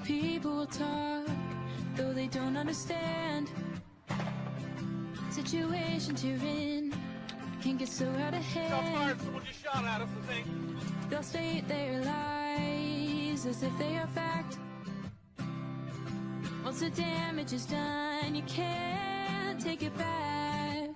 people talk, though they don't understand situations you're in can get so out of hand. Someone just shot at us, I think. They'll state their lies as if they are fact. Once the damage is done, you can't take it back.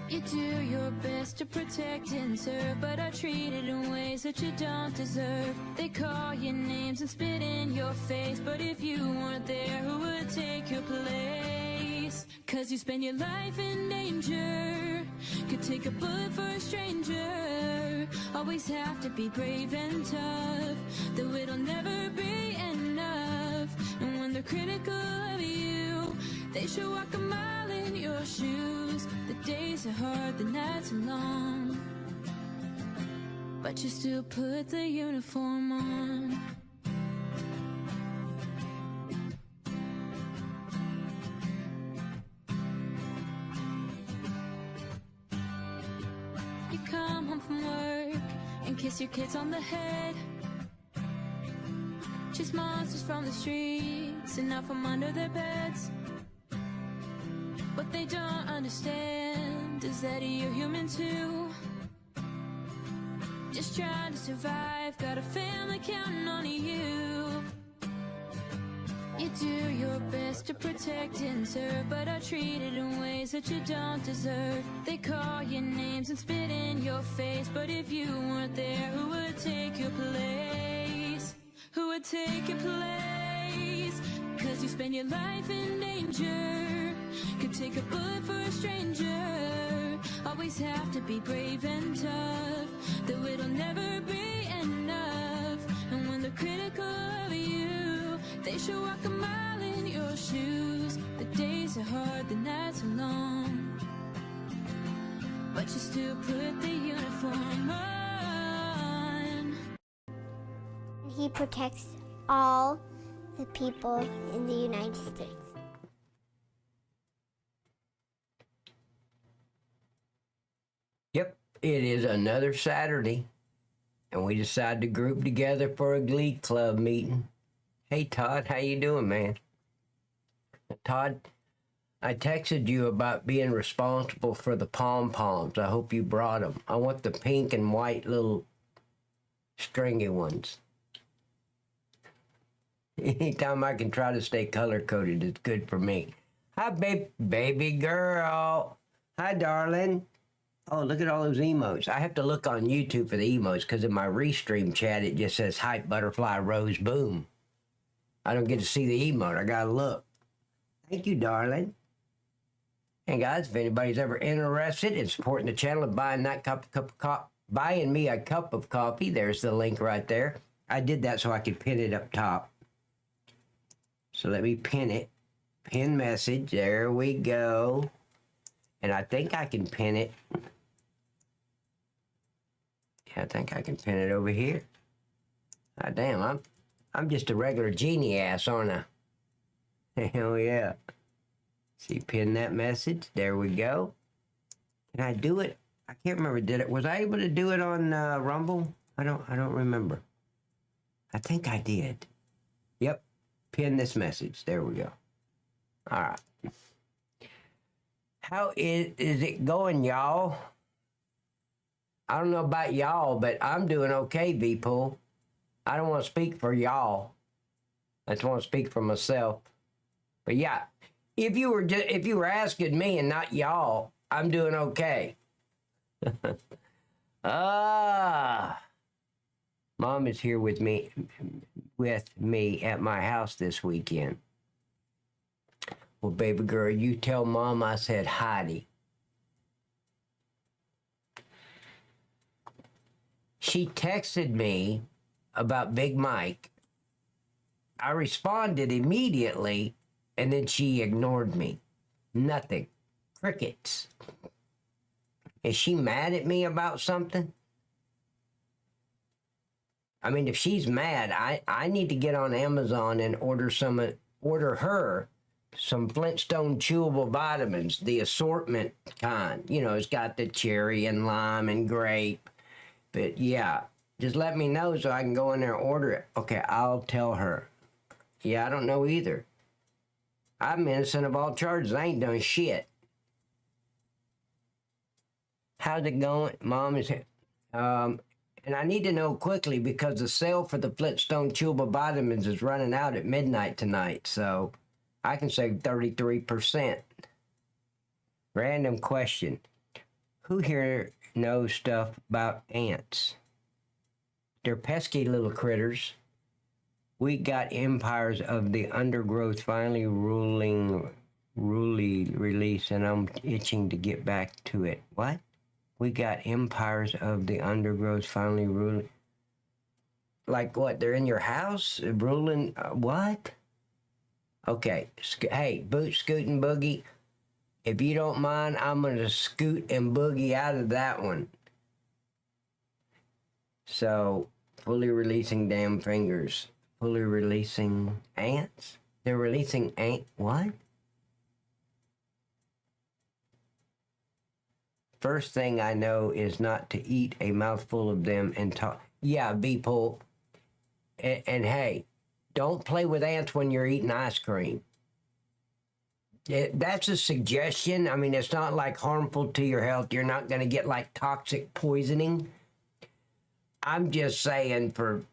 You do your best to protect and serve, but are treated in ways that you don't deserve. They call your names and spit in your face, but if you weren't there, who would take your place? 'Cause you spend your life in danger, could take a bullet for a stranger. Always have to be brave and tough, though it'll never be enough. And when they're critical of you, they should walk a mile in your shoes. The days are hard, the nights are long, but you still put the uniform on. You come home from work and kiss your kids on the head. Chase monsters from the streets and out from under their beds. What they don't understand is that you're human too, just trying to survive, got a family counting on you. You do your best to protect and serve, but are treated in ways that you don't deserve. They call your names and spit in your face, but if you weren't there, who would take your place? Who would take your place? 'Cause you spend your life in danger, could take a bullet for a stranger. Always have to be brave and tough, though it'll never be enough. And when they're critical of you, they should walk a mile in your shoes. The days are hard, the nights are long, but you still put the uniform on. He protects all the people in the United States. Yep, it is another Saturday, and we decided to group together for a Glee Club meeting. Hey, Todd, how you doing, man? Todd, I texted you about being responsible for the pom-poms. I hope you brought them. I want the pink and white little stringy ones. Anytime I can try to stay color-coded, it's good for me. Hi, baby girl. Hi, darling. Oh, look at all those emotes. I have to look on YouTube for the emotes because in my restream chat, it just says hype, butterfly, rose, boom. I don't get to see the emote. I gotta look. Thank you, darling. And guys, if anybody's ever interested in supporting the channel and buying buying me a cup of coffee, there's the link right there. I did that so I could pin it up top. So let me pin it. Pin message. There we go. And I think I can pin it. Yeah, I think I can pin it over here. Ah, damn, I'm just a regular genie ass, aren't I? Hell yeah. See, pin that message. There we go. Can I do it? I can't remember. Was I able to do it on Rumble? I don't remember. I think I did. Yep. Pin this message. There we go. All right. How is it going, y'all? I don't know about y'all, but I'm doing okay, V-Pool. I don't want to speak for y'all. I just want to speak for myself. But yeah, if you were asking me and not y'all, I'm doing okay. Mom is here with me at my house this weekend. Well, baby girl, you tell Mom I said Heidi. She texted me about Big Mike. I responded immediately, and then she ignored me. Nothing. Crickets. Is she mad at me about something? I mean, if she's mad, I need to get on Amazon and order her some Flintstone chewable vitamins, the assortment kind. You know, it's got the cherry and lime and grape. But yeah, just let me know so I can go in there and order it. Okay, I'll tell her. Yeah, I don't know either. I'm innocent of all charges. I ain't done shit. How's it going? Mom is here. And I need to know quickly because the sale for the Flintstone chewable vitamins is running out at midnight tonight. So I can save 33%. Random question. Who here knows stuff about ants? They're pesky little critters. We got empires of the undergrowth finally release, and I'm itching to get back to it. What? We got empires of the undergrowth finally ruling. Like what? They're in your house ruling? What? Okay. Hey, boot, scoot, and boogie. If you don't mind, I'm going to scoot and boogie out of that one. So, fully releasing damn fingers. Fully releasing ants? They're releasing what? First thing I know is not to eat a mouthful of them and talk. Yeah, Beeple. And hey, don't play with ants when you're eating ice cream. That's a suggestion. I mean, it's not like harmful to your health. You're not going to get like toxic poisoning. I'm just saying for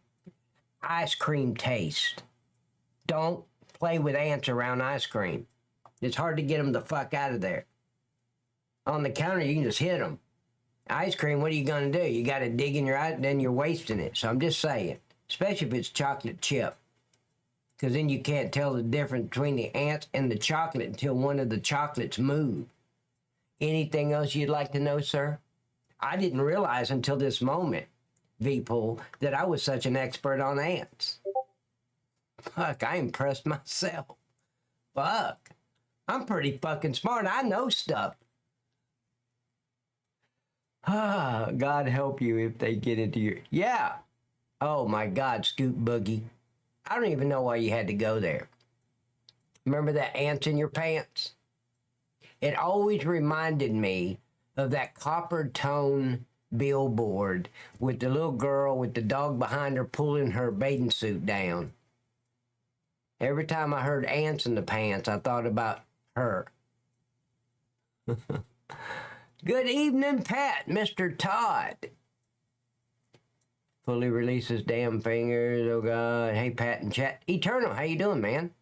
ice cream taste, don't play with ants around ice cream. It's hard to get them the fuck out of there. On the counter, you can just hit them. Ice cream, what are you going to do? You got to dig in your eye, then you're wasting it. So I'm just saying, especially if it's chocolate chip, because then you can't tell the difference between the ants and the chocolate until one of the chocolates move. Anything else you'd like to know, sir? I didn't realize until this moment, V-Pool, that I was such an expert on ants. Fuck, I impressed myself. Fuck. I'm pretty fucking smart. I know stuff. Ah, God help you if they get into your... Yeah. Oh, my God, Scoot Boogie. I don't even know why you had to go there. Remember that ants in your pants? It always reminded me of that copper tone billboard with the little girl with the dog behind her pulling her bathing suit down. Every time I heard ants in the pants, I thought about her. Good evening, Pat, Mr. Todd. Fully releases damn fingers, oh God. Hey, Pat and chat. Eternal, how you doing, man?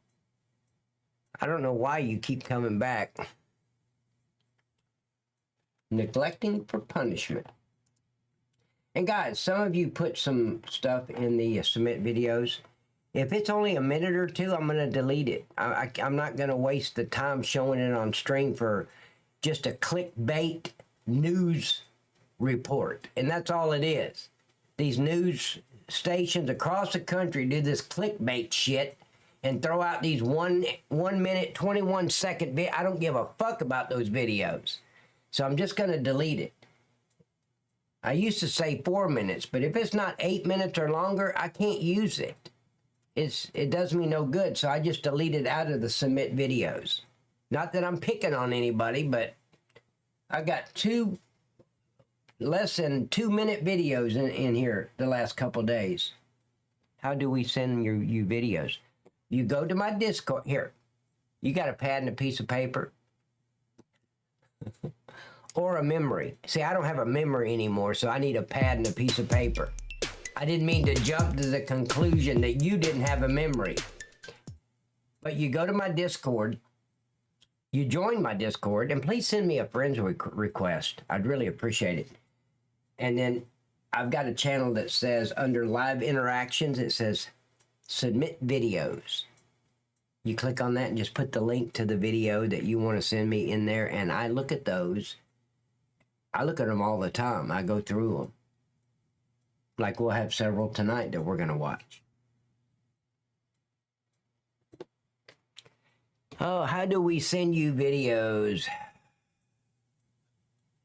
I don't know why you keep coming back. Neglecting for punishment. And guys, some of you put some stuff in the submit videos. If it's only a minute or two, I'm going to delete it. I'm not going to waste the time showing it on stream for just a clickbait news report. And that's all it is. These news stations across the country do this clickbait shit and throw out these 1 minute, 21 second bit. I don't give a fuck about those videos. So I'm just going to delete it. I used to say 4 minutes, but if it's not 8 minutes or longer, I can't use it. It does me no good, so I just delete it out of the submit videos. Not that I'm picking on anybody, but I got two less than 2 minute videos in here the last couple days. How do we send you videos? You go to my Discord. Here, you got a pad and a piece of paper? Or a memory. See, I don't have a memory anymore, so I need a pad and a piece of paper. I didn't mean to jump to the conclusion that you didn't have a memory. But you go to my Discord, you join my Discord, and please send me a friend's request. I'd really appreciate it. And then I've got a channel that says, under live interactions, it says submit videos. You click on that and just put the link to the video that you want to send me in there, and I look at those. I look at them all the time. I go through them. Like we'll have several tonight that we're going to watch. Oh, how do we send you videos?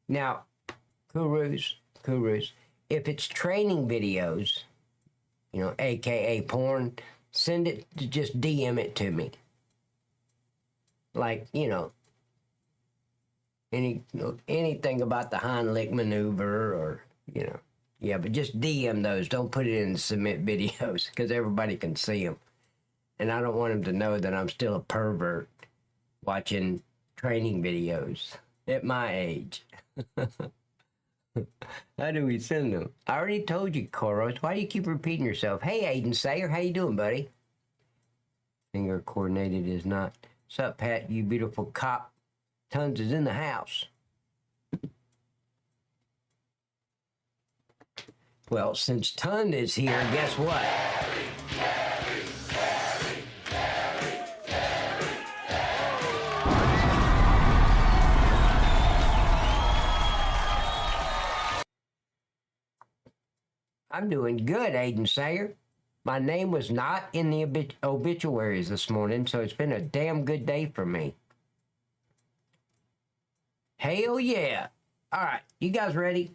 Now, Kurus, if it's training videos, you know, AKA porn, send it, just DM it to me. Like, you know, anything about the Heimlich maneuver or, you know. Yeah, but just DM those. Don't put it in submit videos because everybody can see them. And I don't want them to know that I'm still a pervert watching training videos at my age. How do we send them? I already told you, Koros. Why do you keep repeating yourself? Hey, Aiden Sayer, how you doing, buddy? Finger coordinated is not. Sup, Pat, you beautiful cop. Tons is in the house. Well, since Ton is here, guess what? I'm doing good, Aiden Sayer. My name was not in the obituaries this morning, so it's been a damn good day for me. Hell yeah. All right, you guys ready?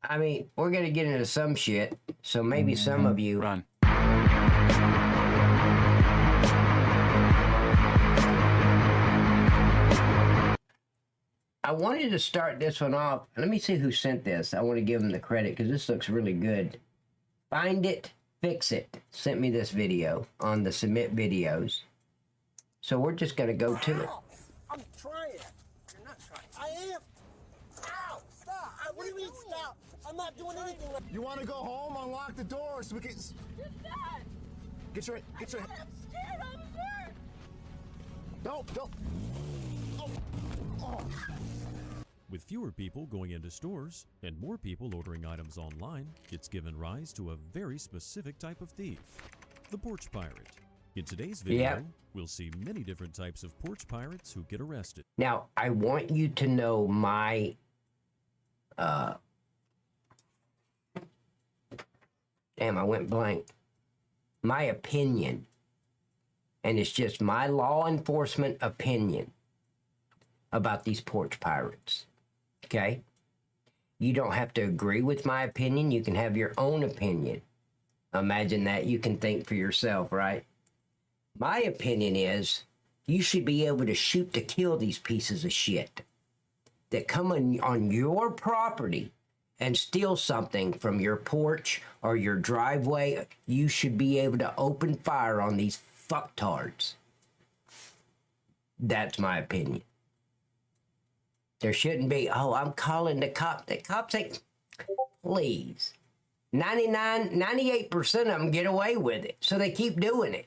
I mean, we're going to get into some shit, so maybe some of you... Run. I wanted to start this one off. Let me see who sent this. I want to give them the credit because this looks really good. Find It, Fix It sent me this video on the submit videos. So we're just going to go to it. I'm trying. You're not trying. I am. Ow! Stop! What do you mean stop? I'm not doing anything. You want to go home? Unlock the door so we can. You're not. Get your. I'm scared. I'm hurt. Don't. Oh. With fewer people going into stores and more people ordering items online, it's given rise to a very specific type of thief, the porch pirate. In today's video, we'll see many different types of porch pirates who get arrested. Now, I want you to know my damn, I went blank. My opinion, and it's just my law enforcement opinion about these porch pirates. Okay? You don't have to agree with my opinion. You can have your own opinion. Imagine that. You can think for yourself, right? My opinion is you should be able to shoot to kill these pieces of shit that come on your property and steal something from your porch or your driveway. You should be able to open fire on these fucktards. That's my opinion. There shouldn't be, oh, I'm calling the cop. The cops say, please. 98% of them get away with it, so they keep doing it.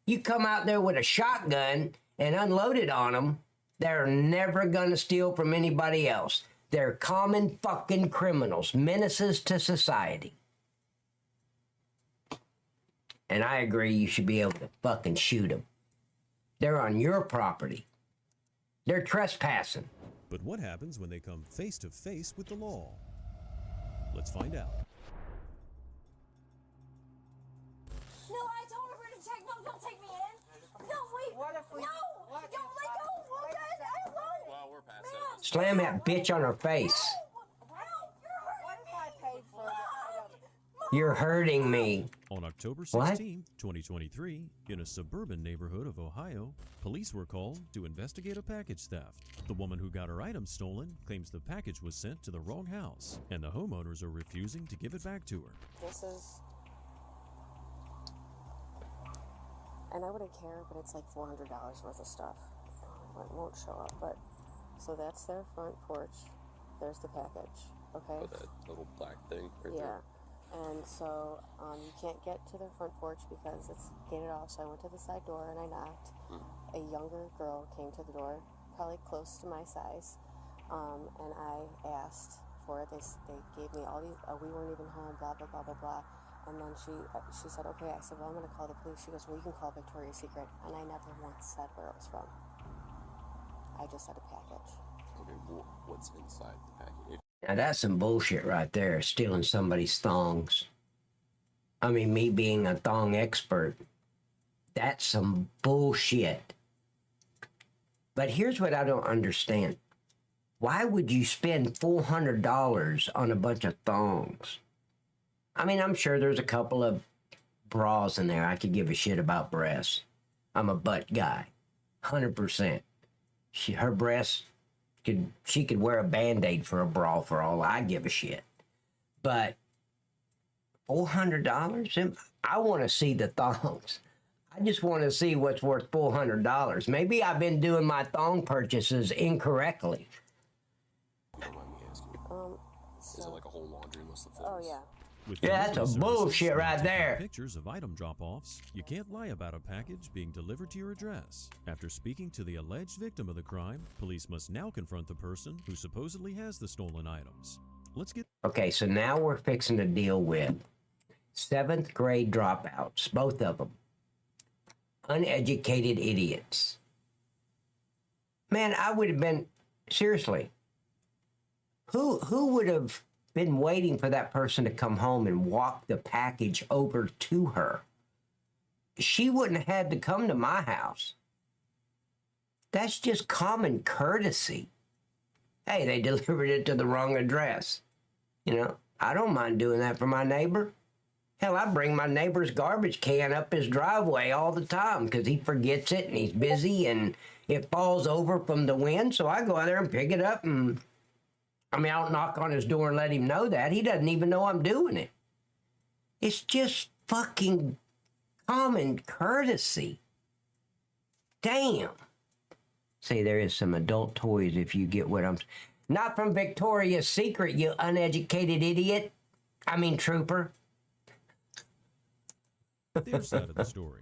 You come out there with a shotgun and unload it on them, they're never going to steal from anybody else. They're common fucking criminals, menaces to society. And I agree you should be able to fucking shoot them. They're on your property. They're trespassing. But what happens when they come face to face with the law? Let's find out. No, I told her to check. No, don't take me in. No, wait. What if we? No, What? don't let go. Okay, I alone. Well, we're past that. Slam that bitch on her face. What if I paid for it? You're hurting me. On October What? 16, 2023, in a suburban neighborhood of Ohio, police were called to investigate a package theft. The woman who got her items stolen claims the package was sent to the wrong house, and the homeowners are refusing to give it back to her. This is, and I wouldn't care, but it's like $400 worth of stuff. It won't show up, but, so that's their front porch. There's the package, okay? With that little black thing right Yeah. there. And so you can't get to their front porch because it's gated off. So I went to the side door and I knocked. A younger girl came to the door, probably close to my size, and I asked for it. They gave me all these. We weren't even home. Blah blah blah blah blah. And then she said, okay. I said, well, I'm going to call the police. She goes, well, you can call Victoria's Secret. And I never once said where it was from. I just said a package. Okay, well, what's inside the package? Now that's some bullshit right there, stealing somebody's thongs. I mean, me being a thong expert, that's some bullshit. But here's what I don't understand. Why would you spend $400 on a bunch of thongs? I mean, I'm sure there's a couple of bras in there. I could give a shit about breasts. I'm a butt guy, 100%. Her breasts, she could wear a Band-Aid for a bra for all I give a shit. But $400? I want to see the thongs. I just want to see what's worth $400. Maybe I've been doing my thong purchases incorrectly. You don't mind me asking. Is it like a whole laundry list of things? Oh, yeah. With Yeah, that's delivery a bullshit services right taking there. Pictures of item drop-offs, you can't lie about a package being delivered to your address. After speaking to the alleged victim of the crime, police must now confront the person who supposedly has the stolen items. Let's get... Okay, so now we're fixing to deal with 7th grade dropouts, both of them. Uneducated idiots. Man, I would have been, seriously, who would have been waiting for that person to come home and walk the package over to her? She wouldn't have had to come to my house. That's just common courtesy. Hey, they delivered it to the wrong address. You know, I don't mind doing that for my neighbor. Hell, I bring my neighbor's garbage can up his driveway all the time because he forgets it and he's busy and it falls over from the wind. So I go out there and pick it up and, I mean, I don't knock on his door and let him know that. He doesn't even know I'm doing it. It's just fucking common courtesy. Damn. See, there is some adult toys if you get what I'm... Not from Victoria's Secret, you uneducated idiot. I mean, trooper. their side of the story.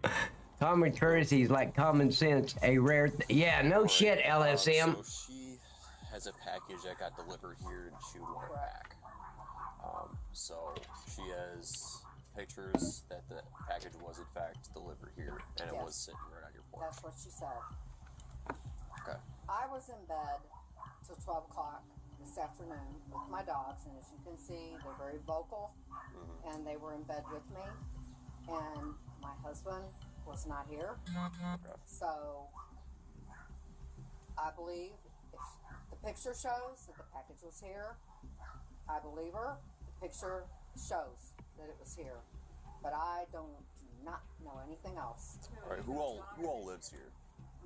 Common courtesy is like common sense, a rare... Yeah, no shit, LSM. So she has a package that got delivered here and she would want it back. So she has pictures that the package was in fact delivered here and it was sitting right on your porch. That's what she said. Okay. I was in bed till 12 o'clock this afternoon with my dogs, and as you can see, they're very vocal, and they were in bed with me, and my husband was not here. So I believe if the picture shows that the package was here, I believe her. The picture shows that it was here, but I do not know anything else. All right. Who all lives here?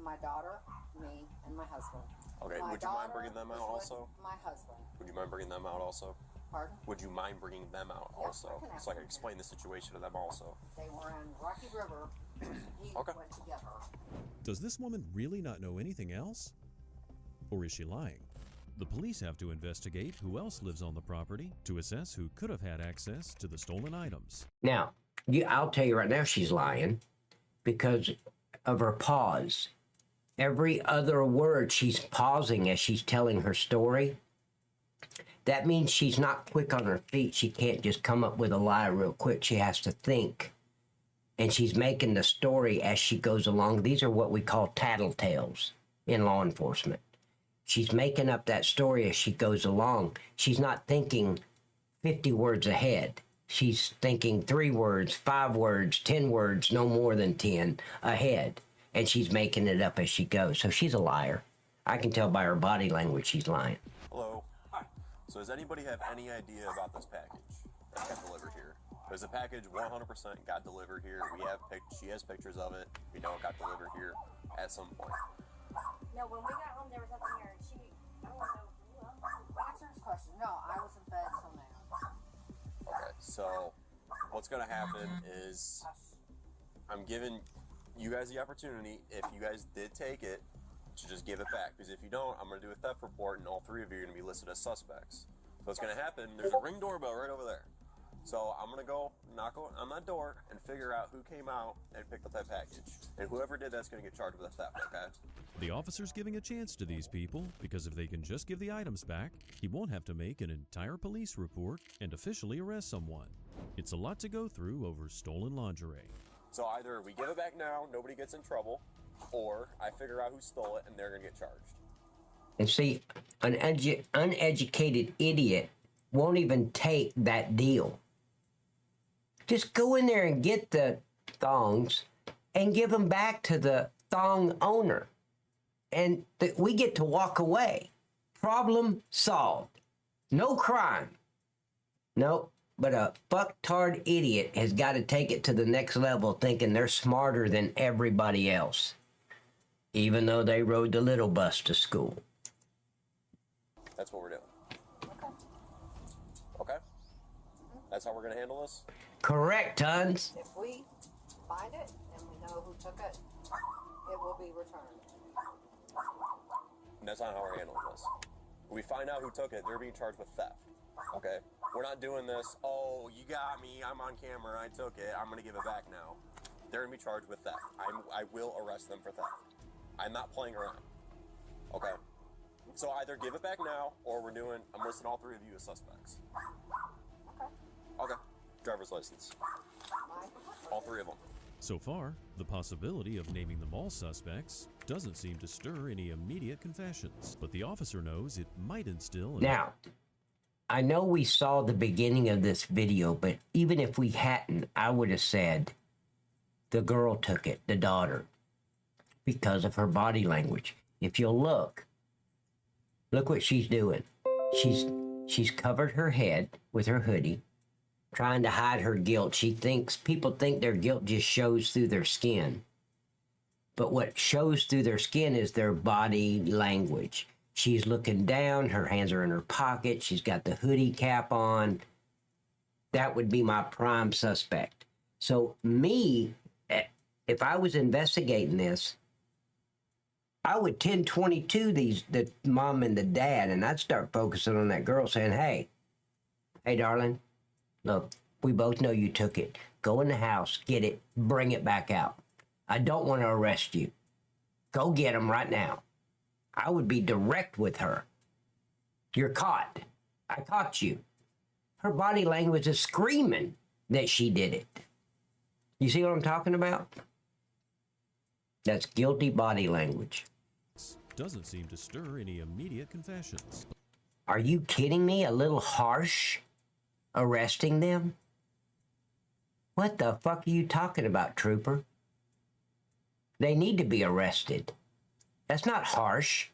My daughter, me, and my husband. Okay. My Would you mind daughter bringing them out was with also? My husband. Would you mind bringing them out also? Pardon? Would you mind bringing them out Yeah, also? I can ask So I can them. explain the situation to them also. They were in Rocky River. He Okay. went to get her. Does this woman really not know anything else? Or is she lying? The police have to investigate who else lives on the property to assess who could have had access to the stolen items. Now, I'll tell you right now she's lying because of her pause. Every other word she's pausing as she's telling her story. That means she's not quick on her feet. She can't just come up with a lie real quick. She has to think. And she's making the story as she goes along. These are what we call tattletales in law enforcement. She's making up that story as she goes along. She's not thinking 50 words ahead. She's thinking 3 words, 5 words, 10 words, no more than 10 ahead. And she's making it up as she goes. So she's a liar. I can tell by her body language she's lying. Hello. Hi. So does anybody have any idea about this package that got delivered here? Because the package 100% got delivered here. She has pictures of it. We know it got delivered here at some point. No, when we got home, there was nothing here, and I don't know. Answer this question. No, I was in bed till now. Okay, so what's going to happen is I'm giving you guys the opportunity, if you guys did take it, to just give it back. Because if you don't, I'm going to do a theft report, and all 3 of you are going to be listed as suspects. So what's going to happen, there's a Ring doorbell right over there. So I'm going to go knock on that door and figure out who came out and picked up that package. And whoever did that's going to get charged with a theft, okay? The officer's giving a chance to these people because if they can just give the items back, he won't have to make an entire police report and officially arrest someone. It's a lot to go through over stolen lingerie. So either we give it back now, nobody gets in trouble, or I figure out who stole it and they're going to get charged. And see, an uneducated idiot won't even take that deal. Just go in there and get the thongs and give them back to the thong owner. And we get to walk away. Problem solved. No crime. Nope. But a fucktard idiot has got to take it to the next level thinking they're smarter than everybody else. Even though they rode the little bus to school. That's what we're doing. Okay? That's how we're going to handle this? Correct, Tons. If we find it and we know who took it, it will be returned. That's not how we're handling this. We find out who took it, they're being charged with theft. Okay? We're not doing this, oh, you got me, I'm on camera, I took it, I'm gonna give it back now. They're gonna be charged with theft. I will arrest them for theft. I'm not playing around. Okay? So either give it back now, or I'm listing all three of you as suspects. Okay. Okay. Driver's license. All three of them. So far, the possibility of naming them all suspects doesn't seem to stir any immediate confessions, but the officer knows it might instill... Now, I know we saw the beginning of this video, but even if we hadn't, I would have said the girl took it, the daughter, because of her body language. If you'll look what she's doing. She's covered her head with her hoodie, trying to hide her guilt. People think their guilt just shows through their skin. But what shows through their skin is their body language. She's looking down, her hands are in her pocket, she's got the hoodie cap on. That would be my prime suspect. So me, if I was investigating this, I would 1022 the mom and the dad, and I'd start focusing on that girl saying, hey, darling, look, we both know you took it. Go in the house, get it, bring it back out. I don't want to arrest you. Go get him right now. I would be direct with her. You're caught. I caught you. Her body language is screaming that she did it. You see what I'm talking about? That's guilty body language. Doesn't seem to stir any immediate confessions. Are you kidding me? A little harsh? Arresting them? What the fuck are you talking about, trooper? They need to be arrested. That's not harsh.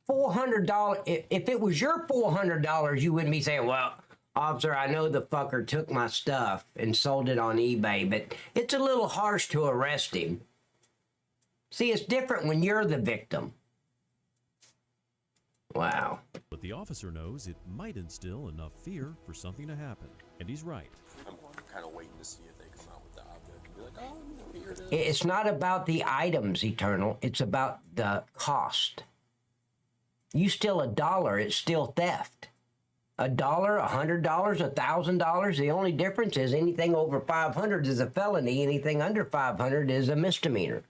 $400, if it was your $400, you wouldn't be saying, well, officer, I know the fucker took my stuff and sold it on eBay, but it's a little harsh to arrest him. See, it's different when you're the victim. Wow. But the officer knows it might instill enough fear for something to happen. And he's right. I'm kind of waiting to see if they come out with the object and be like, oh, here it is. It's not about the items, Eternal. It's about the cost. You steal $1, it's still theft. $1, $100, $1,000. The only difference is anything over 500 is a felony. Anything under 500 is a misdemeanor.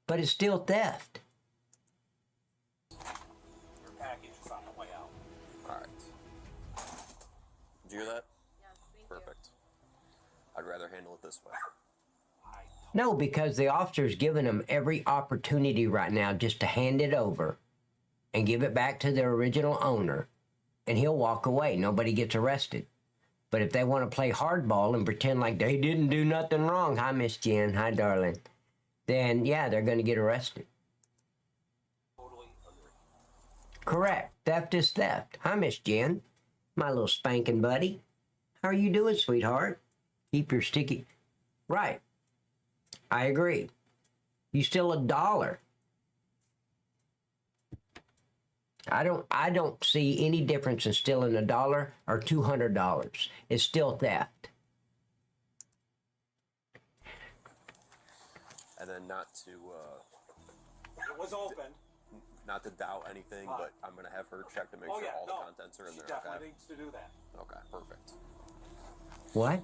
But it's still theft. Your package is on the way out. All right. Did you hear that? Yes, thank Perfect. I'd rather handle it this way. No, because the officer's giving them every opportunity right now just to hand it over and give it back to their original owner, and he'll walk away. Nobody gets arrested. But if they want to play hardball and pretend like they didn't do nothing wrong, hi, Miss Jen, hi, darling, then, yeah, they're going to get arrested. Totally agree. Correct. Theft is theft. Hi, Miss Jen, my little spanking buddy. How are you doing, sweetheart? Keep your sticky... Right. I agree. You steal $1. I don't see any difference in stealing $1 or $200. It's still theft. And then not to, It was opened. not to doubt anything, but I'm going to have her check to make sure all the contents are in She there. definitely Okay? needs to do that. Okay, perfect. What?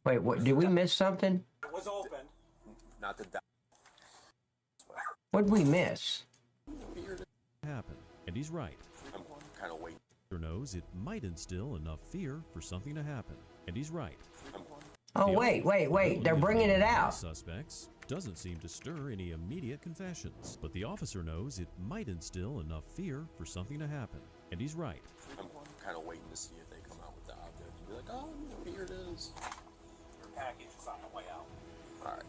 Wait, what? Did we miss something? It was opened. Not to doubt. What did we miss? Happen. And he's right. I'm kind of waiting. Knows it might instill enough fear for something to happen. And he's right. Oh, wait. They're bringing it out. Suspects doesn't seem to stir any immediate confessions, but the officer knows it might instill enough fear for something to happen. And he's right. I'm kind of waiting to see if they come out with the object and be like, oh, here it is. Your package is on the way out. All right.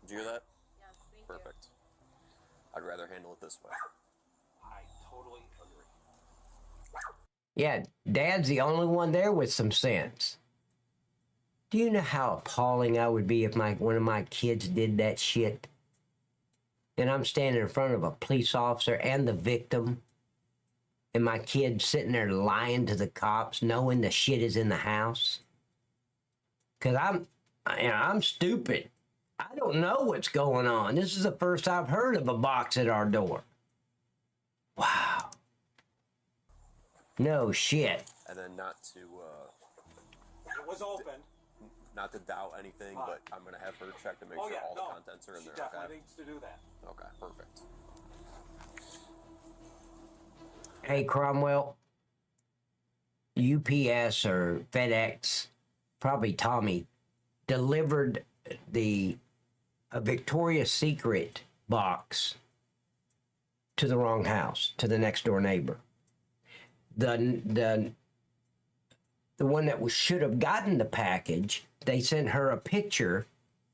Did you hear that? Yes, thank Perfect. I'd rather handle it this way. I totally agree. Yeah, Dad's the only one there with some sense. Do you know how appalling I would be if one of my kids did that shit? And I'm standing in front of a police officer and the victim, and my kid's sitting there lying to the cops, knowing the shit is in the house. Because I'm stupid. I don't know what's going on. This is the first I've heard of a box at our door. Wow. No shit. And then not to It was open. not to doubt anything, but I'm gonna have her check to make Oh sure yeah, all no. the contents are in She there. definitely Okay. needs to do that. Okay, perfect. Hey, Cromwell. UPS or FedEx, probably Tommy, delivered a Victoria's Secret box to the wrong house, to the next door neighbor. The one that should have gotten the package, they sent her a picture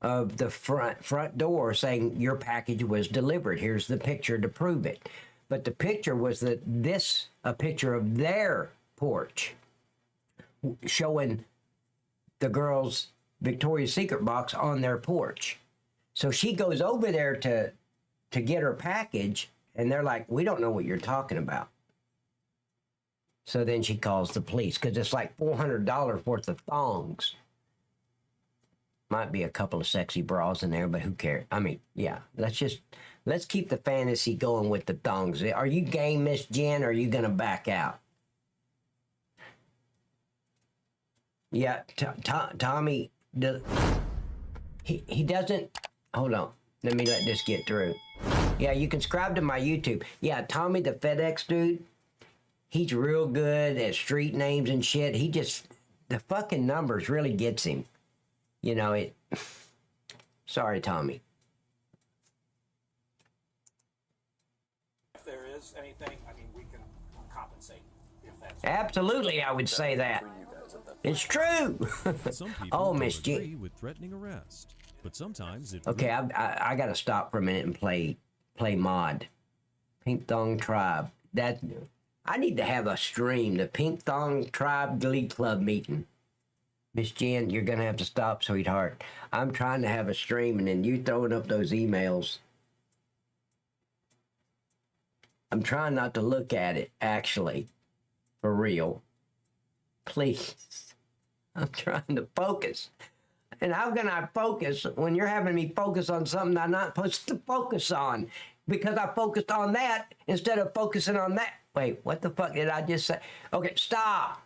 of the front door saying your package was delivered. Here's the picture to prove it. But the picture was a picture of their porch showing the girl's Victoria's Secret box on their porch. So she goes over there to get her package, and they're like, we don't know what you're talking about. So then she calls the police because it's like $400 worth of thongs. Might be a couple of sexy bras in there, but who cares? I mean, yeah, let's keep the fantasy going with the thongs. Are you game, Miss Jen, or are you going to back out? Yeah, Tommy, he doesn't, hold on, let me let this get through. Yeah, you can subscribe to my YouTube. Yeah, Tommy the FedEx dude, he's real good at street names and shit. The fucking numbers really gets him. You know, sorry, Tommy. If there is anything, I mean, we can compensate. If that's Absolutely, I would say that. It's true. Some people Oh, don't Miss agree Jen. with threatening arrest, but sometimes it Okay, I got to stop for a minute and play mod. Pink Thong Tribe. I need to have a stream. The Pink Thong Tribe Glee Club meeting. Miss Jen, you're gonna have to stop, sweetheart. I'm trying to have a stream, and then you throwing up those emails. I'm trying not to look at it, actually, for real. Please. I'm trying to focus. And how can I focus when you're having me focus on something I'm not supposed to focus on? Because I focused on that instead of focusing on that. Wait, what the fuck did I just say? Okay, stop.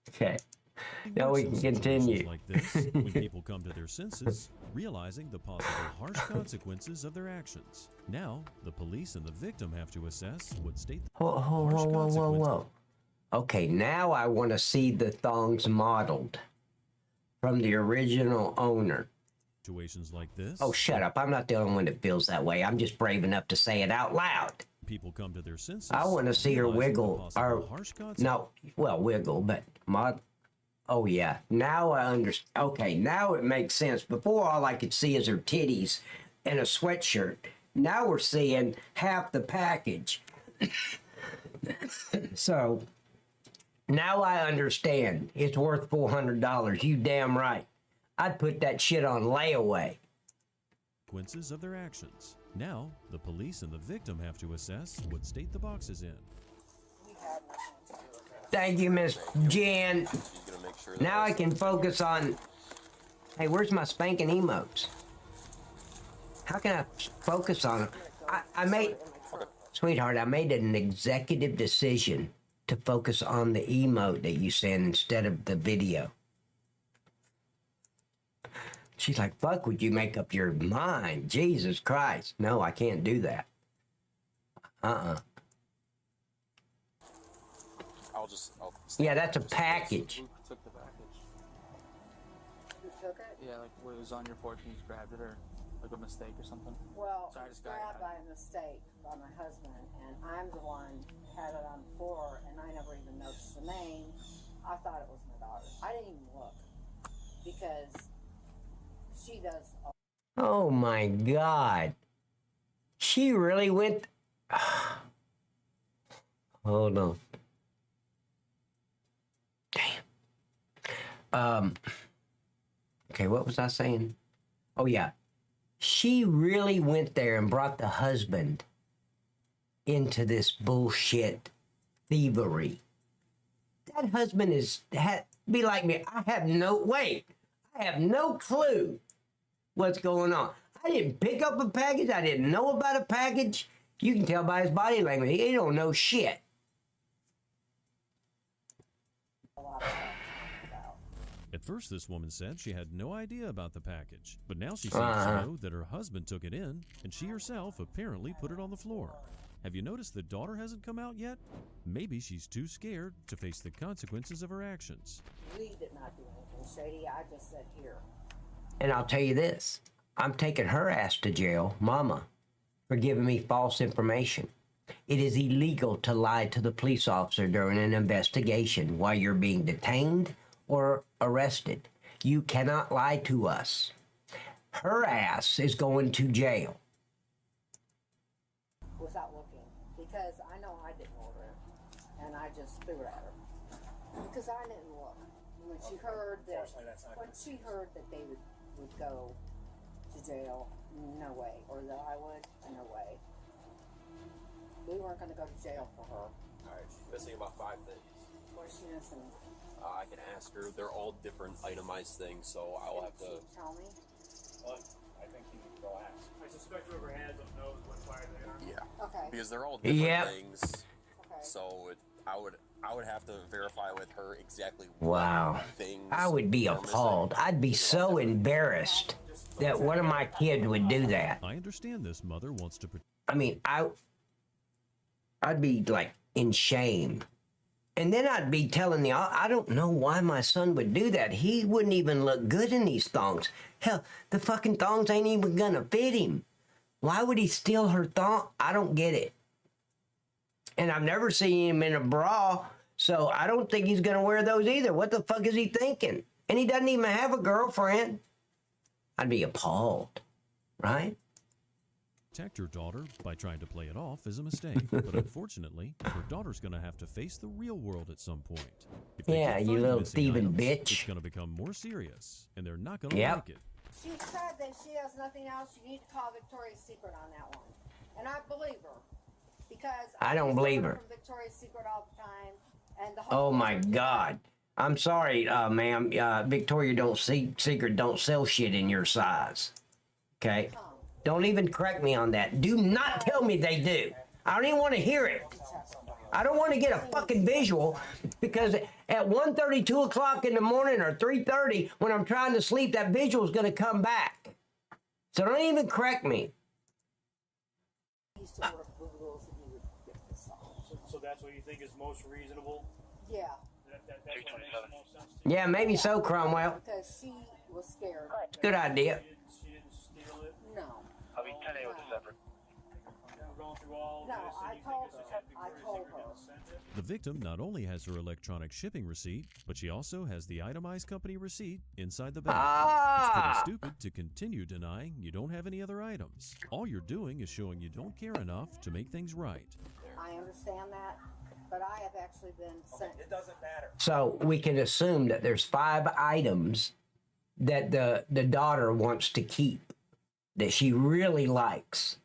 Okay. Now we can continue. Like this, when people come to their senses, realizing the possible harsh consequences of their actions. Now, the police and the victim have to assess what state the harsh consequences. Whoa. Okay, now I want to see the thongs modeled from the original owner. Situations like this. Oh, shut up. I'm not the only one that feels that way. I'm just brave enough to say it out loud. People come to their senses. I want to see her realizing the wiggle. possible harsh consequences. No, well, wiggle, but oh, yeah. Now I understand. Okay, now it makes sense. Before, all I could see is her titties and a sweatshirt. Now we're seeing half the package. So, now I understand. It's worth $400. You damn right. I'd put that shit on layaway. Consequences of their actions. Now, the police and the victim have to assess what state the box is in. Thank you, Miss Jen. Now I can focus on... Hey, where's my spanking emotes? How can I focus on it? I made... Sweetheart, I made an executive decision to focus on the emote that you sent instead of the video. She's like, fuck, would you make up your mind? Jesus Christ. No, I can't do that. I'll Yeah, that's a package. Who took the package? Who took it? Yeah, like it was on your porch and you just grabbed it, or like a mistake or something. Well, Sorry, it was just got it. grabbed by a mistake by my husband, and I'm the one who had it on the floor, and I never even noticed the name. I thought it was my daughter. I didn't even look because she does. Oh my God. She really went... Hold on. Damn. Okay, what was I saying? Oh, yeah. She really went there and brought the husband into this bullshit thievery. That husband be like me. I have no clue what's going on. I didn't pick up a package. I didn't know about a package. You can tell by his body language. He don't know shit. At first, this woman said she had no idea about the package, but now she seems to know that her husband took it in, and she herself apparently put it on the floor. Have you noticed the daughter hasn't come out yet? Maybe she's too scared to face the consequences of her actions. We did not do anything shady. I just said here. And I'll tell you this. I'm taking her ass to jail, Mama, for giving me false information. It is illegal to lie to the police officer during an investigation while you're being detained or arrested. You cannot lie to us. Her ass is going to jail. Without looking, because I know I didn't order it, and I just threw it at her because I didn't look. When she heard that they would go to jail, no way, or that I would, no way. We weren't going to go to jail for her. All right, she's missing about 5 things. What is she missing? I can ask her. They're all different itemized things, so I'll have to. Did she tell me? Well, I think you can go ask. I suspect whoever has them knows what fire they are. Yeah. Okay. Because they're all different things. Okay. So I would have to verify with her exactly Wow. what things. I would be appalled. I'd be so embarrassed that one of my kids would do that. I understand this mother wants to protect. I mean, I'd be like in shame. And then I'd be telling the, I don't know why my son would do that. He wouldn't even look good in these thongs. Hell, the fucking thongs ain't even gonna fit him. Why would he steal her thong? I don't get it. And I've never seen him in a bra, so I don't think he's gonna wear those either. What the fuck is he thinking? And he doesn't even have a girlfriend. I'd be appalled, right? Protect her daughter by trying to play it off is a mistake, but unfortunately, her daughter's going to have to face the real world at some point. If they Yeah, keep you finding little missing thieving items, bitch. It's going to become more serious, and they're not going to like it. She said that she has nothing else. You need to call Victoria's Secret on that one. And I believe her. Because I don't believe her. From Victoria's Secret all the time. And the whole Oh my God. I'm sorry, ma'am. Victoria Secret don't sell shit in your size. Okay? Don't even correct me on that. Do not tell me they do. I don't even want to hear it. I don't want to get a fucking visual because at 1:30, 2 o'clock in the morning or 3:30 when I'm trying to sleep, that visual is going to come back. So don't even correct me. So that's what you think is most reasonable? Yeah. That's what makes the most sense to Yeah, maybe so, Cromwell. Because she was scared. Good idea. She didn't steal it? No. I'll be 10 a.m. December. We're going through all No, this, and I you told think it's her. just I Victoria's told Secret her. didn't send it? The victim not only has her electronic shipping receipt, but she also has the itemized company receipt inside the bag. It's pretty stupid to continue denying you don't have any other items. All you're doing is showing you don't care enough to make things right. I understand that, but I have actually been sent. It doesn't matter. So we can assume that there's 5 items that the daughter wants to keep that she really likes.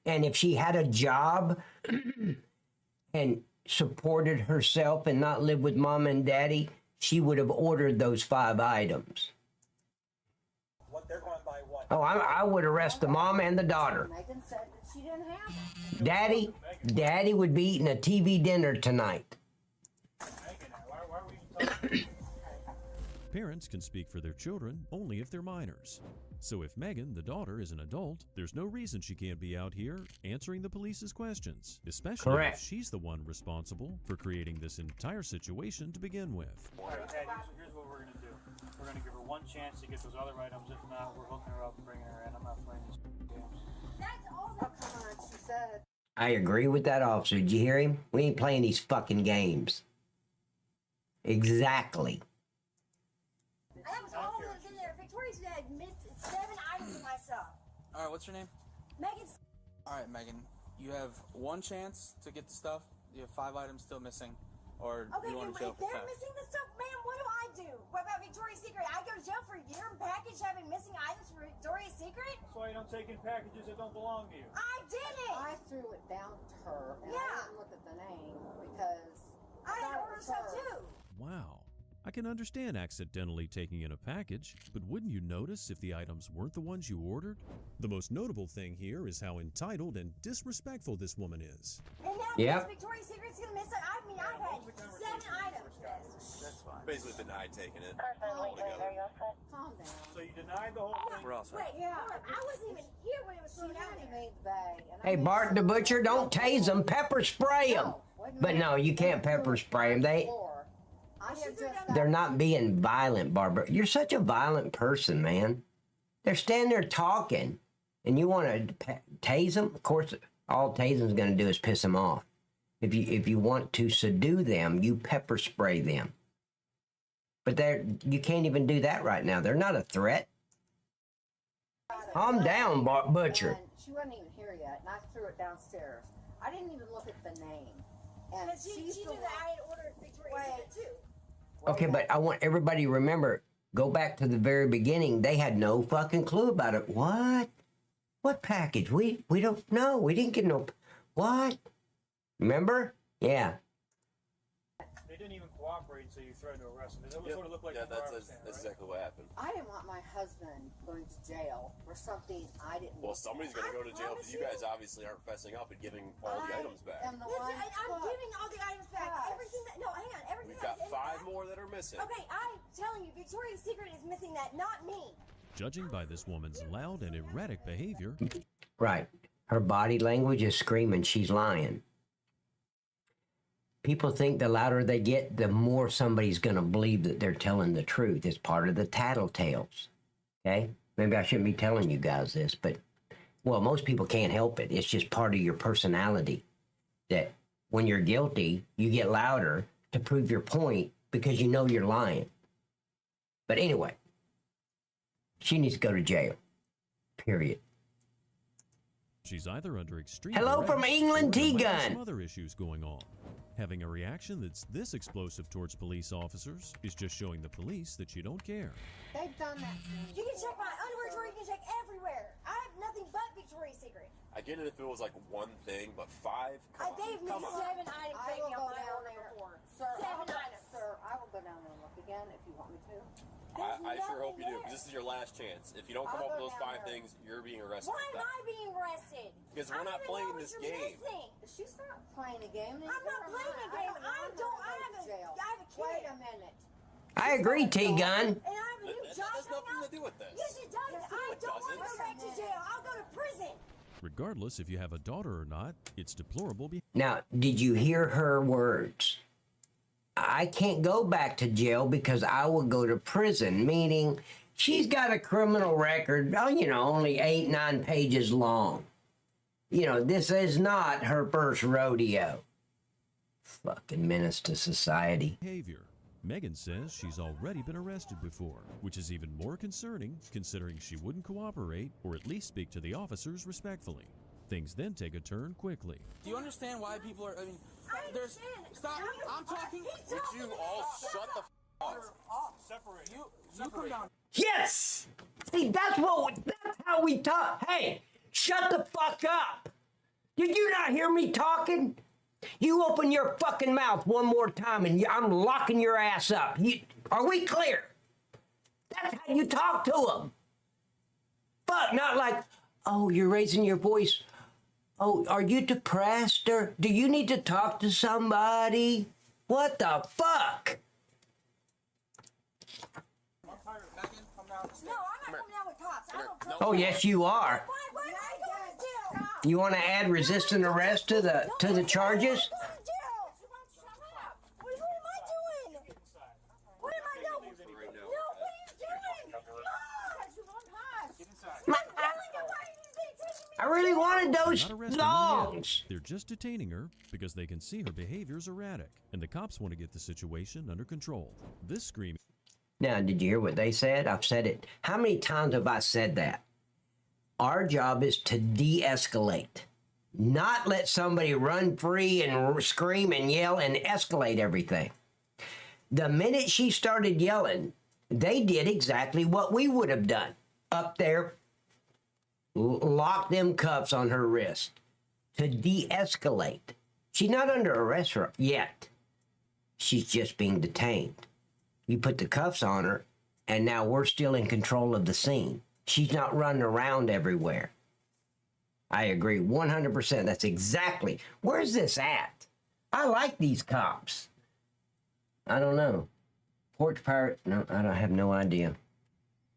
And if she had a job and supported herself and not lived with mom and daddy, she would have ordered those 5 items. What they're going by what? Oh, I would arrest the mom and the daughter. Megan said that she didn't have it. Daddy would be eating a TV dinner tonight. Megan, why are we even talking? Parents can speak for their children only if they're minors. So if Megan, the daughter, is an adult, there's no reason she can't be out here answering the police's questions, especially Correct. if she's the one responsible for creating this entire situation to begin with. All right, Dad, here's what we're going to do. We're going to give her one chance to get those other items. If not, we're hooking her up and bringing her in. I'm not playing these games. That's all Oh, come on, she said. I agree with that officer. Did you hear him? We ain't playing these fucking games. Exactly. That was all that was in there. Victoria's had missed 7 items of my stuff. All right, what's your name? Megan's. All right, Megan. You have one chance to get the stuff. You have 5 items still missing, or Okay, you want if to jail for they're theft. missing the stuff, man, what do I do? What about Victoria's Secret? I go to jail for a year and package having missing items for Victoria's Secret? That's why you don't take in packages that don't belong to you. I did it! I threw it down to her, and I Yeah. didn't look at the name because I had thought it ordered was stuff her. too. Wow. I can understand accidentally taking in a package, but wouldn't you notice if the items weren't the ones you ordered? The most notable thing here is how entitled and disrespectful this woman is. And now Yep. Victoria's Secret's gonna miss it. I mean, I've had 7 items missed. That's fine. Basically denied taking it Calm altogether. down. So you denied the whole thing? We're all set. Wait, yeah. I wasn't even here when it was thrown out there. Hey, Bart the Butcher, don't tase them. Pepper spray them. But no, you can't pepper spray them. They're not being violent, Barbara. You're such a violent person, man. They're standing there talking, and you want to tase them? Of course, all tasing's going to do is piss them off. If you want to subdue them, you pepper spray them. But you can't even do that right now. They're not a threat. Calm down, Butcher. And she wasn't even here yet, and I threw it downstairs. I didn't even look at the name. And Because she knew that I had ordered Victoria's Secret too. Okay, but I want everybody to remember, go back to the very beginning. They had no fucking clue about it. What? What package? We don't know. We didn't get no... What? Remember? Yeah. They didn't even cooperate, so you threatened to arrest them. That would sort of look like Yeah, a bar that's stand, exactly what happened. I didn't want my husband going to jail for something I didn't. Well, somebody's going to go to jail because you guys obviously aren't fessing up and giving all the items back. I'm giving all the items back. Everything that... No, hang on. Everything We've got that's 5 more that are missing. Okay, I'm telling you, Victoria's Secret is missing that, not me. Judging by this woman's loud and erratic behavior, Right. Her body language is screaming she's lying. People think the louder they get, the more somebody's going to believe that they're telling the truth. It's part of the tattletales. Okay? Maybe I shouldn't be telling you guys this, but, well, most people can't help it. It's just part of your personality that when you're guilty, you get louder to prove your point because you know you're lying. But anyway, she needs to go to jail. Period. she's either under extreme Hello duress from England, or there might be T-Gun. some other issues going on. Having a reaction that's this explosive towards police officers is just showing the police that you don't care. They've done that to me. You can check my underwear drawer, you can check everywhere. I have nothing but Victoria's Secret. I get it if it was like one thing, but 5? They've missed 7 items I baby will on go my down order there. report. Sir, 7 items. Sir, I will go down there and look again if you want me to. I sure hope you do, because this is your last chance. If you don't come I'll up with go those down 5 there. things, you're being arrested. Why for am that. I being arrested? Because we're not playing this game. She's not playing a game. I'm not playing a game. I have a kid. Wait a minute. I agree, T-Gun. And I have a new That job has nothing to do with this. Yes, it does. I don't want to go back to jail. I'll go to prison. Regardless if you have a daughter or not, it's deplorable behavior. Now, did you hear her words? I can't go back to jail because I will go to prison, meaning she's got a criminal record, only 8, 9 pages long. This is not her first rodeo. Fucking menace to society. Megan says she's already been arrested before, which is even more concerning considering she wouldn't cooperate or at least speak to the officers respectfully. Things then take a turn quickly. Do you understand why people are, there's, stop, I'm talking. Would you all shut the up? Separate. You come down. Yes! See, that's how we talk. Hey, shut the fuck up. Did you not hear me talking? You open your fucking mouth one more time and I'm locking your ass up. Are we clear? That's how you talk to them. Fuck, not like, oh, you're raising your voice. Oh, are you depressed or do you need to talk to somebody? What the fuck? No, I'm not coming down with cops. I don't trust Oh, yes, you are. Why am I going to jail? You want to add resisting arrest to the charges? Shut up. What am I doing? What am I doing? No, what are you doing? Get inside. I really wanted They're those not arresting her songs. yet. They're just detaining her because they can see her behavior's erratic, and the cops want to get the situation under control. This scream. Now, did you hear what they said? I've said it. How many times have I said that? Our job is to de-escalate, not let somebody run free and scream and yell and escalate everything. The minute she started yelling, they did exactly what we would have done. Up there, lock them cuffs on her wrist to de-escalate. She's not under arrest yet. She's just being detained. You put the cuffs on her, and now we're still in control of the scene. She's not running around everywhere. I agree 100%. That's exactly. Where's this at? I like these cops. I don't know. Porch pirate? No, I don't have no idea.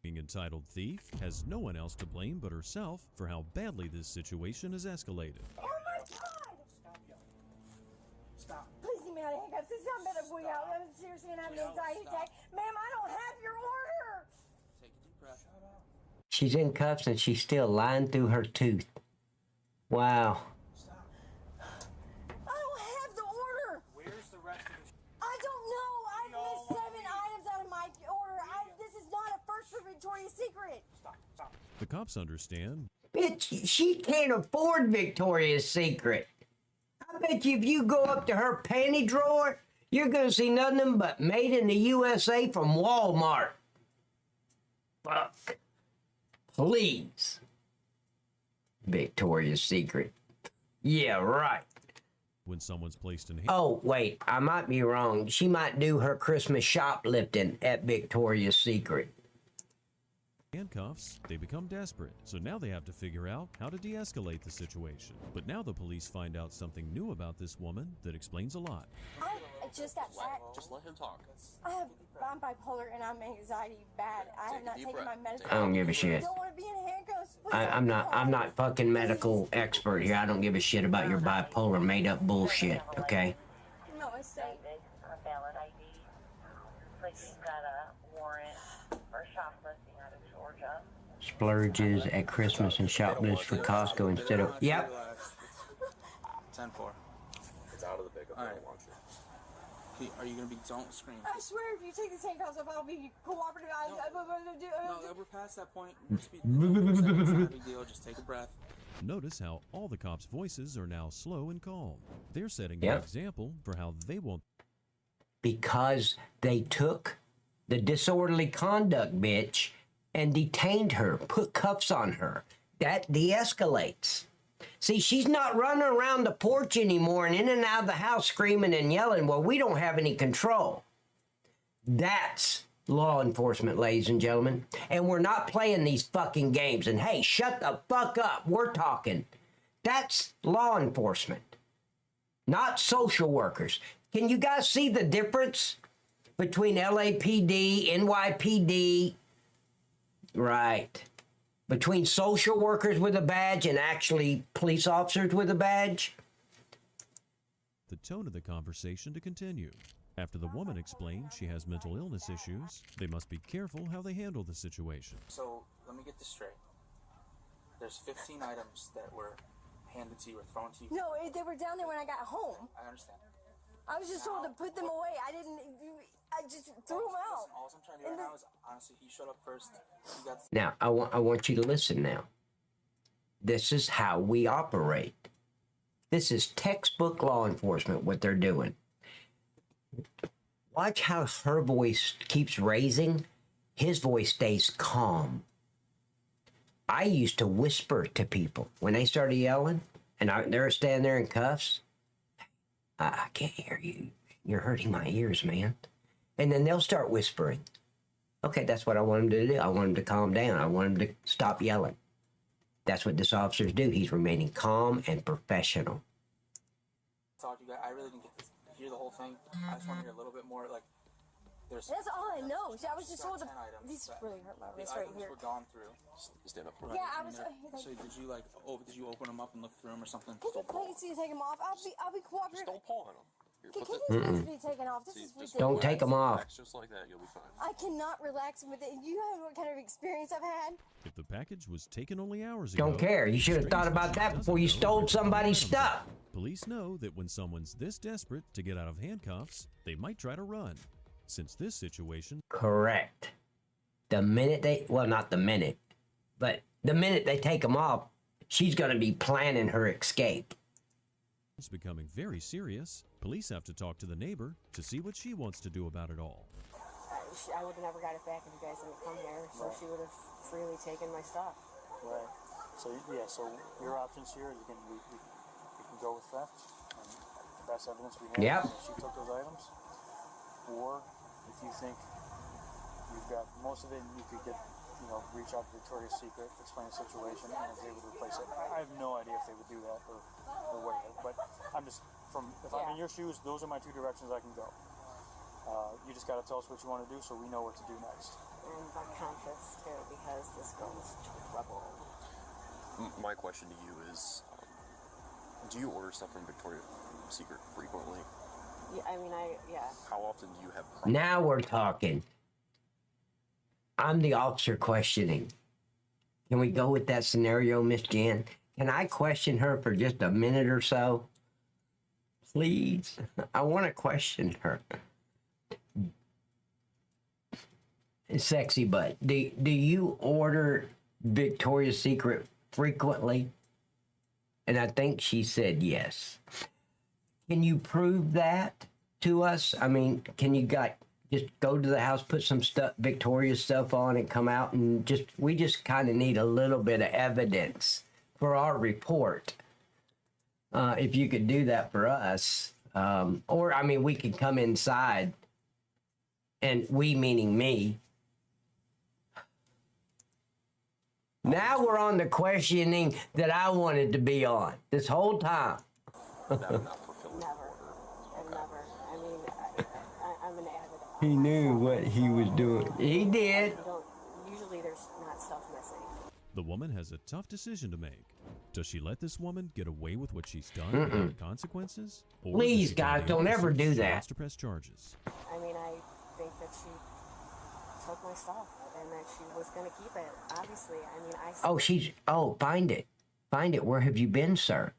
Being entitled thief has no one else to blame but herself for how badly this situation has escalated. Oh my God! Stop. Please leave me out of handcuffs. This is not better for you. I'm seriously gonna have an anxiety attack. Ma'am, I don't have your order. Take a deep breath. Shut up. She's in cuffs and she's still lying through her tooth. Wow. Stop. I don't have the order. Where's the rest of the I don't know. I've missed 7 items out of my order. This is not a first for Victoria's Secret. Stop. The cops understand. Bitch, she can't afford Victoria's Secret. I bet you if you go up to her panty drawer, you're gonna see nothing but made in the USA from Walmart. Fuck. Please. Victoria's Secret. Yeah, right. When someone's placed in Oh, wait, I might be wrong. She might do her Christmas shoplifting at Victoria's Secret. handcuffs, they become desperate. So now they have to figure out how to de-escalate the situation. But now the police find out something new about this woman that explains a lot. I just got back. Just let him talk. I'm bipolar and I'm anxiety bad. I have not taken my medicine. I don't give a shit. I don't want to be in handcuffs. I'm not fucking medical expert here. I don't give a shit about your bipolar made up bullshit, okay? No, it's safe. Valid ID. Lady's got a warrant for shoplifting out of Georgia. Splurges at Christmas and shoplifts for Costco instead of... Yep. 10-4. It's out of the pickup. All right. Launcher. Are you gonna be? Don't scream. I swear, if you take these handcuffs off, I'll be cooperative. No, we're past that point. It's not a big deal. Just take a breath. Notice how all the cops' voices are now slow and calm. They're setting Yep. an example for how they won't. Because they took the disorderly conduct bitch and detained her, put cuffs on her. That de-escalates. See, she's not running around the porch anymore and in and out of the house screaming and yelling, well, we don't have any control. That's law enforcement, ladies and gentlemen. And we're not playing these fucking games. And hey, shut the fuck up. We're talking. That's law enforcement, not social workers. Can you guys see the difference between LAPD, NYPD? Right. Between social workers with a badge and actually police officers with a badge? The tone of the conversation to continue. After the woman explains she has mental illness issues, they must be careful how they handle the situation. So let me get this straight. There's 15 items that were handed to you or thrown to you. No, they were down there when I got home. I understand. I was just told to put them away. I just threw them out. All I'm trying to do right now is, honestly, he showed up first. He got... Now, I want you to listen now. This is how we operate. This is textbook law enforcement, what they're doing. Watch how her voice keeps raising. His voice stays calm. I used to whisper to people when they started yelling, and they're standing there in cuffs. I can't hear you. You're hurting my ears, man. And then they'll start whispering. Okay, that's what I want them to do. I want them to calm down. I want them to stop yelling. That's what this officers do. He's remaining calm and professional. Talk to you guys. I really didn't get to hear the whole thing. I just want to hear a little bit more. Like, there's. That's all I know. I was just told to. 10 items These that really hurt my the wrist right items here. were gone through. Stand up. Yeah, I was. So did you did you open them up and look through them or something? Could you please take them off? I'll be cooperative. Just don't paw on them. Can these things be taken off? This is ridiculous. Don't take them off. Just like that, you'll be fine. I cannot relax with it. You know what kind of experience I've had? If the package was taken only hours ago... Don't care. You should have thought about that before you stole somebody's stuff. Police know that when someone's this desperate to get out of handcuffs, they might try to run. Since this situation... Correct. The minute they... Well, not the minute. But the minute they take them off, she's going to be planning her escape. It's becoming very serious. Police have to talk to the neighbor to see what she wants to do about it all. I would have never got it back if you guys didn't come here, so she would have freely taken my stuff. Right. So yeah. So your options here, we can go with theft. And the best evidence we have. Yep. She took those items. or if you think you've got most of it and you could get, reach out to Victoria's Secret, explain the situation, and if they would replace it. I have no idea if they would do that or whatever, but I'm just, if I'm in your shoes, those are my two directions I can go. You just got to tell us what you want to do so we know what to do next. And I'm conscious too because this girl is trouble. My question to you is, do you order stuff from Victoria's Secret frequently? Yeah, I mean, yeah. How often do you have problems? Now we're talking. I'm the officer questioning. Can we go with that scenario, Miss Jan? Can I question her for just a minute or so? Please. I want to question her. Sexy butt. Do you order Victoria's Secret frequently? And I think she said yes. Can you prove that to us? I mean, can you just go to the house, put some stuff, Victoria's stuff on and come out and we just kind of need a little bit of evidence for our report. If you could do that for us. Or, I mean, we could come inside and we meaning me. Now we're on the questioning that I wanted to be on this whole time. Never. I've never. I mean, I'm an avid. He knew what he was doing. He did. Usually there's not stuff missing. The woman has a tough decision to make. Does she let this woman get away with what she's done without consequences? Or please, guys, don't ever do that. She wants to press charges. I mean, I think that she took my stuff and that she was going to keep it. Obviously, I mean, find it. Find it. Where have you been, sir?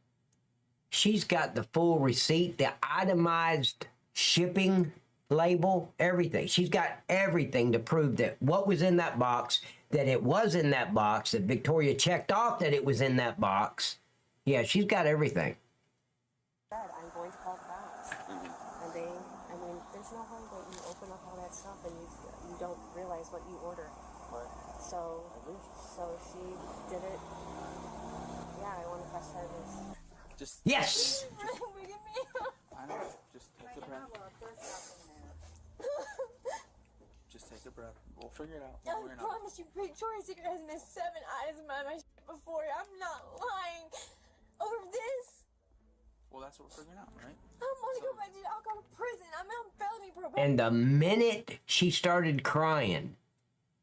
She's got the full receipt, the itemized shipping label, everything. She's got everything to prove that what was in that box, that it was in that box, that Victoria checked off that it was in that box. Yeah, she's got everything. I'm going to call the cops. And I mean, there's no way that you open up all that stuff and you don't realize what you order. So she did it. Yeah, I want to press charges. Yes! I know. Just take a breath. Just take a breath. We'll figure it out. I promise you, Victoria's Secret has missed 7 items of my shit before. I'm not lying. Over this. Well, that's what we're figuring out, right? I don't want to go back to. I'll go to prison. I'm on felony probation. And the minute she started crying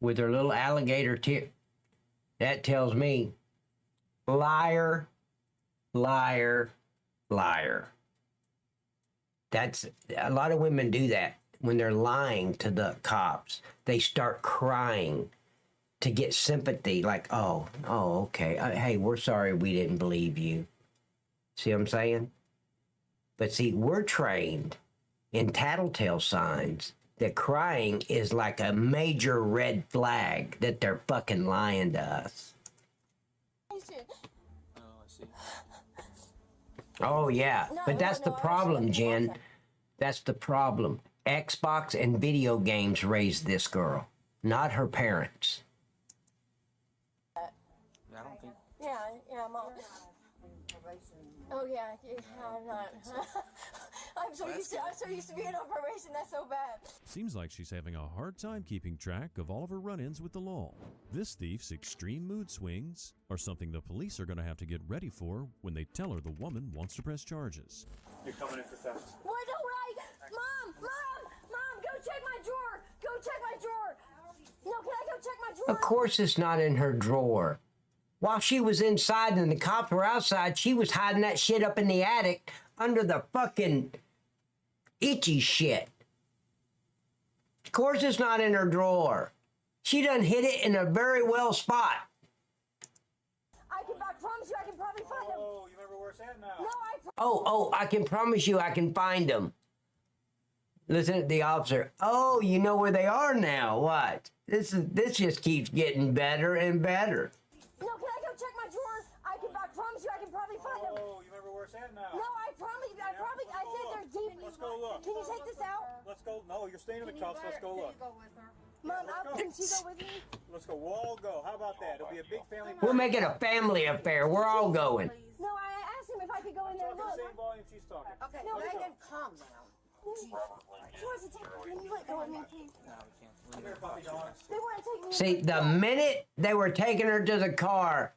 with her little alligator tip, that tells me liar, liar, liar. That's a lot of women do that when they're lying to the cops. They start crying to get sympathy, like, oh, okay. Hey, we're sorry we didn't believe you. See what I'm saying? But see, we're trained in tattletale signs that crying is like a major red flag that they're fucking lying to us. Oh, I see. Oh, yeah. But that's the problem, Jen. That's the problem. Xbox and video games raised this girl, not her parents. I don't think. Yeah, Mom. Oh yeah, I'm not. I'm so used to being on probation. That's so bad. Seems like she's having a hard time keeping track of all of her run-ins with the law. This thief's extreme mood swings are something the police are going to have to get ready for when they tell her the woman wants to press charges. You're coming in for theft. What? Mom, go check my drawer. Go check my drawer. No, can I go check my drawer? Of course it's not in her drawer. While she was inside and the cops were outside, she was hiding that shit up in the attic under the fucking itchy shit. Of course it's not in her drawer. She done hid it in a very well spot. I promise you I can probably find them. Oh, you remember where it's at now? No, I can promise you I can find them. Listen to the officer. Oh, you know where they are now. What? This just keeps getting better and better. No, can I go check my drawer? I promise you I can probably find them. Oh, you remember where it's at now? No, I promise you. I said they're deep. Let's go look. Can you take this out? Let's go. No, you're staying in the cuffs. Let's go look. Mom, can she go with me? Let's go. We'll all go. How about that? It'll be a big family. We'll make it a family affair. We're all going. No, I asked him if I could go in there and look. The same volume she's talking. Okay, no, Megan, calm down. Can you let go of me, please? No, we can't. They want to take me. See, the minute they were taking her to the car,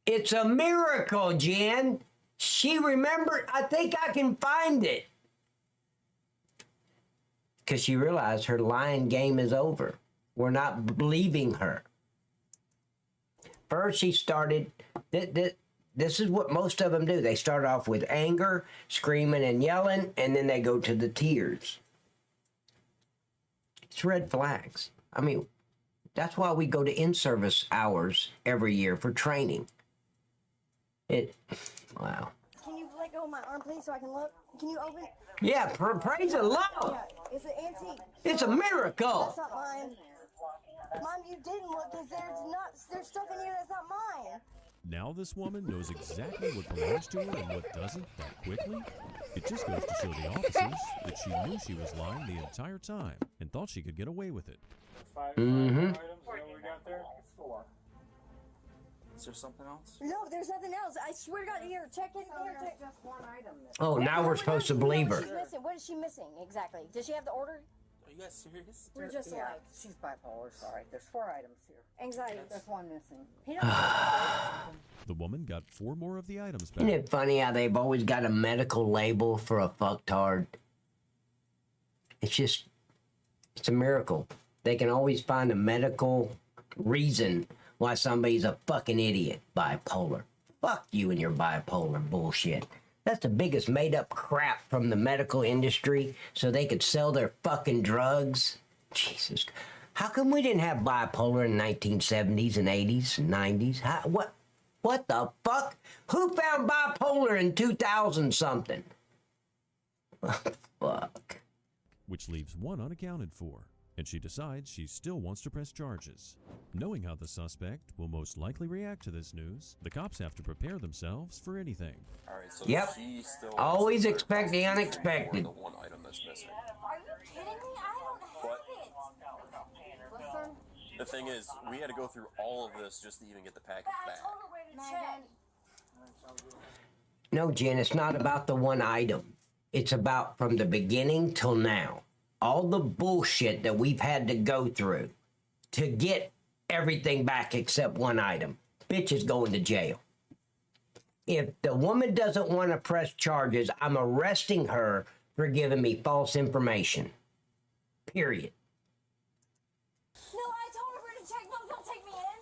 it's a miracle, Jen. She remembered, I think I can find it. Because she realized her lying game is over. We're not believing her. First, she started, this is what most of them do. They start off with anger, screaming and yelling, and then they go to the tears. It's red flags. I mean, that's why we go to in-service hours every year for training. Wow. Can you let go of my arm, please, so I can look? Can you open it? Yeah, praise the Lord. Yeah, it's an antique. It's a miracle. That's not mine. Mom, you didn't look because there's stuff in here that's not mine. Now this woman knows exactly what belongs to her and what doesn't that quickly. It just goes to show the officers that she knew she was lying the entire time and thought she could get away with it. Five items, is that what we got there? It's 4. Is there something else? No, there's nothing else. I swear to God, here, check it. So Here, there's check. just one item. Oh, now we're supposed to believe her. She's missing. What is she missing exactly? Does she have the order? Are you guys serious? We're just yeah, like she's bipolar. Sorry, there's 4 items here. anxiety. There's one missing. The woman got 4 more of the items back. Isn't it funny how they've always got a medical label for a fucktard? It's a miracle. They can always find a medical reason why somebody's a fucking idiot. Bipolar. Fuck you and your bipolar bullshit. That's the biggest made up crap from the medical industry so they could sell their fucking drugs. Jesus. How come we didn't have bipolar in the 1970s and 80s and 90s? What the fuck? Who found bipolar in 2000 something? Fuck. Which leaves 1 unaccounted for, and she decides she still wants to press charges. Knowing how the suspect will most likely react to this news, the cops have to prepare themselves for anything. All right, so Yep. she still Always expect the unexpected. the one item that's missing. Are you kidding me? I don't have it. Listen, The thing is, we had to go through all of this just to even get the package I back. told her where to check. No, Jen, it's not about the one item. It's about from the beginning till now. All the bullshit that we've had to go through to get everything back except one item. Bitch is going to jail. If the woman doesn't want to press charges, I'm arresting her for giving me false information. Period. No, I told her where to check. No, don't take me in.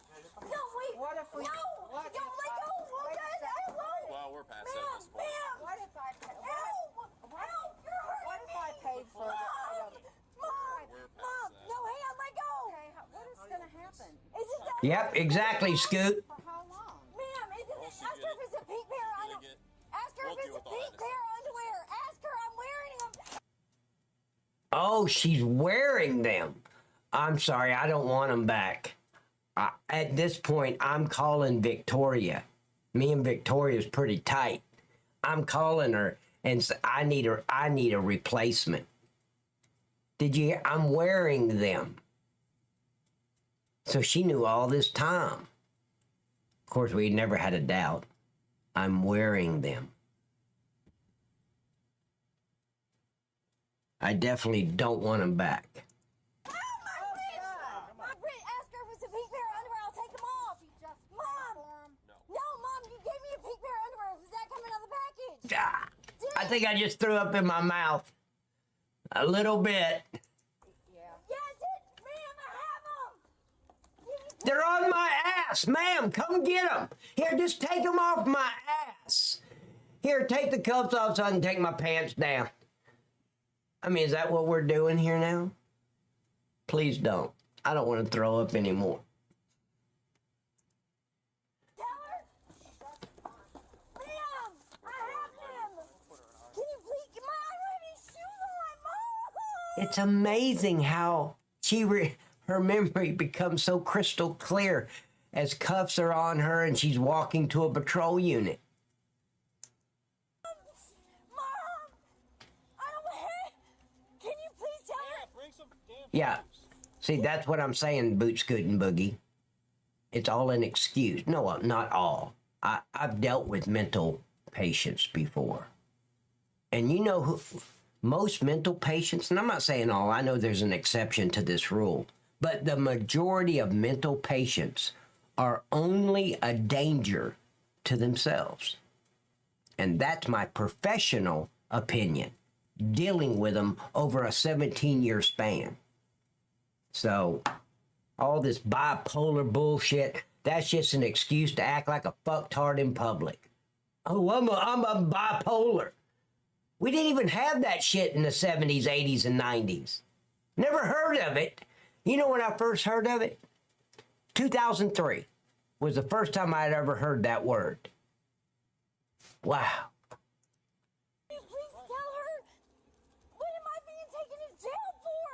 No, wait. what if we? No, What don't let go. What guys? I won't. Well, we're past that at this point. What if I? Help! Help! You're hurting What if I paid for the item? Mom, no, hand, let go. Okay, what is gonna happen? Is it that? Yep, exactly, Scoot. For how long? Ma'am, is it? she Ask get her it. if it's a pink pair of underwear. Ask her We'll if deal it's a with all pink that. pair of underwear. Ask her. I'm wearing them. Oh, she's wearing them. I'm sorry, I don't want them back. At this point, I'm calling Victoria. Me and Victoria's pretty tight. I'm calling her and I need a replacement. Did you hear? I'm wearing them. So she knew all this time. Of course, we never had a doubt. I'm wearing them. I definitely don't want them back. Oh, my wrist. Ask her if it's a pink pair of underwear. I'll take them off. Mom. No, Mom, you gave me a pink pair of underwear. Was that coming out of the package? I think I just threw up in my mouth. A little bit. Yes, ma'am, I have them. They're on my ass, ma'am. Come get them. Here, just take them off my ass. Here, take the cuffs off so I can take my pants down. I mean, is that what we're doing here now? Please don't. I don't want to throw up anymore. Tell her. Ma'am, I have them. Can you please get my shoes on, Mom? It's amazing how her memory becomes so crystal clear as cuffs are on her and she's walking to a patrol unit. Mom, I don't have. Can you please tell her? Bring some damn. Yeah. See, that's what I'm saying, Boot Scoot and Boogie. It's all an excuse. No, not all. I've dealt with mental patients before. And you know who most mental patients, and I'm not saying all, I know there's an exception to this rule, but the majority of mental patients are only a danger to themselves. And that's my professional opinion, dealing with them over a 17-year span. So all this bipolar bullshit, that's just an excuse to act like a fucktard in public. Oh, I'm a bipolar. We didn't even have that shit in the 70s, 80s, and 90s. Never heard of it. You know when I first heard of it? 2003 was the first time I had ever heard that word. Wow. Please tell her. What am I being taken to jail for?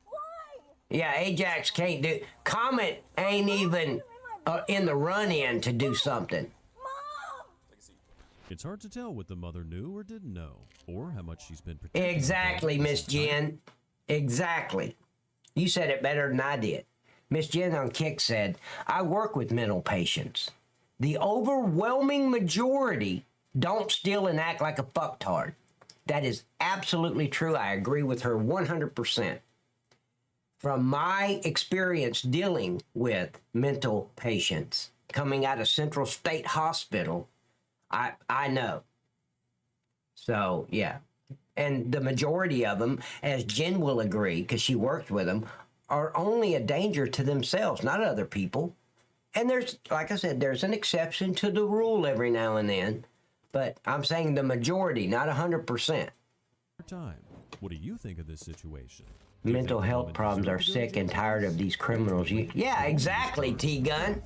Why? Yeah, Ajax can't do. Comet ain't even in the run-in to do something. It's hard to tell what the mother knew or didn't know, or how much she's been protecting. Exactly, Miss Jen. Exactly. You said it better than I did. Miss Jen on Kick said, I work with mental patients. The overwhelming majority don't steal and act like a fucktard. That is absolutely true. I agree with her 100%. From my experience dealing with mental patients coming out of Central State Hospital, I know. So, yeah. And the majority of them, as Jen will agree, because she worked with them, are only a danger to themselves, not other people. And there's, like I said, there's an exception to the rule every now and then. But I'm saying the majority, not 100%. Time. What do you think of this situation? Mental health problems are sick and tired of these criminals. Yeah, exactly, T-Gun.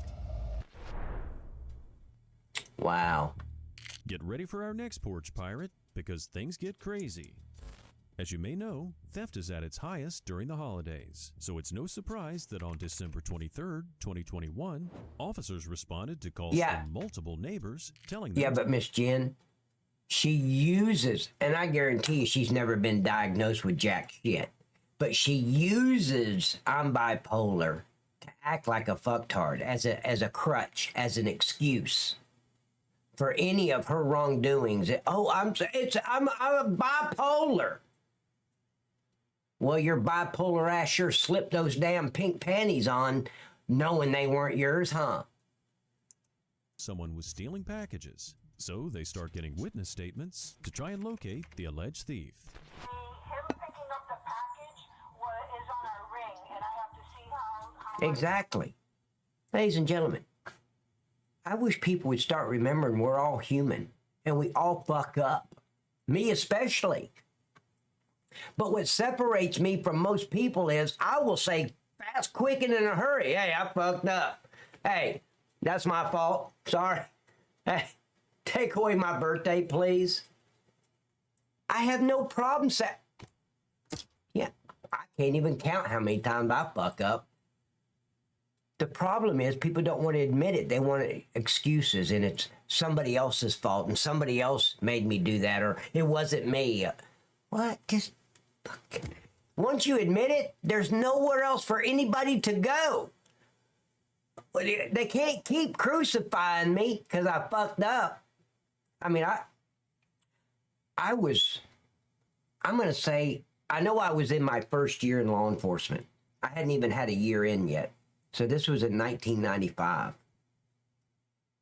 Wow. Get ready for our next Porch Pirate, because things get crazy. As you may know, theft is at its highest during the holidays, so it's no surprise that on December 23rd, 2021, officers responded to calls from multiple neighbors telling them... Yeah, but Miss Jen, she uses, and I guarantee you she's never been diagnosed with jack shit, but she uses I'm bipolar to act like a fucktard, as a crutch, as an excuse for any of her wrongdoings. Oh, I'm a bipolar. Well, your bipolar ass sure slipped those damn pink panties on knowing they weren't yours, huh? Someone was stealing packages, so they start getting witness statements to try and locate the alleged thief. Exactly. Ladies and gentlemen, I wish people would start remembering we're all human and we all fuck up. Me especially. But what separates me from most people is I will say fast, quick, and in a hurry, hey, I fucked up. Hey, that's my fault. Sorry. Hey, take away my birthday, please. I have no problem saying, yeah, I can't even count how many times I fuck up. The problem is people don't want to admit it. They want excuses, and it's somebody else's fault, and somebody else made me do that, or it wasn't me. What? Just once you admit it, there's nowhere else for anybody to go. They can't keep crucifying me because I fucked up. I mean, I'm going to say, I know I was in my first year in law enforcement. I hadn't even had a year in yet. So this was in 1995.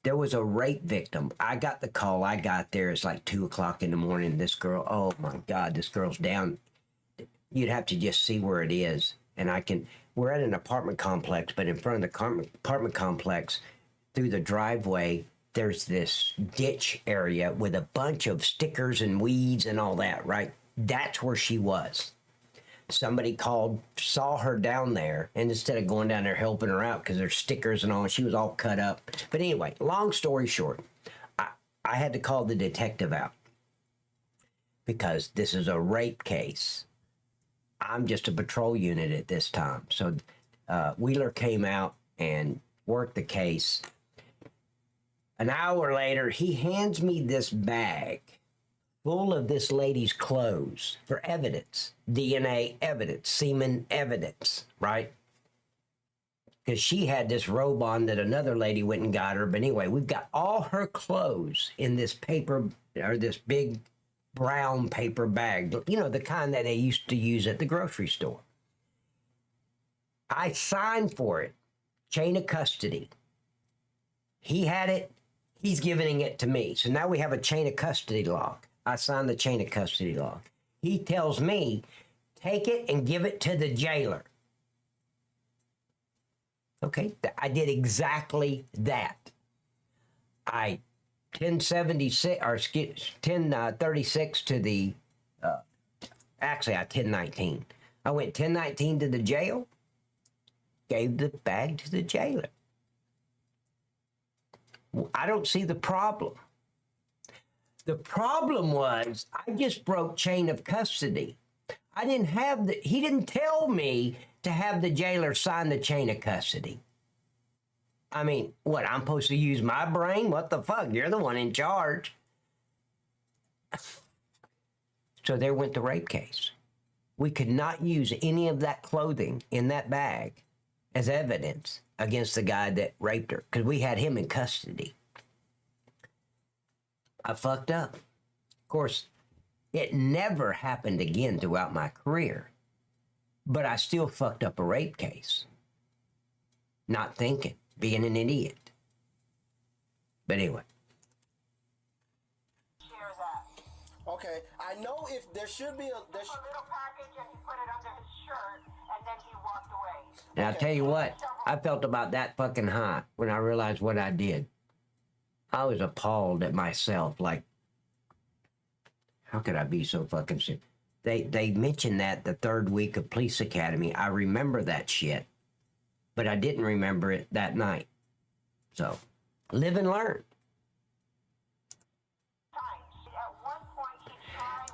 There was a rape victim. I got the call. I got there. It's like 2 o'clock in the morning. This girl, oh my God, this girl's down. You'd have to just see where it is. And we're at an apartment complex, but in front of the apartment complex, through the driveway, there's this ditch area with a bunch of stickers and weeds and all that, right? That's where she was. Somebody called, saw her down there, and instead of going down there helping her out because there's stickers and all, she was all cut up. But anyway, long story short, I had to call the detective out because this is a rape case. I'm just a patrol unit at this time. So Wheeler came out and worked the case. An hour later, he hands me this bag full of this lady's clothes for evidence, DNA evidence, semen evidence, right? Because she had this robe on that another lady went and got her. But anyway, we've got all her clothes in this paper, or this big brown paper bag, you know, the kind that they used to use at the grocery store. I signed for it, chain of custody. He had it, he's giving it to me. So now we have a chain of custody log. I signed the chain of custody log. He tells me, take it and give it to the jailer. Okay, I did exactly that. I 1076 or 1036 to the, actually I 1019. I went 1019 to the jail, gave the bag to the jailer. I don't see the problem. The problem was I just broke chain of custody. I didn't have he didn't tell me to have the jailer sign the chain of custody. I mean, what, I'm supposed to use my brain? What the fuck? You're the one in charge. So there went the rape case. We could not use any of that clothing in that bag as evidence against the guy that raped her because we had him in custody. I fucked up. Of course, it never happened again throughout my career, but I still fucked up a rape case. Not thinking, being an idiot. But anyway. Okay, I know if there should be a... little package and he put it under his shirt and then he walked away. And I'll tell you what, I felt about that fucking high when I realized what I did. I was appalled at myself, like, how could I be so fucking sick? They mentioned that the third week of police academy. I remember that shit, but I didn't remember it that night. So, live and learn.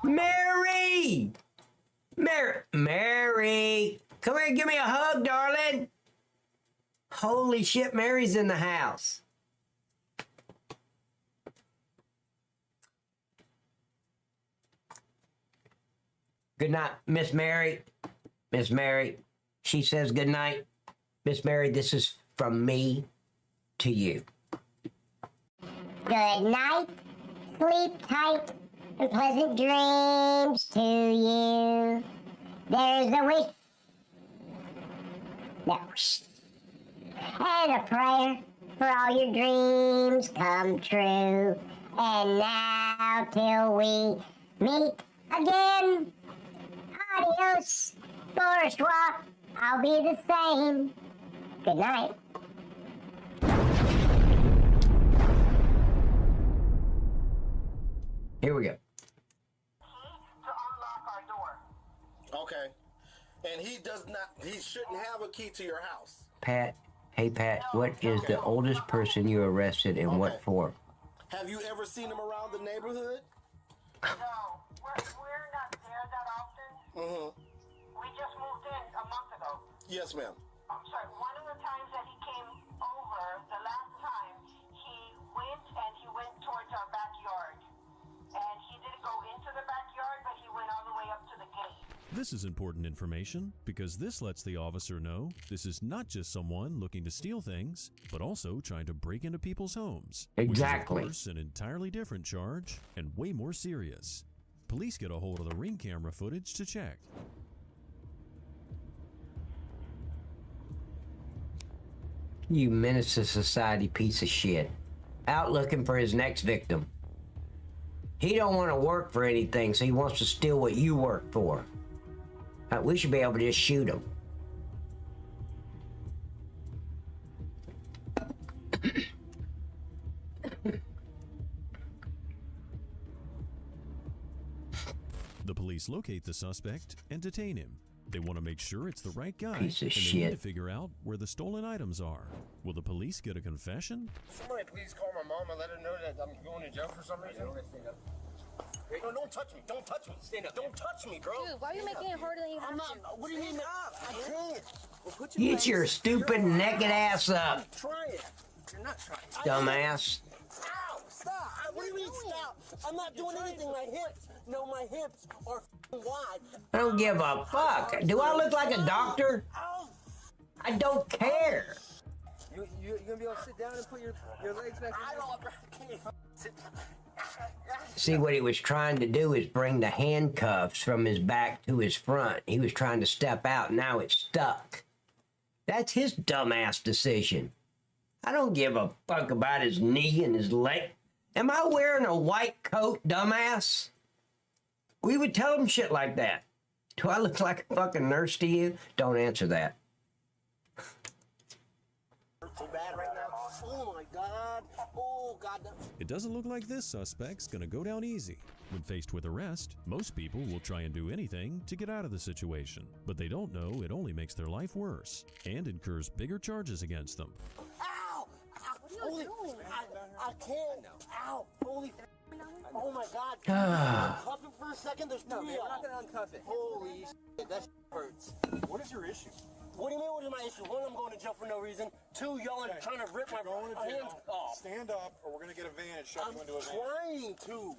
Mary! Mary! Come here and give me a hug, darling. Holy shit, Mary's in the house. Good night, Miss Mary. Miss Mary, she says good night. Miss Mary, this is from me to you. Good night, sleep tight, and pleasant dreams to you. There's a wish, and a prayer for all your dreams come true. And now till we meet again, adios, au revoir, I'll be the same. Good night. Here we go. To unlock our door. Okay. And he shouldn't have a key to your house. Pat, hey Pat, what is the oldest person you arrested and what for? Have you ever seen him around the neighborhood? No, we're not there that often. Mm-hmm. We just moved in a month ago. Yes, ma'am. I'm sorry, one of the times that he came over, the last time, he went towards our backyard. And he didn't go into the backyard, but he went all the way up to the gate. This is important information because this lets the officer know this is not just someone looking to steal things, but also trying to break into people's homes. Exactly. Which is, of course, an entirely different charge and way more serious. Police get a hold of the ring camera footage to check. You menace to society piece of shit. Out looking for his next victim. He don't want to work for anything, so he wants to steal what you work for. We should be able to just shoot him. The police locate the suspect and detain him. They want to make sure it's the right guy. Piece of and shit. They need to figure out where the stolen items are. Will the police get a confession? Somebody please call my mom and let her know that I'm going to jail for some reason. No, don't touch me. Don't touch me. Stand up. Don't touch me, bro. Dude, why are you making it harder than you have I'm not. to? What do you mean? I can't. Well, Get your stupid naked ass up, Try it. You're not trying. dumbass. Ow! Stop! What do you mean stop? I'm not doing anything. My hips. No, my hips are wide. I don't give a fuck. Do I look like a doctor? Ow! I don't care. You gonna be able to sit down and put your legs back? I don't. Sit down. See, what he was trying to do is bring the handcuffs from his back to his front. He was trying to step out. Now it's stuck. That's his dumbass decision. I don't give a fuck about his knee and his leg. Am I wearing a white coat, dumbass? We would tell him shit like that. Do I look like a fucking nurse to you? Don't answer that. So bad right now. Oh my God. Oh God. It doesn't look like this suspect's gonna go down easy. When faced with arrest, most people will try and do anything to get out of the situation, but they don't know it only makes their life worse and incurs bigger charges against them. Ow! Holy, I can't. Ow! Holy. Oh my God. Uncuff it for a second. There's no, man, we're not gonna uncuff it. Holy shit, that hurts. What is your issue? What do you mean, what is my issue? One, I'm going to jail for no reason. Two, y'all are trying to rip my hands off. Stand up, or we're gonna get a van and shove you into a van. I'm trying to.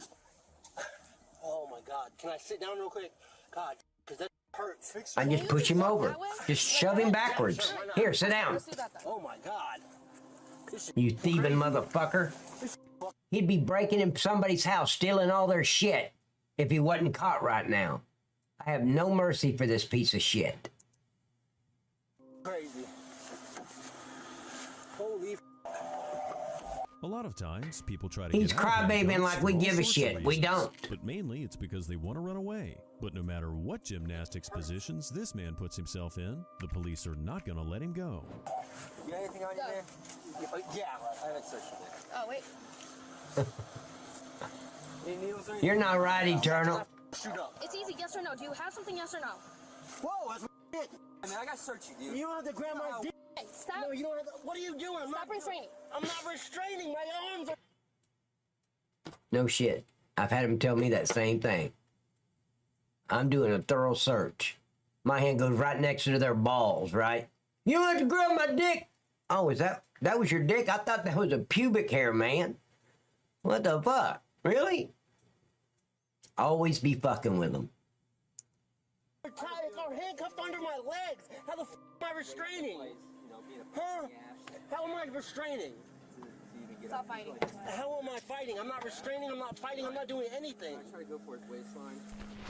Oh my God. Can I sit down real quick? God, because that hurts. I just push him over. Just shove him backwards. Here, sit down. Oh my God. You thieving motherfucker. He'd be breaking in somebody's house, stealing all their shit if he wasn't caught right now. I have no mercy for this piece of shit. Crazy. Holy. A lot of times, people try to He's get out of crybabying handcuffs like we for all give a sorts of shit. We reasons, don't. But mainly it's because they want to run away. But no matter what gymnastics positions this man puts himself in, the police are not going to let him go. You got anything on you, man? Yeah, I haven't searched it. Oh, wait. Any needles or anything? You're not right, Eternal. Shoot up. It's easy, yes or no. Do you have something, yes or no? Whoa, that's my dick. I mean, I got to search you, dude. You don't have to grab my dick. Hey, stop. No, you don't have to. What are you doing? Stop restraining. I'm not restraining. My arms are. No shit. I've had him tell me that same thing. I'm doing a thorough search. My hand goes right next to their balls, right? You don't have to grab my dick. Oh, is that was your dick? I thought that was a pubic hair, man. What the fuck? Really? Always be fucking with them. It's handcuffed under my legs. How the f am I restraining? Huh? How am I restraining? Stop fighting. How am I fighting? I'm not restraining. I'm not fighting. I'm not doing anything. I'm trying to go for his waistline.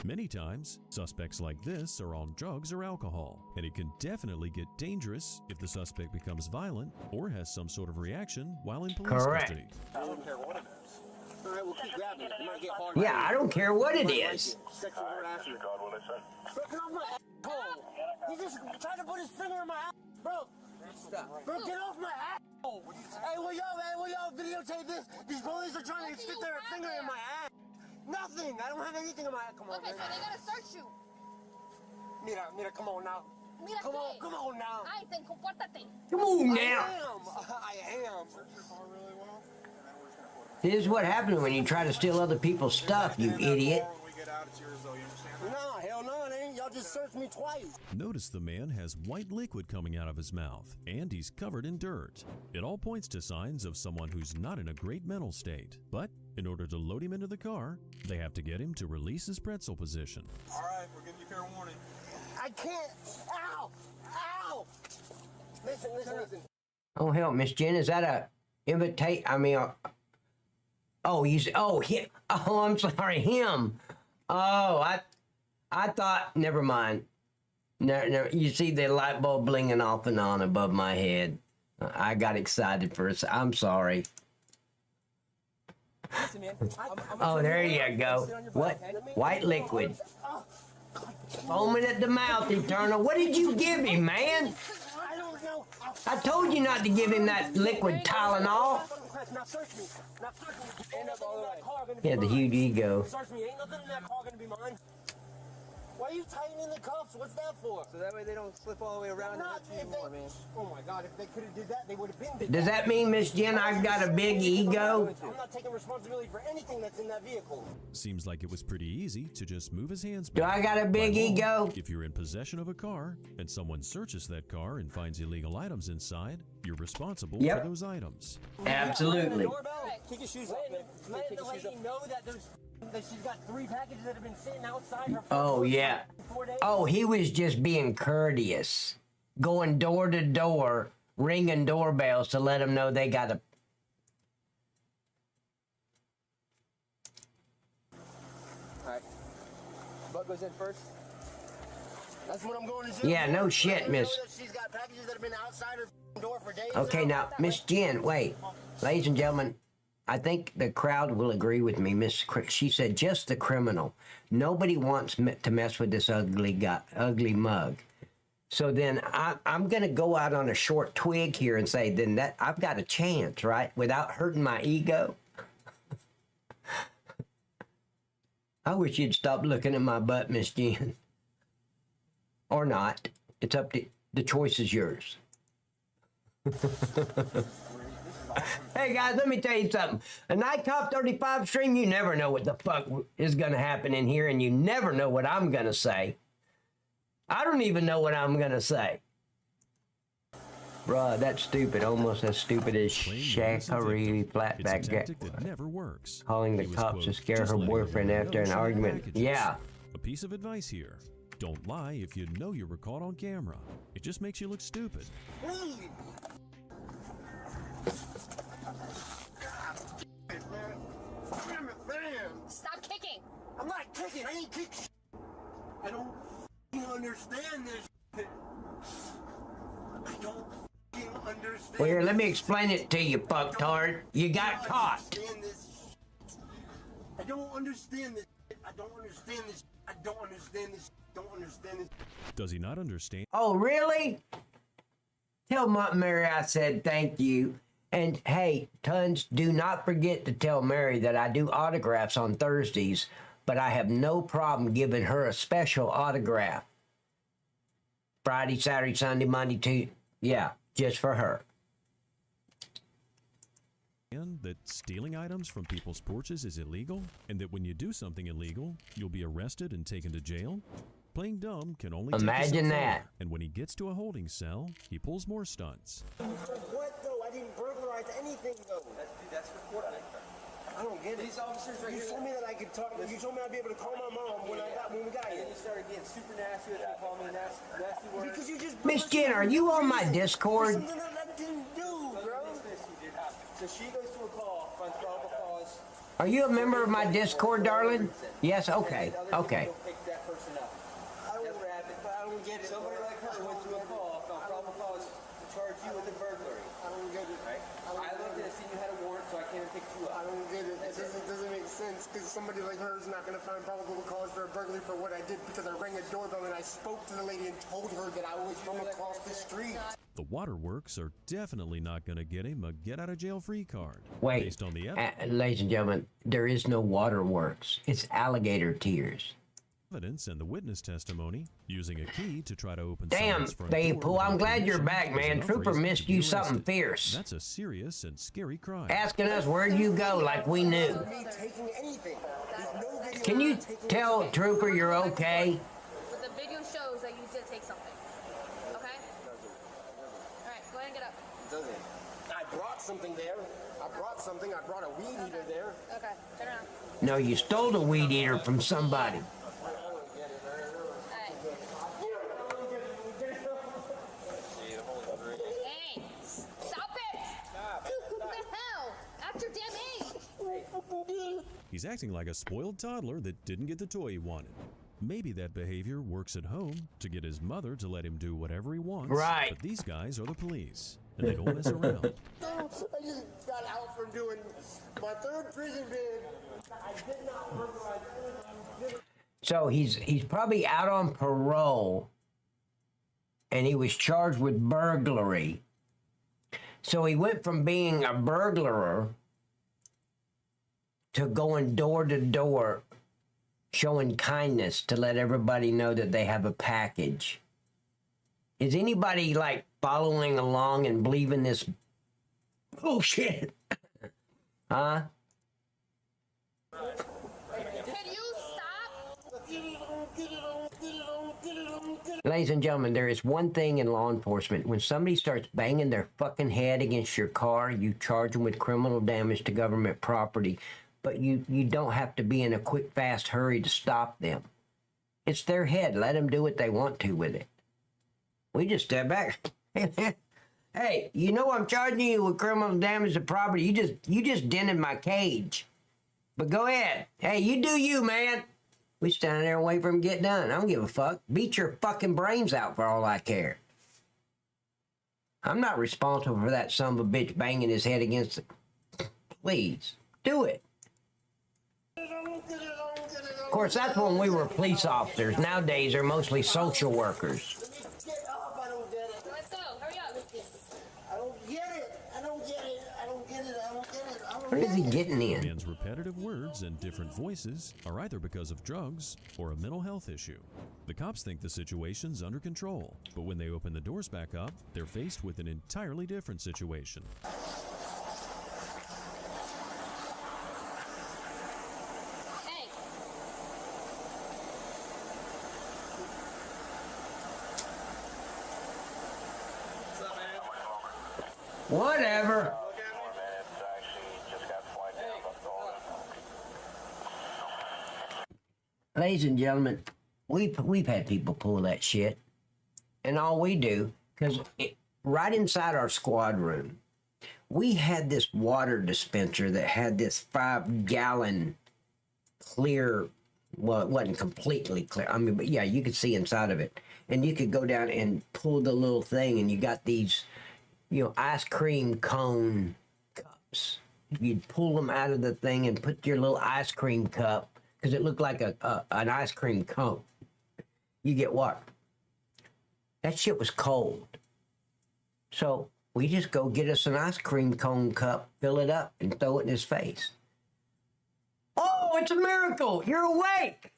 Many times, suspects like this are on drugs or alcohol, and it can definitely get dangerous if the suspect becomes violent or has some sort of reaction while in police custody. I don't care what it is. All right, we'll keep grabbing it. It might get harder. Yeah, I don't care what it is. Sexual harassment. Bro, get off my asshole. He just tried to put his finger in my ass. Bro. Stop. Bro, get off my asshole. Hey, will y'all videotape this? These bullies are trying to stick their finger in my ass. Nothing. I don't have anything in my ass. Come on, Okay, man. so they gotta search you. Mira, come on now. Mira, Come on, ¿qué? come on now. Ay, ten, compórtate. Come on now. I am. This is what happens when you try to steal other people's stuff, you idiot. No, hell no, it ain't. Y'all just searched me twice. Notice the man has white liquid coming out of his mouth, and he's covered in dirt. It all points to signs of someone who's not in a great mental state. But in order to load him into the car, they have to get him to release his pretzel position. All right, we're giving you fair warning. I can't. Ow! Ow! Listen. Oh hell, Miss Jen, is that a invitation? I mean, him. Oh, I'm sorry, him. Oh, I thought. Never mind. No, you see the light bulb blinging off and on above my head. I got excited for a second. I'm sorry. Listen, man. Oh, there you go. What? White liquid. Foaming at the mouth, Eternal. What did you give him, man? I don't know. I told you not to give him that liquid Tylenol. Now search me. Now search me. Ain't nothing in that car gonna be He had the huge ego. Search me. Ain't nothing in that car gonna be mine. Why are you tightening the cuffs? What's that for? So that way they don't slip all the way around and hurt you anymore, man. Oh my God, if they could have did that, they would have been. Does that mean, Miss Jen, I've got a big ego? I'm not taking responsibility for anything that's in that vehicle. Seems like it was pretty easy to just move his hands Do back. I got a big By law, ego? If you're in possession of a car and someone searches that car and finds illegal items inside, you're responsible Yep. for those items. Absolutely. Kick your shoes off, man. Let the lady know that she's got 3 packages that have been sitting outside her. Oh, yeah. 4 days. Oh, he was just being courteous. Going door to door, ringing doorbells to let them know they got a... goes in first? That's what I'm going to do. Yeah, no shit, miss. She's got packages that have been outside her door for days. Okay, now, Miss Jen, wait. Ladies and gentlemen, I think the crowd will agree with me. She said just the criminal. Nobody wants to mess with this ugly mug. So then I'm going to go out on a short twig here and say, then that I've got a chance, right? Without hurting my ego. I wish you'd stop looking at my butt, Miss Jen. Or not. It's up to, the choice is yours. Hey guys, let me tell you something. A Night Cop 35 stream, you never know what the fuck is going to happen in here, and you never know what I'm going to say. I don't even know what I'm going to say. Bruh, that's stupid. Almost as stupid as Shakari Flatback that never works. calling the cops to scare her boyfriend after an argument. Yeah. A piece of advice here. Don't lie if you know you were caught on camera. It just makes you look stupid. Stop kicking! I'm not kicking. I ain't kicking. I don't understand this. I don't understand. Well, here, let me explain it to you, fucktard. You got caught. I don't understand this. I don't understand this. I don't understand this. I don't understand this. Does he not understand? Oh, really? Tell Mary I said thank you. And hey, Tons, do not forget to tell Mary that I do autographs on Thursdays, but I have no problem giving her a special autograph. Friday, Saturday, Sunday, Monday, Tuesday. Yeah, just for her. And that stealing items from people's porches is illegal, and that when you do something illegal, you'll be arrested and taken to jail? Playing dumb can only imagine take you so that. far. And when he gets to a holding cell, he pulls more stunts. What though? I didn't burglarize anything though. That's recorded. I don't get it. These officers right here. You told me that I could talk. You told me I'd be able to call my mom when we got here. And then you started getting super nasty with me, calling me nasty words. Because you just. Miss Jen, are you on my Discord? Something that I didn't do, bro. So she goes to a call, finds probable cause. Are you a member of my Discord, darling? Yes, okay, okay. Pick that person up. I will wrap it, but I don't get it. Somebody like her went to a call, found probable cause to charge you with a burglary. I don't get it. Right? I looked at it, seen you had a warrant, so I came and picked you up. I don't get it. It doesn't make sense because somebody like her is not going to find probable cause for a burglary for what I did because I rang a doorbell and I spoke to the lady and told her that I was from across the street. The waterworks are definitely not going to get him a get-out-of-jail-free card. Wait, based on the ladies and gentlemen, there is no waterworks. It's alligator tears. Evidence and the witness testimony, using a key to try to open. Damn, Daypool, I'm glad you're back, man. Trooper missed you something fierce. That's a serious and scary crime. Asking us where'd you go like we knew. Can you tell Trooper you're okay? But the video shows that you did take something. Okay? Alright, go ahead and get up. Doesn't. I brought something there. I brought a weed eater there. Okay, turn around. No, you stole a weed eater from somebody. Hey, stop it! What the hell? Act your damn age! He's acting like a spoiled toddler that didn't get the toy he wanted. Maybe that behavior works at home to get his mother to let him do whatever he wants. Right. But these guys are the police, and they don't mess around. I just got out from doing my third prison bid. I did not burglarize. So he's probably out on parole, and he was charged with burglary. So he went from being a burglar to going door to door, showing kindness to let everybody know that they have a package. Is anybody like following along and believing this bullshit? Huh? Can you stop? Ladies and gentlemen, there is one thing in law enforcement. When somebody starts banging their fucking head against your car, you charge them with criminal damage to government property. But you don't have to be in a quick, fast hurry to stop them. It's their head. Let them do what they want to with it. We just step back. Hey, you know I'm charging you with criminal damage to property. You just dented my cage. But go ahead. Hey, you do you, man. We stand there and wait for him to get done. I don't give a fuck. Beat your fucking brains out for all I care. I'm not responsible for that son of a bitch banging his head against it. Please, do it. Of course, that's when we were police officers. Nowadays, they're mostly social workers. Get up, I don't get it. Let's go. Hurry up. Let's get I don't get it. I don't get it. I don't get it. I don't get it. I don't What is he getting The in? man's repetitive words and different voices are either because of drugs or a mental health issue. The cops think the situation's under control, but when they open the doors back up, they're faced with an entirely different situation. Hey. Whatever. Ladies and gentlemen, we've had people pull that shit, and all we do, because right inside our squad room, we had this water dispenser that had this 5-gallon clear. Well, it wasn't completely clear. I mean, but yeah, you could see inside of it, and you could go down and pull the little thing, and you got these, ice cream cone cups. You'd pull them out of the thing and put your little ice cream cup, because it looked like an ice cream cone. You get what? That shit was cold. So we just go get us an ice cream cone cup, fill it up, and throw it in his face. Oh, it's a miracle! You're awake!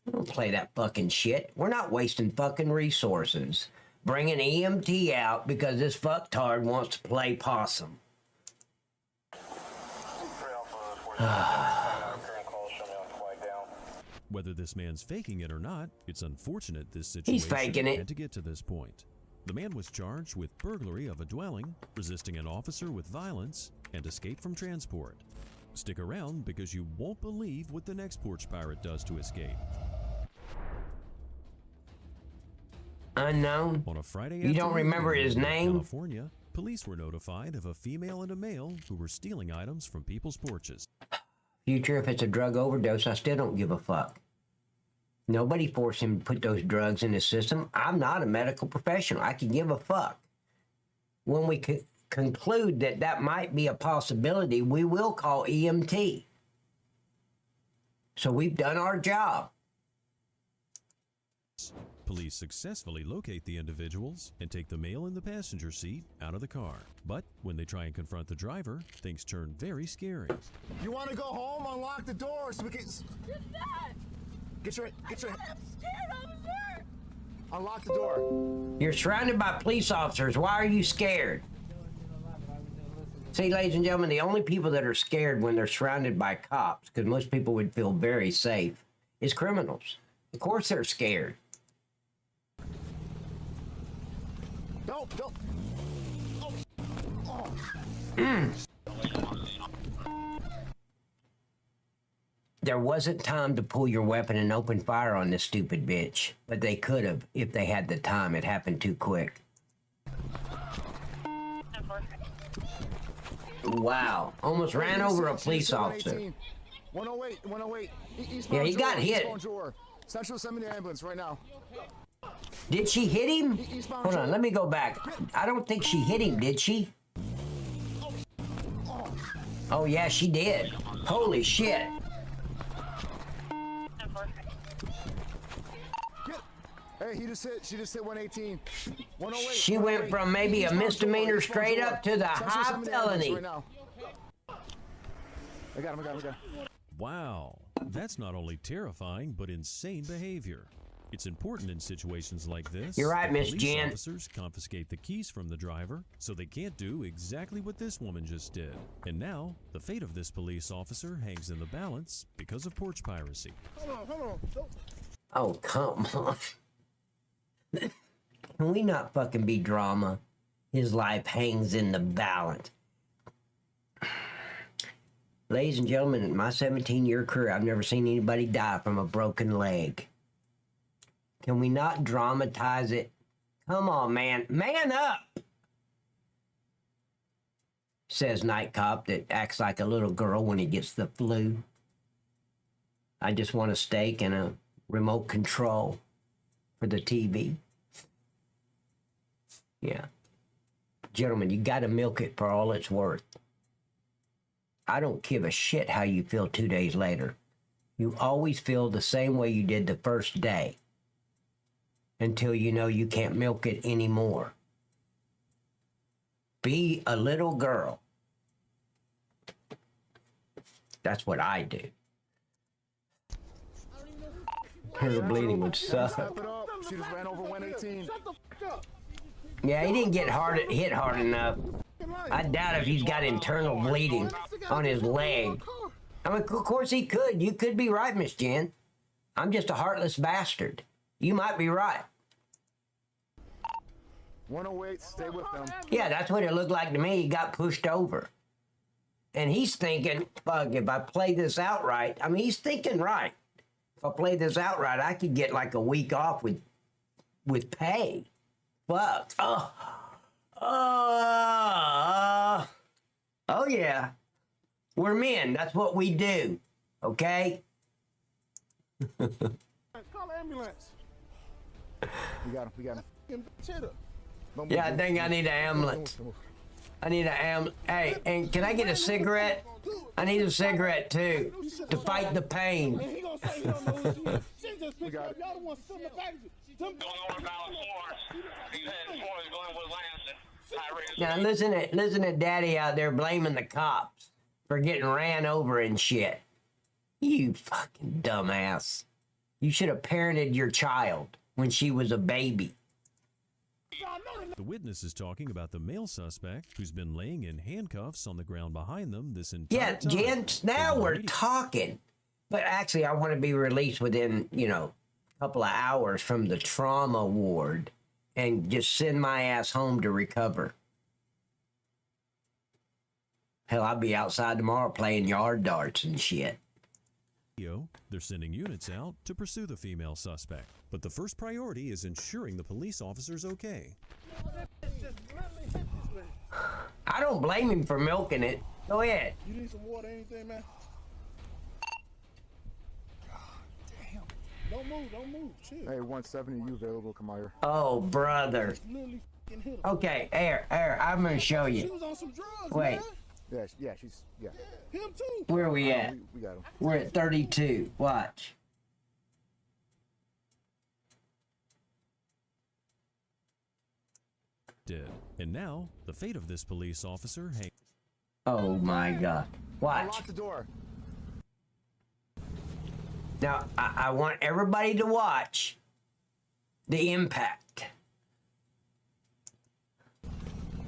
Don't play that fucking shit. We're not wasting fucking resources. Bring an EMT out because this fucktard wants to play possum. Whether this man's faking it or not, it's unfortunate this situation faking it. had to get to this point. The man was charged with burglary of a dwelling, resisting an officer with violence, and escape from transport. Stick around because you won't believe what the next porch pirate does to escape. Unknown? On a Friday You don't afternoon remember in his name? California, police were notified of a female and a male who were stealing items from people's porches. Future, if it's a drug overdose, I still don't give a fuck. Nobody forced him to put those drugs in his system. I'm not a medical professional. I can give a fuck. When we conclude that that might be a possibility, we will call EMT. So we've done our job. Police successfully locate the individuals and take the male in the passenger seat out of the car. But when they try and confront the driver, things turn very scary. You want to go home? Unlock the door so we can. Get your. I'm scared, officer. Unlock the door. You're surrounded by police officers. Why are you scared? See, ladies and gentlemen, the only people that are scared when they're surrounded by cops, because most people would feel very safe, is criminals. Of course they're scared. Don't. There wasn't time to pull your weapon and open fire on this stupid bitch, but they could have if they had the time. It happened too quick. Wow, almost ran over a police officer. 108. Yeah, he got hit. Central, send me the ambulance right now. Did she hit him? Hold on, let me go back. I don't think she hit him, did she? Oh yeah, she did. Holy shit. Hey, she just hit 118. 108. She went from maybe a misdemeanor straight up to the high felony. Right now. I got him. Wow, that's not only terrifying, but insane behavior. It's important in situations like this. You're right, Miss police Jen. Officers confiscate the keys from the driver, so they can't do exactly what this woman just did. And now, the fate of this police officer hangs in the balance because of porch piracy. Hold on. Oh, come on. Can we not fucking be drama? His life hangs in the balance. Ladies and gentlemen, in my 17-year career, I've never seen anybody die from a broken leg. Can we not dramatize it? Come on, man. Man up! Says Night Cop that acts like a little girl when he gets the flu. I just want a steak and a remote control for the TV. Yeah. Gentlemen, you got to milk it for all it's worth. I don't give a shit how you feel 2 days later. You always feel the same way you did the first day until you know you can't milk it anymore. Be a little girl. That's what I do. Her bleeding would suck. She just ran over 118. Yeah, he didn't get hit hard enough. I doubt if he's got internal bleeding on his leg. I mean, of course he could. You could be right, Miss Jen. I'm just a heartless bastard. You might be right. 108, stay with them. Yeah, that's what it looked like to me. He got pushed over. And he's thinking, fuck, if I play this out right, I mean, he's thinking right. If I play this out right, I could get like a week off with pay. Fuck. Oh yeah. We're men. That's what we do. Okay? Call ambulance. We got him. Yeah, I think I need an ambulance. I need an ambulance. Hey, and can I get a cigarette? I need a cigarette too to fight the pain. We got it. Now listen to Daddy out there blaming the cops for getting ran over and shit. You fucking dumbass. You should have parented your child when she was a baby. The witness is talking about the male suspect who's been laying in handcuffs on the ground behind them this entire time. Yeah, gents, now we're talking. But actually, I want to be released within, a couple of hours from the trauma ward and just send my ass home to recover. Hell, I'll be outside tomorrow playing yard darts and shit. They're sending units out to pursue the female suspect. But the first priority is ensuring the police officer's okay. I don't blame him for milking it. Go ahead. You need some water, anything, man? God damn. Don't move. Chill. Hey, 170, you available, Kamaya? Oh, brother. Okay, Air, I'm gonna show you. She was on some drugs, Wait. man. Yeah. Him too. Where are we at? We got him. We're at 32. Watch. Dead. And now, the fate of this police officer hangs. Oh my God. Watch. Lock the door. Now, I want everybody to watch the impact.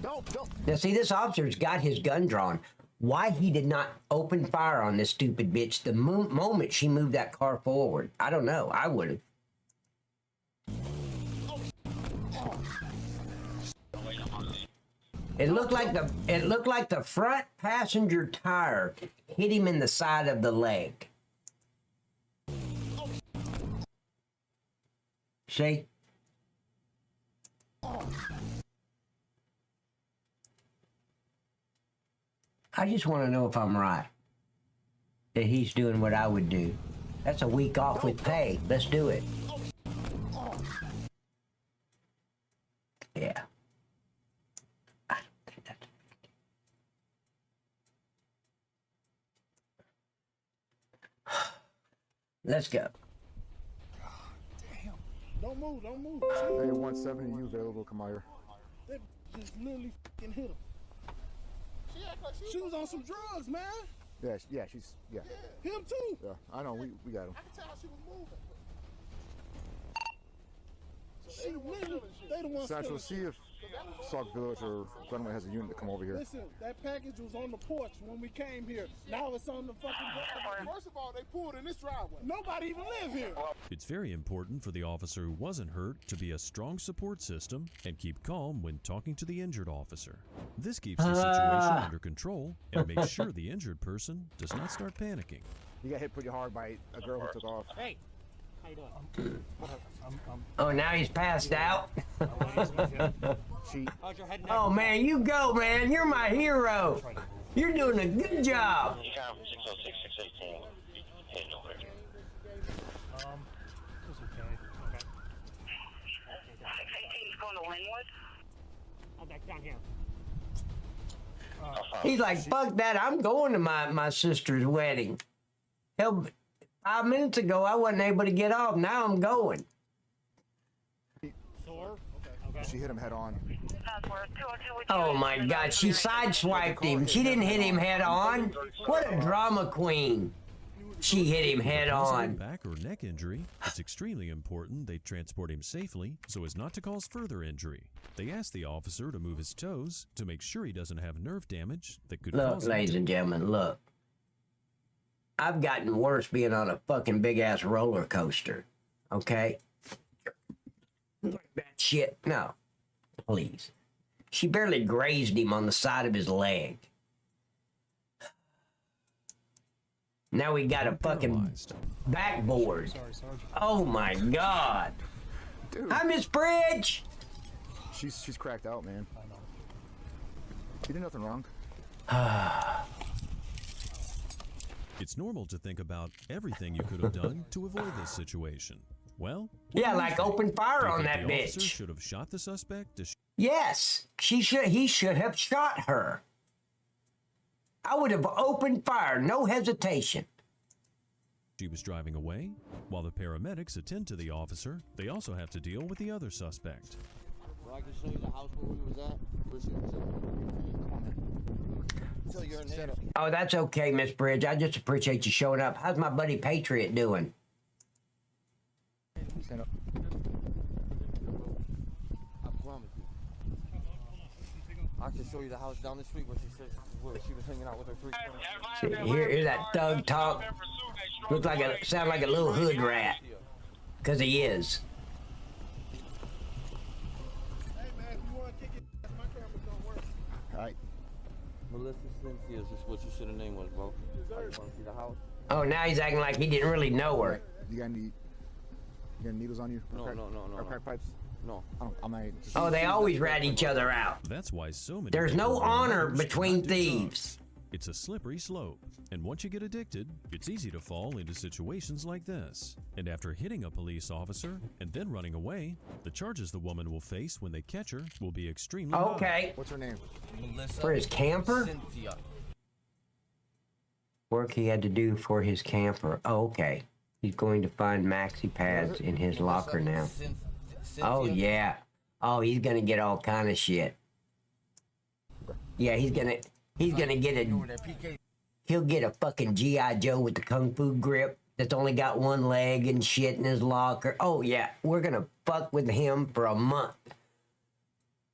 Don't. Now, see, this officer's got his gun drawn. Why he did not open fire on this stupid bitch the moment she moved that car forward? I don't know. I would have. It looked like the front passenger tire hit him in the side of the leg. See? I just want to know if I'm right. That he's doing what I would do. That's a week off with pay. Let's do it. Yeah. I don't think that's... Let's go. Damn. Don't move. Hey, 170, you available, Kamaya? That just literally fucking hit him. She was on some drugs, man. Yeah, she's. Him too. Yeah, I know. We got him. I can tell how she was moving. They the ones. Satchel, see if Sauk Village or Glenway has a unit to come over here. Listen, that package was on the porch when we came here. Now it's on the fucking driveway. First of all, they pulled in this driveway. Nobody even live here. It's very important for the officer who wasn't hurt to be a strong support system and keep calm when talking to the injured officer. This keeps the situation under control and makes sure the injured person does not start panicking. You got hit pretty hard by a girl who took off. Hey, how you doing? Oh, now he's passed out. Oh man, you go, man. You're my hero. You're doing a good job. It's okay. 618's going to Linwood. I'm back down here. He's like, fuck that. I'm going to my sister's wedding. Hell, 5 minutes ago, I wasn't able to get off. Now I'm going. Sore? Okay. She hit him head on. Oh my God, she sideswiped him. She didn't hit him head on. What a drama queen. She hit him head on. Back or neck injury, it's extremely important they transport him safely so as not to cause further injury. They ask the officer to move his toes to make sure he doesn't have nerve damage that could Look, cause ladies and gentlemen, look. I've gotten worse being on a fucking big ass roller coaster. Okay? That shit. No. Please. She barely grazed him on the side of his leg. Now we got a fucking backboard. Oh my God. Dude. Hi, Miss Bridge. She's cracked out, man. She did nothing wrong. It's normal to think about everything you could have done to avoid this situation. Well, Yeah, like open fire on that the officer bitch. should have shot the suspect to Yes, he should have shot her. I would have opened fire, no hesitation. she was driving away. While the paramedics attend to the officer, they also have to deal with the other suspect. Well, I can show you the house where we was at. Where she was at. Until you're in there. Oh, that's okay, Miss Bridge. I just appreciate you showing up. How's my buddy Patriot doing? Stand up. I promise you. I can show you the house down the street where she said where she was hanging out with her three friends. Hear that thug talk? Sound like a little hood rat. Cause he is. Alright. Melissa Cynthia is just what you should have named was, bro. You want to see the house? Oh, now he's acting like he didn't really know her. You got needles on you? No. Or crack pipes? No. I'm not. Oh, they always rat each other out. That's why so many There's no people honor choose not between to thieves. drugs. It's a slippery slope, and once you get addicted, it's easy to fall into situations like this. And after hitting a police officer and then running away, the charges the woman will face when they catch her will be extremely high. Okay. What's her name? Melissa For his camper? Cynthia. Work he had to do for his camper. Oh, okay. He's going to find maxi pads in his locker now. Oh, yeah. Oh, he's gonna get all kind of shit. Yeah, he's gonna get he'll get a fucking G.I. Joe with the Kung Fu grip that's only got one leg and shit in his locker. Oh, yeah. We're gonna fuck with him for a month.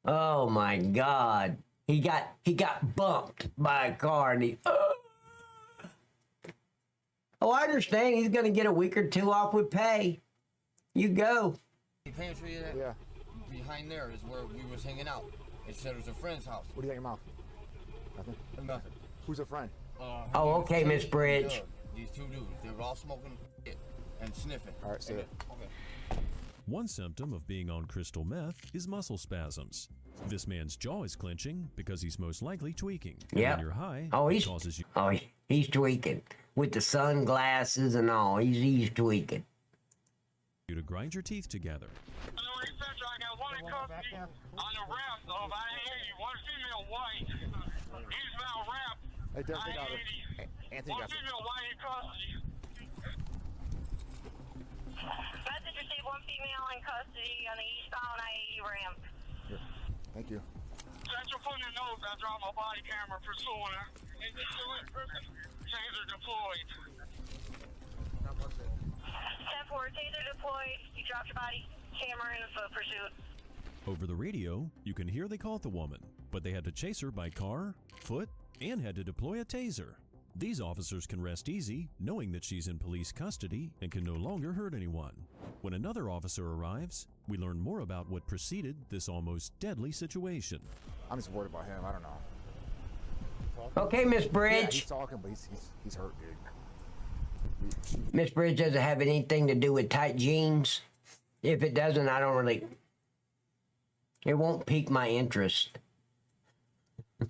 Oh, my God. He got bumped by a car and he... Oh, I understand. He's going to get a week or two off with pay. You go. The pantry Yeah. behind there is where we was hanging out. It said it was a friend's house. What do you got in your mouth? Nothing? Nothing. Who's a friend? Oh, okay, Miss Bridge. These two dudes, they were all smoking and sniffing. All right, say it. Okay. One symptom of being on crystal meth is muscle spasms. This man's jaw is clenching because he's most likely tweaking. And Yeah. when you're high, Oh, it causes you he's tweaking. With the sunglasses and all. He's tweaking. to grind your teeth together. I got one in custody on the ramp, so if I hear you, one female white, he's about ramp. Hey, Derek, got it. Anthony One got it. female white in custody. Message received, one female in custody on the eastbound I-80 ramp. Here. Thank you. Central putting a note after on my body camera pursuing her. Taser deployed. 10-4, taser deployed. You dropped your body camera in the pursuit. Over the radio, you can hear they caught the woman, but they had to chase her by car, foot, and had to deploy a taser. These officers can rest easy knowing that she's in police custody and can no longer hurt anyone. When another officer arrives, we learn more about what preceded this almost deadly situation. I'm just worried about him. I don't know. Okay, Miss Yeah, Bridge. he's talking, but he's hurt, dude. Miss Bridge doesn't have anything to do with tight jeans. If it doesn't, I don't really... It won't pique my interest. I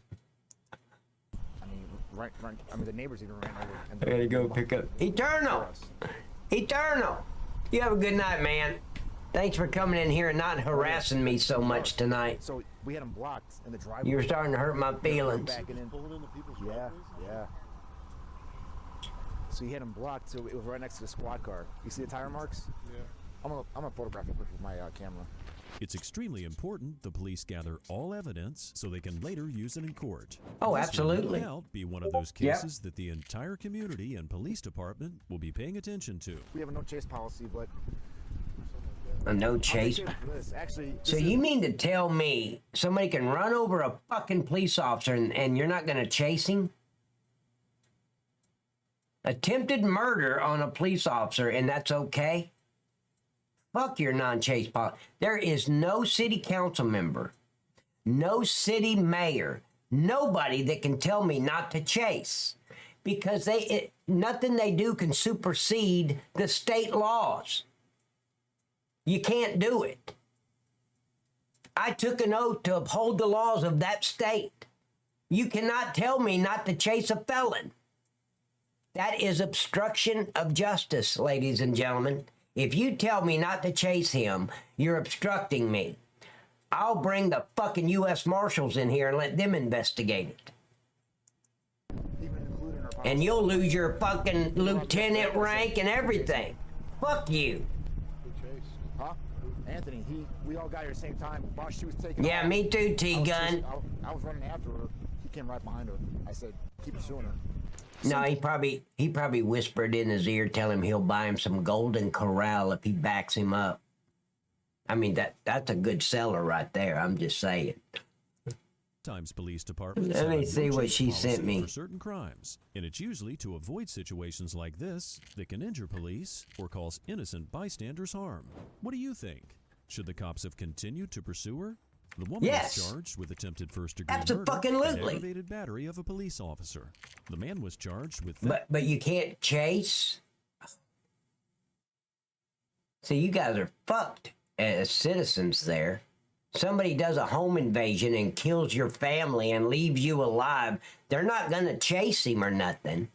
mean, right. I mean, the neighbors even ran over. And I gotta go pick up... Eternal! Eternal! You have a good night, man. Thanks for coming in here and not harassing me so much tonight. So we had them blocked in the driveway. You were starting to hurt my feelings. Yeah, yeah. So you had them blocked, so it was right next to the squad car. You see the tire marks? Yeah. I'm gonna photograph it quick with my camera. It's extremely important the police gather all evidence so they can later use it in court. Oh, This absolutely. will no doubt be one of those cases that the entire community and police department will be paying attention to. We have a no chase policy, but a no chase. Actually, so you mean to tell me somebody can run over a fucking police officer and you're not going to chase him? Attempted murder on a police officer, and that's okay? Fuck your non-chase policy. There is no city council member, no city mayor, nobody that can tell me not to chase, because nothing they do can supersede the state laws. You can't do it. I took an oath to uphold the laws of that state. You cannot tell me not to chase a felon. That is obstruction of justice, ladies and gentlemen. If you tell me not to chase him, you're obstructing me. I'll bring the fucking U.S. Marshals in here and let them investigate it. And you'll lose your fucking lieutenant rank and everything. Fuck you. Huh? Anthony, we all got here at the same time. While she was taking Yeah, off, me too, T-Gun. I was running after her. He came right behind her. I said, keep pursuing her. No, he probably whispered in his ear, tell him he'll buy him some Golden Corral if he backs him up. I mean, that's a good seller right there. I'm just saying. Times police departments Let me have see no what chase she policy sent me. for certain crimes, and it's usually to avoid situations like this that can injure police or cause innocent bystanders harm. What do you think? Should the cops have continued to pursue her? The woman was charged with attempted first-degree murder and aggravated battery of a police officer. The man was charged with But you can't chase? See, you guys are fucked as citizens there. Somebody does a home invasion and kills your family and leaves you alive. They're not going to chase him or nothing.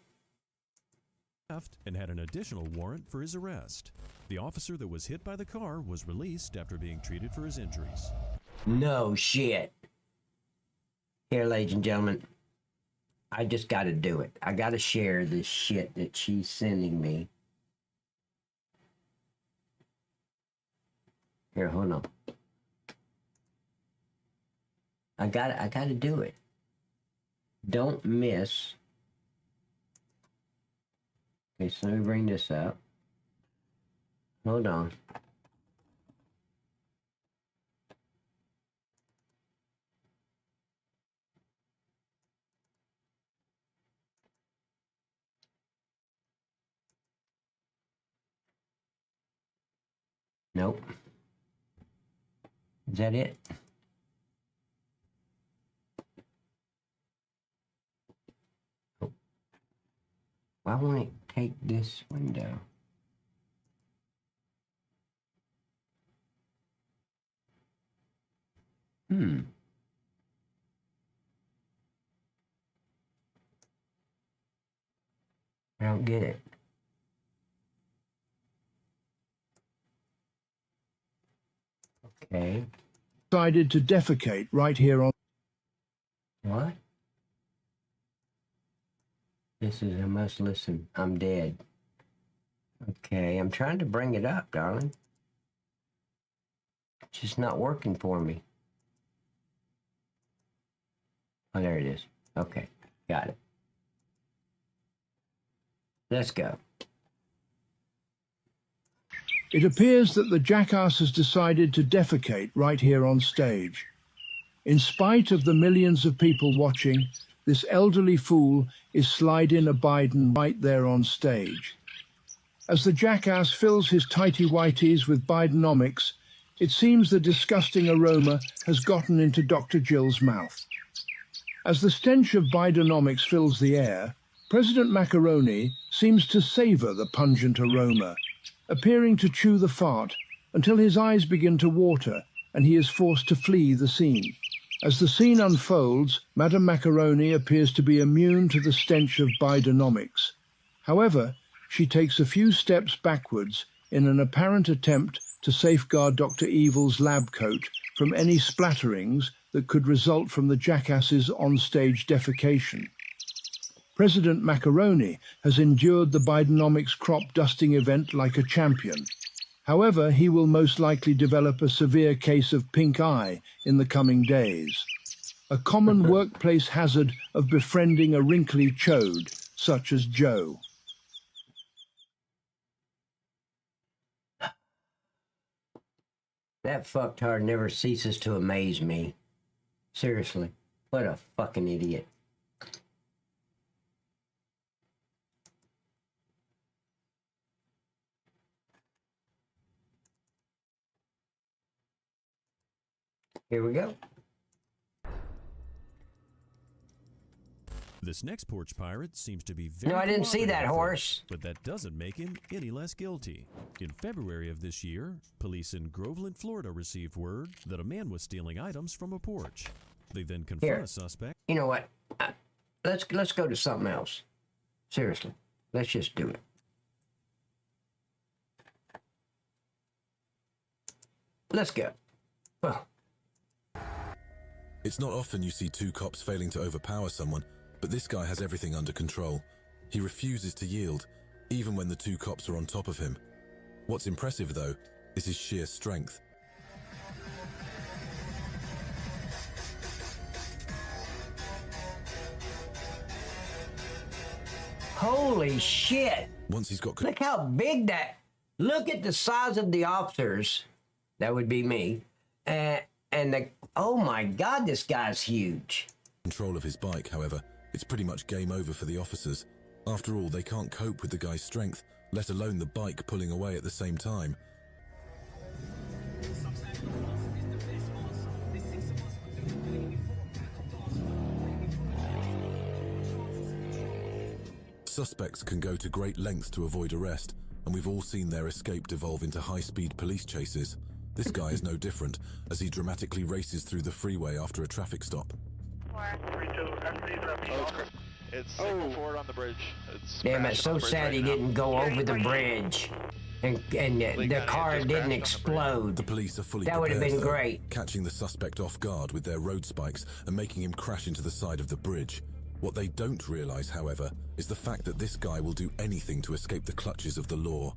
and had an additional warrant for his arrest. The officer that was hit by the car was released after being treated for his injuries. No shit. Here, ladies and gentlemen, I just got to do it. I got to share this shit that she's sending me. Here, hold on. I got to do it. Don't miss. Okay, so let me bring this up. Hold on. Nope. Is that it? Oh. Why won't it take this window? I don't get it. Okay. Decided to defecate right here on... What? This is, I must listen. I'm dead. Okay, I'm trying to bring it up, darling. It's just not working for me. Oh, there it is. Okay, got it. Let's go. It appears that the jackass has decided to defecate right here on stage. In spite of the millions of people watching, this elderly fool is sliding a Biden right there on stage. As the jackass fills his tighty-whities with Bidenomics, it seems the disgusting aroma has gotten into Dr. Jill's mouth. As the stench of Bidenomics fills the air, President Macaroni seems to savor the pungent aroma, appearing to chew the fart until his eyes begin to water and he is forced to flee the scene. As the scene unfolds, Madame Macaroni appears to be immune to the stench of Bidenomics. However, she takes a few steps backwards in an apparent attempt to safeguard Dr. Evil's lab coat from any splatterings that could result from the jackass's on-stage defecation. President Macaroni has endured the Bidenomics crop dusting event like a champion. However, he will most likely develop a severe case of pink eye in the coming days, a common workplace hazard of befriending a wrinkly chode, such as Joe. That fucktard never ceases to amaze me. Seriously, what a fucking idiot. Here we go. This next porch pirate seems to be very No, I didn't see that cooperative, horse. but that doesn't make him any less guilty. In February of this year, police in Groveland, Florida received word that a man was stealing items from a porch. They then confront a suspect. You know what? Let's go to something else. Seriously, let's just do it. Let's go. Well. It's not often you see two cops failing to overpower someone, but this guy has everything under control. He refuses to yield, even when the two cops are on top of him. What's impressive, though, is his sheer strength. Holy shit! Once he's got... Look how big that... Look at the size of the officers. That would be me. And the... Oh my God, this guy's huge. Control of his bike, however, it's pretty much game over for the officers. After all, they can't cope with the guy's strength, let alone the bike pulling away at the same time. Suspects can go to great lengths to avoid arrest, and we've all seen their escape devolve into high-speed police chases. This guy is no different, as he dramatically races through the freeway after a traffic stop. It's forward on the bridge. Damn, it's so sad he didn't go over the bridge. And the car didn't explode. The police are fully That would have prepared, been though, great. catching the suspect off guard with their road spikes and making him crash into the side of the bridge. What they don't realize, however, is the fact that this guy will do anything to escape the clutches of the law.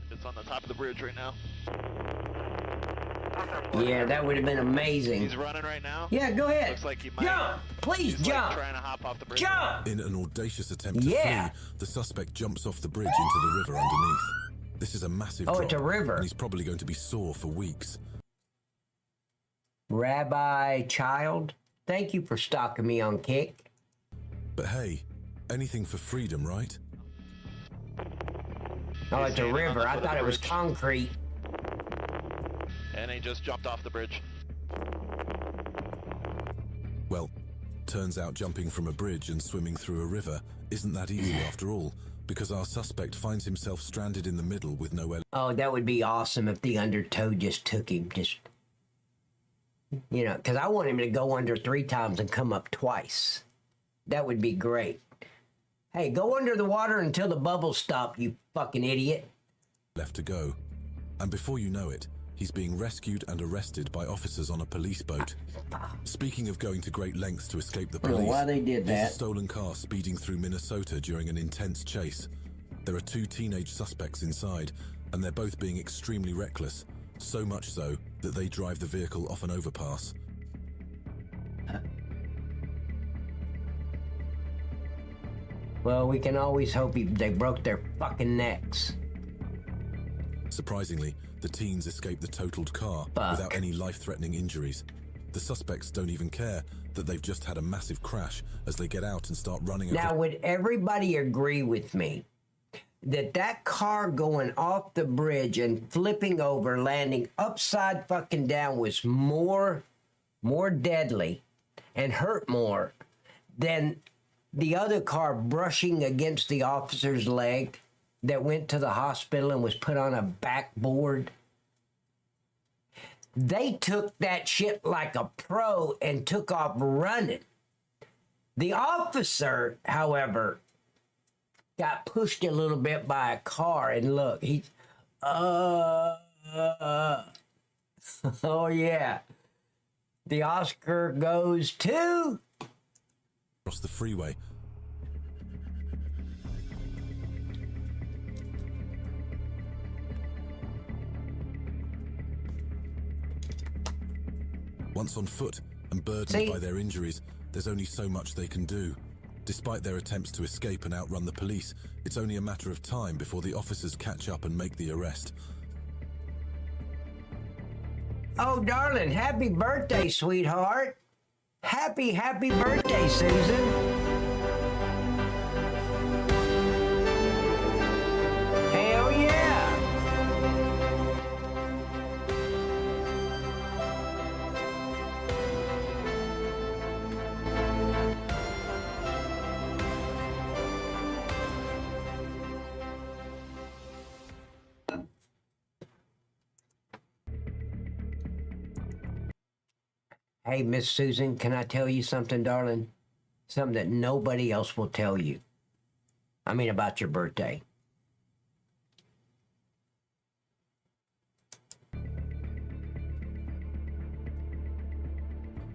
It's on the top of the bridge right now. Yeah, that would have been amazing. He's running right now. Yeah, go ahead. Looks like he might. Jump! Please he's jump! Like trying to hop off the bridge. Jump! In an audacious attempt to Yeah. flee, the suspect jumps off the bridge into the river underneath. This is a massive drop, it's a river. and he's probably going to be sore for weeks. Rabbi Child, thank you for stalking me on Kick. But hey, anything for freedom, right? Oh, it's a river. I thought it was concrete. And he just jumped off the bridge. Well, turns out jumping from a bridge and swimming through a river isn't that easy after all, because our suspect finds himself stranded in the middle with no... Oh, that would be awesome if the undertow just took him, you know, because I want him to go under 3 times and come up twice. That would be great. Hey, go under the water until the bubbles stop, you fucking idiot. left to go. And before you know it, he's being rescued and arrested by officers on a police boat. Speaking of going to great lengths to escape the police, why they did there's that. a stolen car speeding through Minnesota during an intense chase. There are 2 teenage suspects inside, and they're both being extremely reckless, so much so that they drive the vehicle off an overpass. Well, we can always hope they broke their fucking necks. Surprisingly, the teens escape the totaled car without any life-threatening injuries. The suspects don't even care that they've just had a massive crash as they get out and start running Now, would everybody agree with me that that car going off the bridge and flipping over, landing upside fucking down was more deadly and hurt more than the other car brushing against the officer's leg that went to the hospital and was put on a backboard? They took that shit like a pro and took off running. The officer, however, got pushed a little bit by a car, and look, Oh, yeah. The Oscar goes to... Across the freeway. Once on foot and burdened by their injuries, there's only so much they can do. Despite their attempts to escape and outrun the police, it's only a matter of time before the officers catch up and make the arrest. Oh, darling, happy birthday, sweetheart. Happy birthday, Susan. Hell yeah. Hey, Miss Susan, can I tell you something, darling? Something that nobody else will tell you. I mean, about your birthday.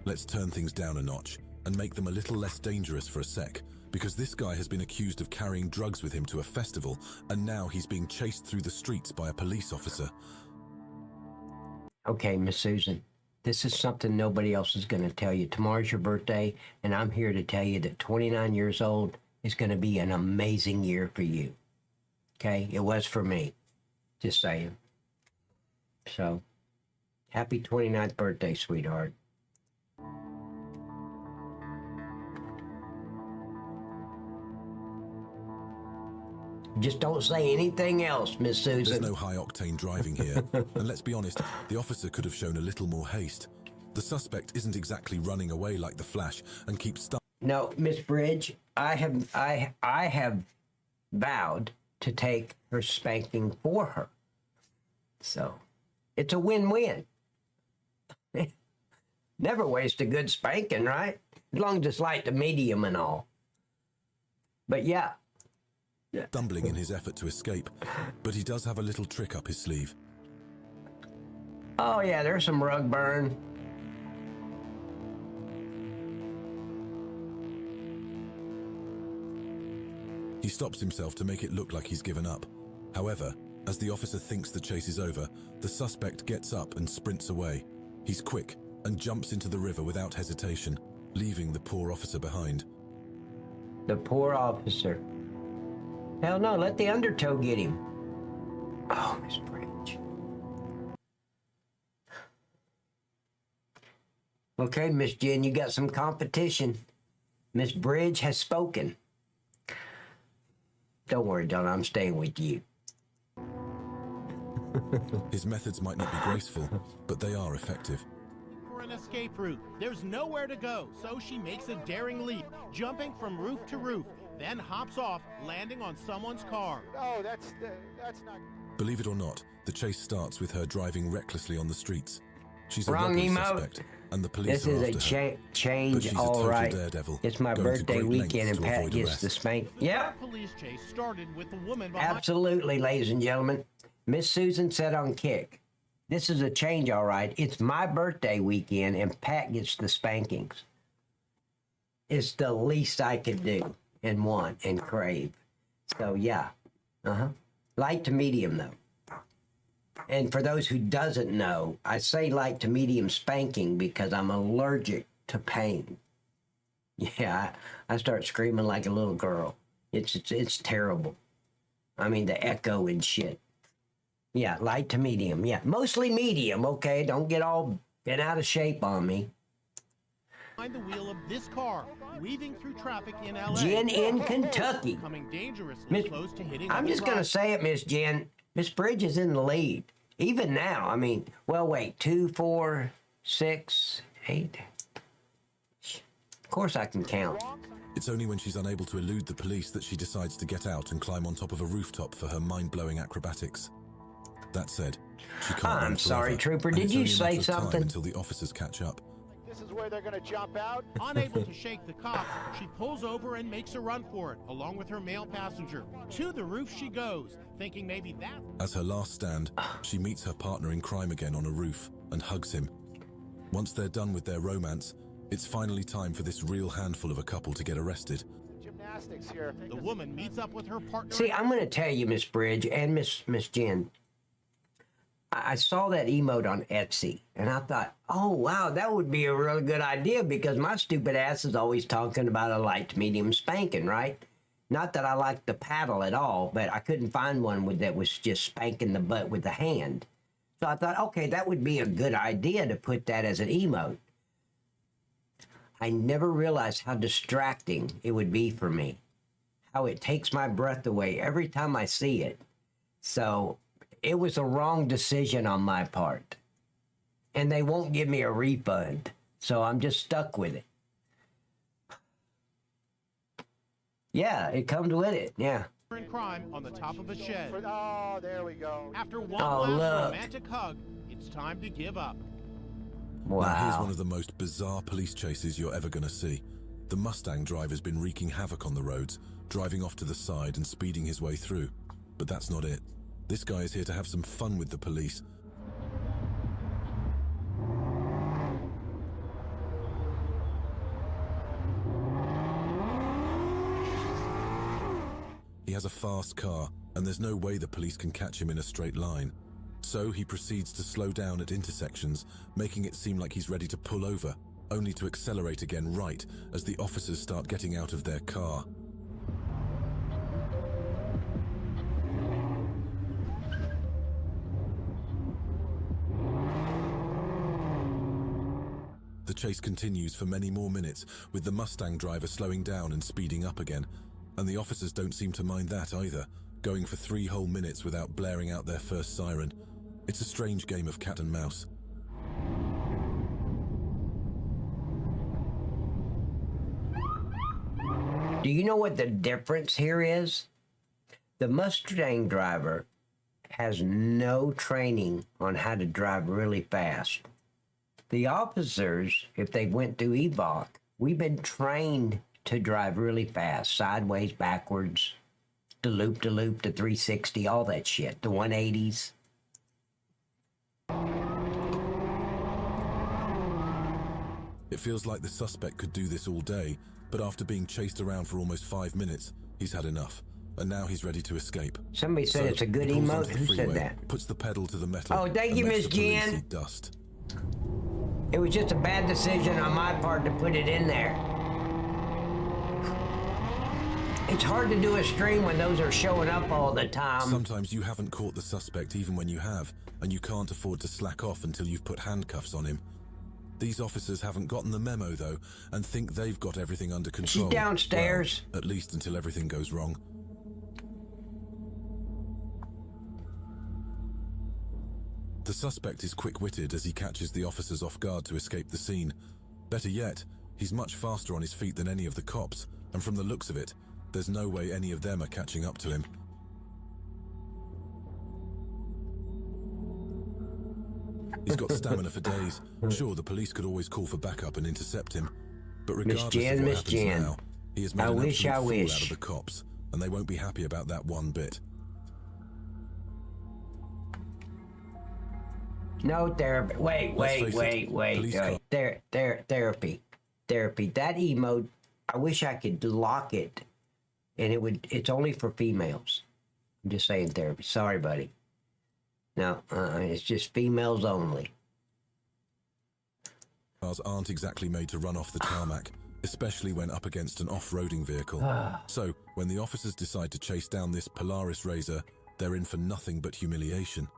Let's turn things down a notch and make them a little less dangerous for a sec, because this guy has been accused of carrying drugs with him to a festival, and now he's being chased through the streets by a police officer. Okay, Miss Susan. This is something nobody else is going to tell you. Tomorrow's your birthday, and I'm here to tell you that 29 years old is going to be an amazing year for you. Okay? It was for me. Just saying. So, happy 29th birthday, sweetheart. Just don't say anything else, Miss Susan. There's no high-octane driving here. And let's be honest, the officer could have shown a little more haste. The suspect isn't exactly running away like the Flash and keeps stuck. No, Miss Bridge, I have vowed to take her spanking for her. So, it's a win-win. Never waste a good spanking, right? As long as it's light to medium and all. But yeah. Stumbling in his effort to escape, but he does have a little trick up his sleeve. Oh yeah, there's some rug burn. He stops himself to make it look like he's given up. However, as the officer thinks the chase is over, the suspect gets up and sprints away. He's quick and jumps into the river without hesitation, leaving the poor officer behind. The poor officer. Hell no, let the undertow get him. Oh, Miss Bridge. Okay, Miss Jen, you got some competition. Miss Bridge has spoken. Don't worry, Donna, I'm staying with you. His methods might not be graceful, but they are effective. For an escape route, there's nowhere to go, so she makes a daring leap, jumping from roof to roof, then hops off, landing on someone's car. Oh, that's not... Believe it or not, the chase starts with her driving recklessly on the streets. She's a Wrong robbery emote. Suspect, and the police This are is after a her. change, But she's a all total right. daredevil, It's my going to birthday great weekend, lengths and to Pat avoid gets arrest. the spank. Yep. Police chase started with the woman behind. Absolutely, ladies and gentlemen. Miss Susan said on Kick, this is a change, all right. It's my birthday weekend, and Pat gets the spankings. It's the least I could do and want and crave. So, yeah. Light to medium, though. And for those who doesn't know, I say light to medium spanking because I'm allergic to pain. Yeah, I start screaming like a little girl. It's terrible. I mean, the echo and shit. Yeah, light to medium. Yeah, mostly medium, okay? Don't get all bent out of shape on me. Behind the wheel of this car, weaving through traffic in LA. Jen in Kentucky. Coming dangerously close to hitting. I'm just going to say it, Miss Jen. Miss Bridge is in the lead. Even now, I mean, well, wait, 2, 4, 6, 8. Of course I can count. It's only when she's unable to elude the police that she decides to get out and climb on top of a rooftop for her mind-blowing acrobatics. That said, she can't run I'm sorry, forever, Trooper. and Did it's you only a say matter of time something? until the officers catch up. This is where they're going to jump out. Unable to shake the cops, she pulls over and makes a run for it, along with her male passenger. To the roof she goes, thinking maybe that... As her last stand, she meets her partner in crime again on a roof and hugs him. Once they're done with their romance, it's finally time for this real handful of a couple to get arrested. Gymnastics here. The woman meets up with her partner... See, I'm going to tell you, Miss Bridge and Miss Jen, I saw that emote on Etsy, and I thought, oh, wow, that would be a really good idea because my stupid ass is always talking about a light to medium spanking, right? Not that I like the paddle at all, but I couldn't find one that was just spanking the butt with the hand. So I thought, okay, that would be a good idea to put that as an emote. I never realized how distracting it would be for me, how it takes my breath away every time I see it. So... it was a wrong decision on my part. And they won't give me a refund. So I'm just stuck with it. Yeah, it comes with it. Yeah. In crime on the top of a shed. Oh, there we go. After one Oh, last look. romantic hug, it's time to give up. Now, here's Wow. one of the most bizarre police chases you're ever going to see. The Mustang driver's been wreaking havoc on the roads, driving off to the side and speeding his way through. But that's not it. This guy is here to have some fun with the police. He has a fast car, and there's no way the police can catch him in a straight line. So he proceeds to slow down at intersections, making it seem like he's ready to pull over, only to accelerate again right as the officers start getting out of their car. The chase continues for many more minutes, with the Mustang driver slowing down and speeding up again. And the officers don't seem to mind that either, going for 3 whole minutes without blaring out their first siren. It's a strange game of cat and mouse. Do you know what the difference here is? The Mustang driver has no training on how to drive really fast. The officers, if they went through EVOC, we've been trained to drive really fast, sideways, backwards, the loop, the 360, all that shit, the 180s. It feels like the suspect could do this all day, but after being chased around for almost 5 minutes, he's had enough, and now he's ready to escape. Somebody said it's a good he pulls emote. onto the Who said freeway, that? Puts the pedal to the metal. Oh, thank and you, makes Miss the police Jen. see dust. It was just a bad decision on my part to put it in there. It's hard to do a stream when those are showing up all the time. Sometimes you haven't caught the suspect even when you have, and you can't afford to slack off until you've put handcuffs on him. These officers haven't gotten the memo, though, and think they've got everything under control. She's downstairs. Well, at least until everything goes wrong. The suspect is quick-witted as he catches the officers off guard to escape the scene. Better yet, he's much faster on his feet than any of the cops, and from the looks of it, there's no way any of them are catching up to him. He's got stamina for days. Sure, the police could always call for backup and intercept him, but regardless of what happens now, he has made an absolute fool out of the cops, and they won't be happy about that one bit. No therapy. Wait. Therapy. That emote, I wish I could lock it, and it's only for females. I'm just saying therapy. Sorry, buddy. No, it's just females only. Cars aren't exactly made to run off the tarmac, especially when up against an off-roading vehicle. So, when the officers decide to chase down this Polaris Razor, they're in for nothing but humiliation.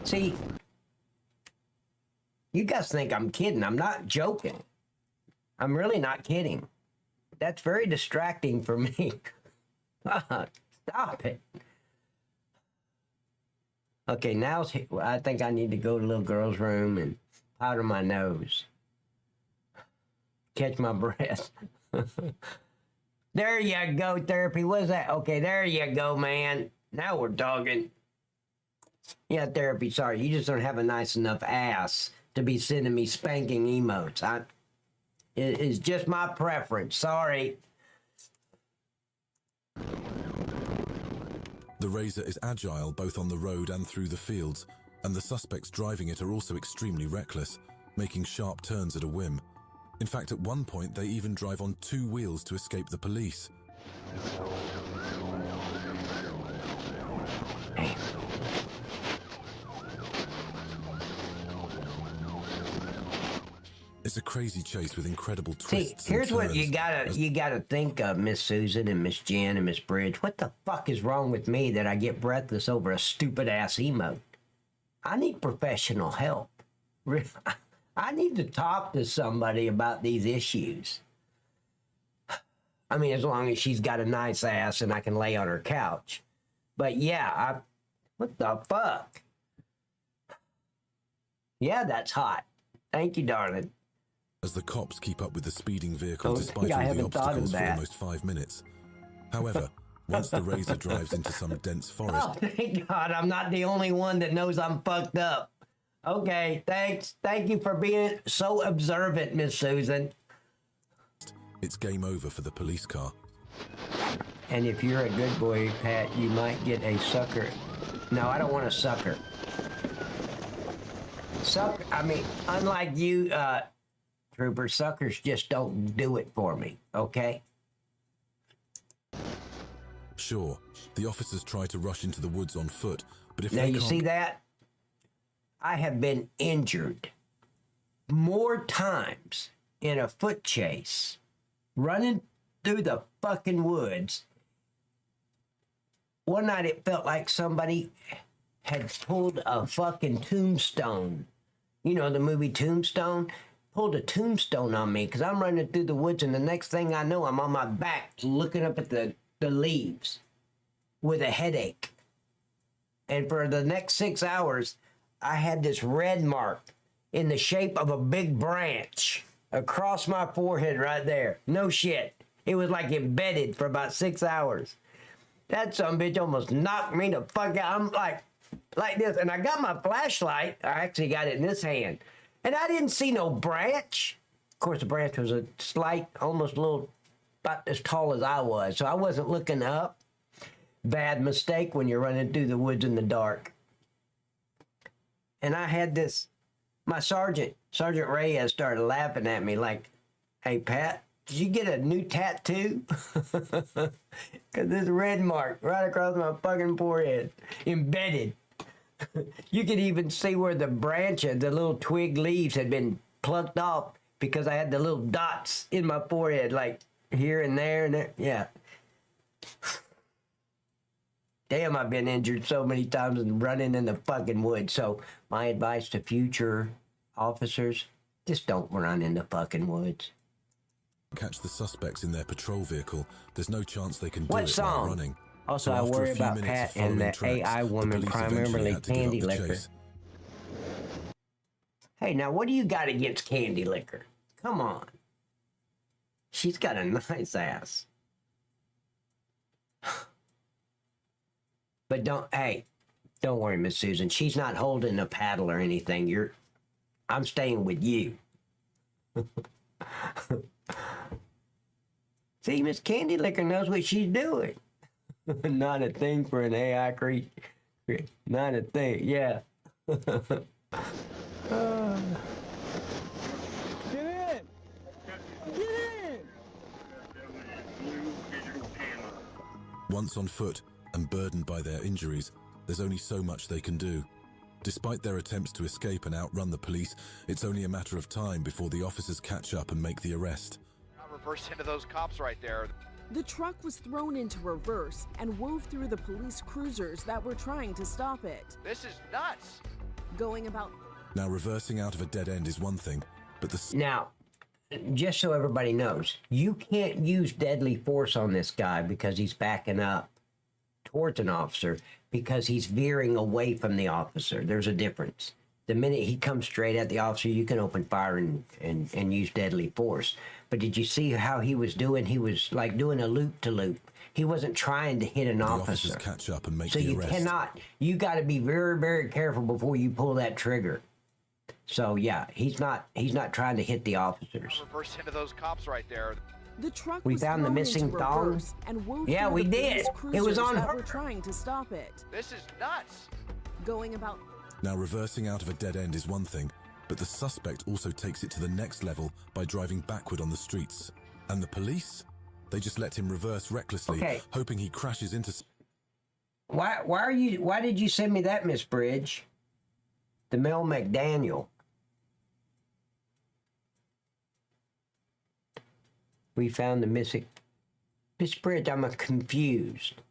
See, you guys think I'm kidding. I'm not joking. I'm really not kidding. That's very distracting for me. Stop it. Okay, now I think I need to go to little girl's room and powder my nose. Catch my breath. There you go, therapy. What's that? Okay, there you go, man. Now we're talking. Yeah, therapy, sorry. You just don't have a nice enough ass to be sending me spanking emotes. It is just my preference. Sorry. The Razor is agile both on the road and through the fields, and the suspects driving it are also extremely reckless, making sharp turns at a whim. In fact, at one point, they even drive on 2 wheels to escape the police. It's a crazy chase with incredible twists. See, here's and what turns you gotta think of, Miss Susan and Miss Jen and Miss Bridge. What the fuck is wrong with me that I get breathless over a stupid ass emote? I need professional help. I need to talk to somebody about these issues. I mean, as long as she's got a nice ass and I can lay on her couch. But yeah, what the fuck? Yeah, that's hot. Thank you, darling. As the cops keep up with the speeding vehicle Oh, despite I all the haven't thought of obstacles for that. almost 5 minutes. However, once the Razor drives into some dense forest, Oh, thank God, I'm not the only one that knows I'm fucked up. Okay, thanks. Thank you for being so observant, Miss Susan. it's game over for the police car. And if you're a good boy, Pat, you might get a sucker. No, I don't want a sucker. I mean, unlike you, Trooper, suckers just don't do it for me, okay? Sure, the officers try to rush into the woods on foot, but if Now, they you can't... see that? I have been injured more times in a foot chase, running through the fucking woods. One night it felt like somebody had pulled a fucking tombstone. You know, the movie Tombstone? Pulled a tombstone on me because I'm running through the woods, and the next thing I know, I'm on my back looking up at the leaves with a headache. And for the next 6 hours, I had this red mark in the shape of a big branch across my forehead right there. No shit. It was like embedded for about 6 hours. That sumbitch almost knocked me the fuck out. I'm like this. And I got my flashlight. I actually got it in this hand. And I didn't see no branch. Of course, the branch was a slight, almost a little, about as tall as I was. So I wasn't looking up. Bad mistake when you're running through the woods in the dark. And I had this, my Sergeant Reyes started laughing at me like, hey, Pat, did you get a new tattoo? Because this red mark right across my fucking forehead, embedded. You could even see where the branches, the little twig leaves had been plucked off because I had the little dots in my forehead, like here and there and there. Yeah. Damn, I've been injured so many times and running in the fucking woods. So my advice to future officers, just don't run in the fucking woods. Catch the suspects in their patrol vehicle, there's no chance they can do What it song? while running. Also, So I after a worry few about minutes Pat of and following the tracks, AI the woman, police eventually primarily had to give Candy up the Licker. chase. Hey, now what do you got against Candy Licker? Come on. She's got a nice ass. But don't worry, Miss Susan. She's not holding a paddle or anything. I'm staying with you. See, Miss Candy Licker knows what she's doing. Not a thing for an AI creature. Not a thing, yeah. Get in! Get in! Once on foot and burdened by their injuries, there's only so much they can do. Despite their attempts to escape and outrun the police, it's only a matter of time before the officers catch up and make the arrest. I reversed into those cops right there. The truck was thrown into reverse and wove through the police cruisers that were trying to stop it. This is nuts. Going about... Now, reversing out of a dead end is one thing, but the... Now, just so everybody knows, you can't use deadly force on this guy because he's backing up towards an officer because he's veering away from the officer. There's a difference. The minute he comes straight at the officer, you can open fire and use deadly force. But did you see how he was doing? He was like doing a loop-to-loop. He wasn't trying to hit an officer. Officers catch up and make So the you arrest. cannot. You got to be very, very careful before you pull that trigger. So yeah, he's not trying to hit the officers. Reverse into those cops right there. The truck We was found the thrown missing into thong. reverse and wove Yeah, through we the did. police It was cruisers on that her. were trying to stop it. This is nuts. Going about Now, reversing out of a dead end is one thing, but the suspect also takes it to the next level by driving backward on the streets. And the police? They just let him reverse recklessly, Okay. hoping he crashes into... Why did you send me that, Miss Bridge? The Mel McDaniel. We found the missing... Miss Bridge, I'm confused.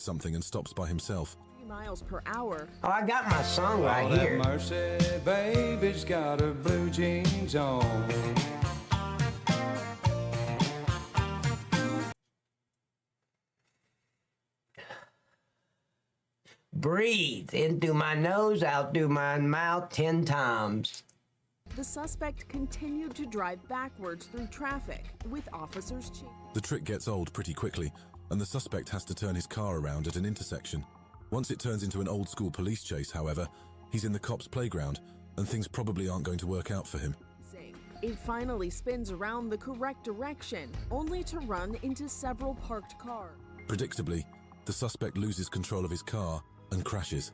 something and stops by himself. 3 miles per hour. Oh, I got my song right Lord have here. mercy, baby's got her blue jeans on. Breathe in through my nose, out through my mouth 10 times. The suspect continued to drive backwards through traffic, with officers chasing. The trick gets old pretty quickly, and the suspect has to turn his car around at an intersection. Once it turns into an old-school police chase, however, he's in the cops' playground, and things probably aren't going to work out for him. It finally spins around the correct direction, only to run into several parked cars. Predictably, the suspect loses control of his car and crashes.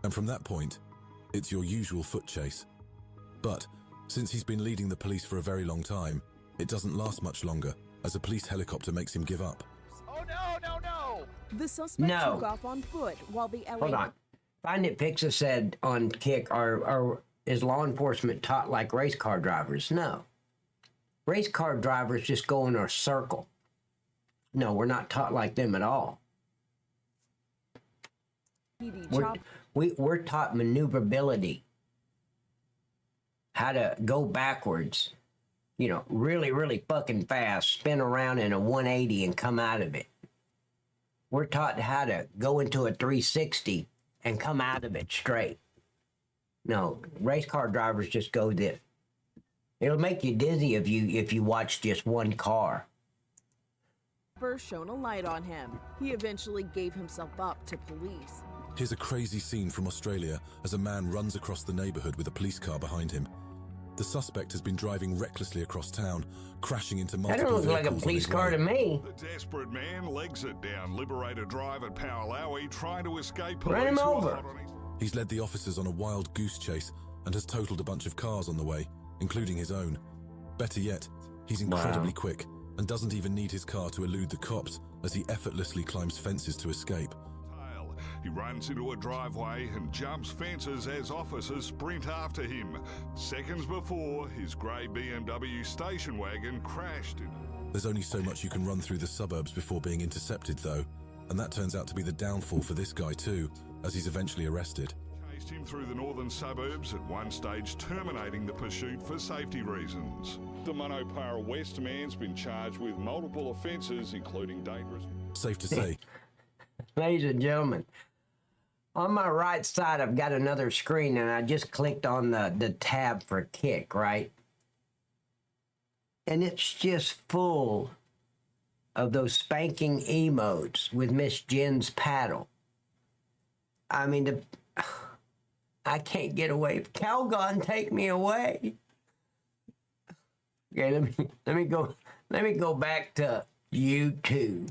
And from that point, it's your usual foot chase. But since he's been leading the police for a very long time, it doesn't last much longer, as a police helicopter makes him give up. Oh no, no, no! The suspect No. took off on foot while the LA... Hold on. Find It Fix It said on Kick, is law enforcement taught like race car drivers? No. Race car drivers just go in a circle. No, we're not taught like them at all. We're taught maneuverability. How to go backwards, you know, really, really fucking fast, spin around in a 180 and come out of it. We're taught how to go into a 360 and come out of it straight. No, race car drivers just go this. It'll make you dizzy if you watch just one car. First shone a light on him. He eventually gave himself up to police. Here's a crazy scene from Australia as a man runs across the neighborhood with a police car behind him. The suspect has been driving recklessly across town, crashing into multiple That don't look like a vehicles on police his car way. to me. The desperate man legs it down Liberator Drive at Powwowie, trying to escape police. Run him who are over. hot on his- He's led the officers on a wild goose chase and has totaled a bunch of cars on the way, including his own. Better yet, he's incredibly quick and doesn't even need his car to elude the cops as he effortlessly climbs fences to escape. He runs into a driveway and jumps fences as officers sprint after him. Seconds before, his grey BMW station wagon crashed into... There's only so much you can run through the suburbs before being intercepted, though, and that turns out to be the downfall for this guy too, as he's eventually arrested. Chased him through the northern suburbs, at one stage terminating the pursuit for safety reasons. The Monopara West man's been charged with multiple offences, including dangerous... Safe to say. Ladies and gentlemen, on my right side, I've got another screen, and I just clicked on the tab for Kick, right? And it's just full of those spanking emotes with Miss Jen's paddle. I mean, I can't get away. Calgon, take me away. Okay, let me go back to YouTube.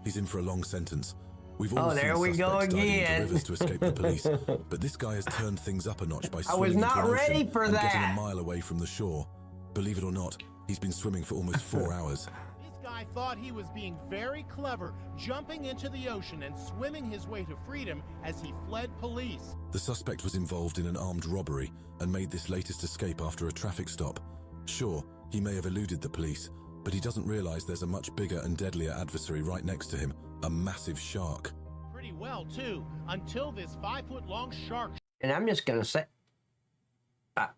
He's in for a long sentence. We've all there seen we go suspects diving again. into rivers to escape the police, but this guy has turned things up a notch by I swimming was into not an ready ocean for and that. getting a mile away from the shore. Believe it or not, he's been swimming for almost 4 hours. This guy thought he was being very clever, jumping into the ocean and swimming his way to freedom as he fled police. The suspect was involved in an armed robbery and made this latest escape after a traffic stop. Sure, he may have eluded the police, but he doesn't realize there's a much bigger and deadlier adversary right next to him, a massive shark. Pretty well, too, until this 5-foot-long shark... And I'm just going to say, I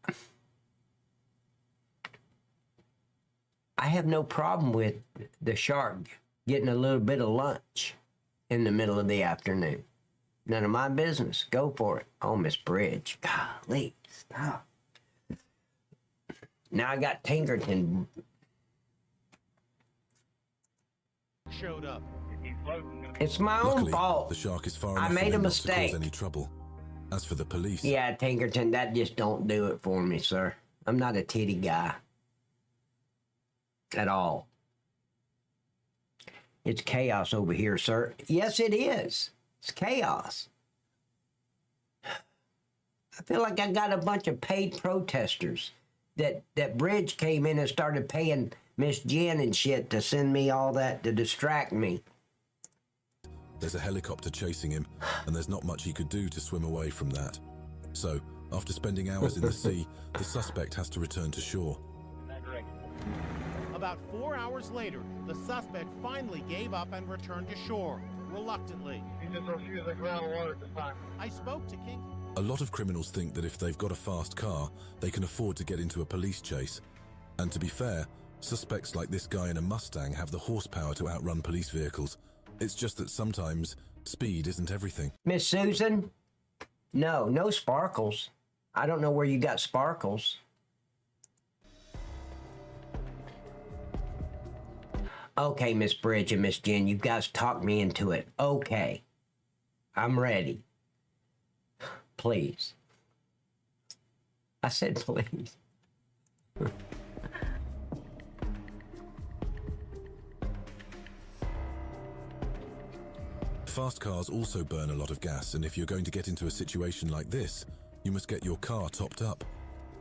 have no problem with the shark getting a little bit of lunch in the middle of the afternoon. None of my business. Go for it. Oh, Miss Bridge. Golly, stop. Now I got Tinkerton. Showed up. It's my own Luckily, fault. the shark is far I enough made from a him not to mistake. cause any trouble. As for the police, Yeah, Tinkerton, that just don't do it for me, sir. I'm not a titty guy. At all. It's chaos over here, sir. Yes, it is. It's chaos. I feel like I got a bunch of paid protesters. That Bridge came in and started paying Miss Jen and shit to send me all that to distract me. there's a helicopter chasing him, and there's not much he could do to swim away from that. So, after spending hours in the sea, the suspect has to return to shore. About 4 hours later, the suspect finally gave up and returned to shore, reluctantly. He just refused the groundwater at the time. I spoke to King. A lot of criminals think that if they've got a fast car, they can afford to get into a police chase. And to be fair, suspects like this guy in a Mustang have the horsepower to outrun police vehicles. It's just that sometimes speed isn't everything. Miss Susan? No sparkles. I don't know where you got sparkles. Okay, Miss Bridge and Miss Jen, you guys talked me into it. Okay. I'm ready. Please. I said please. Fast cars also burn a lot of gas, and if you're going to get into a situation like this, you must get your car topped up.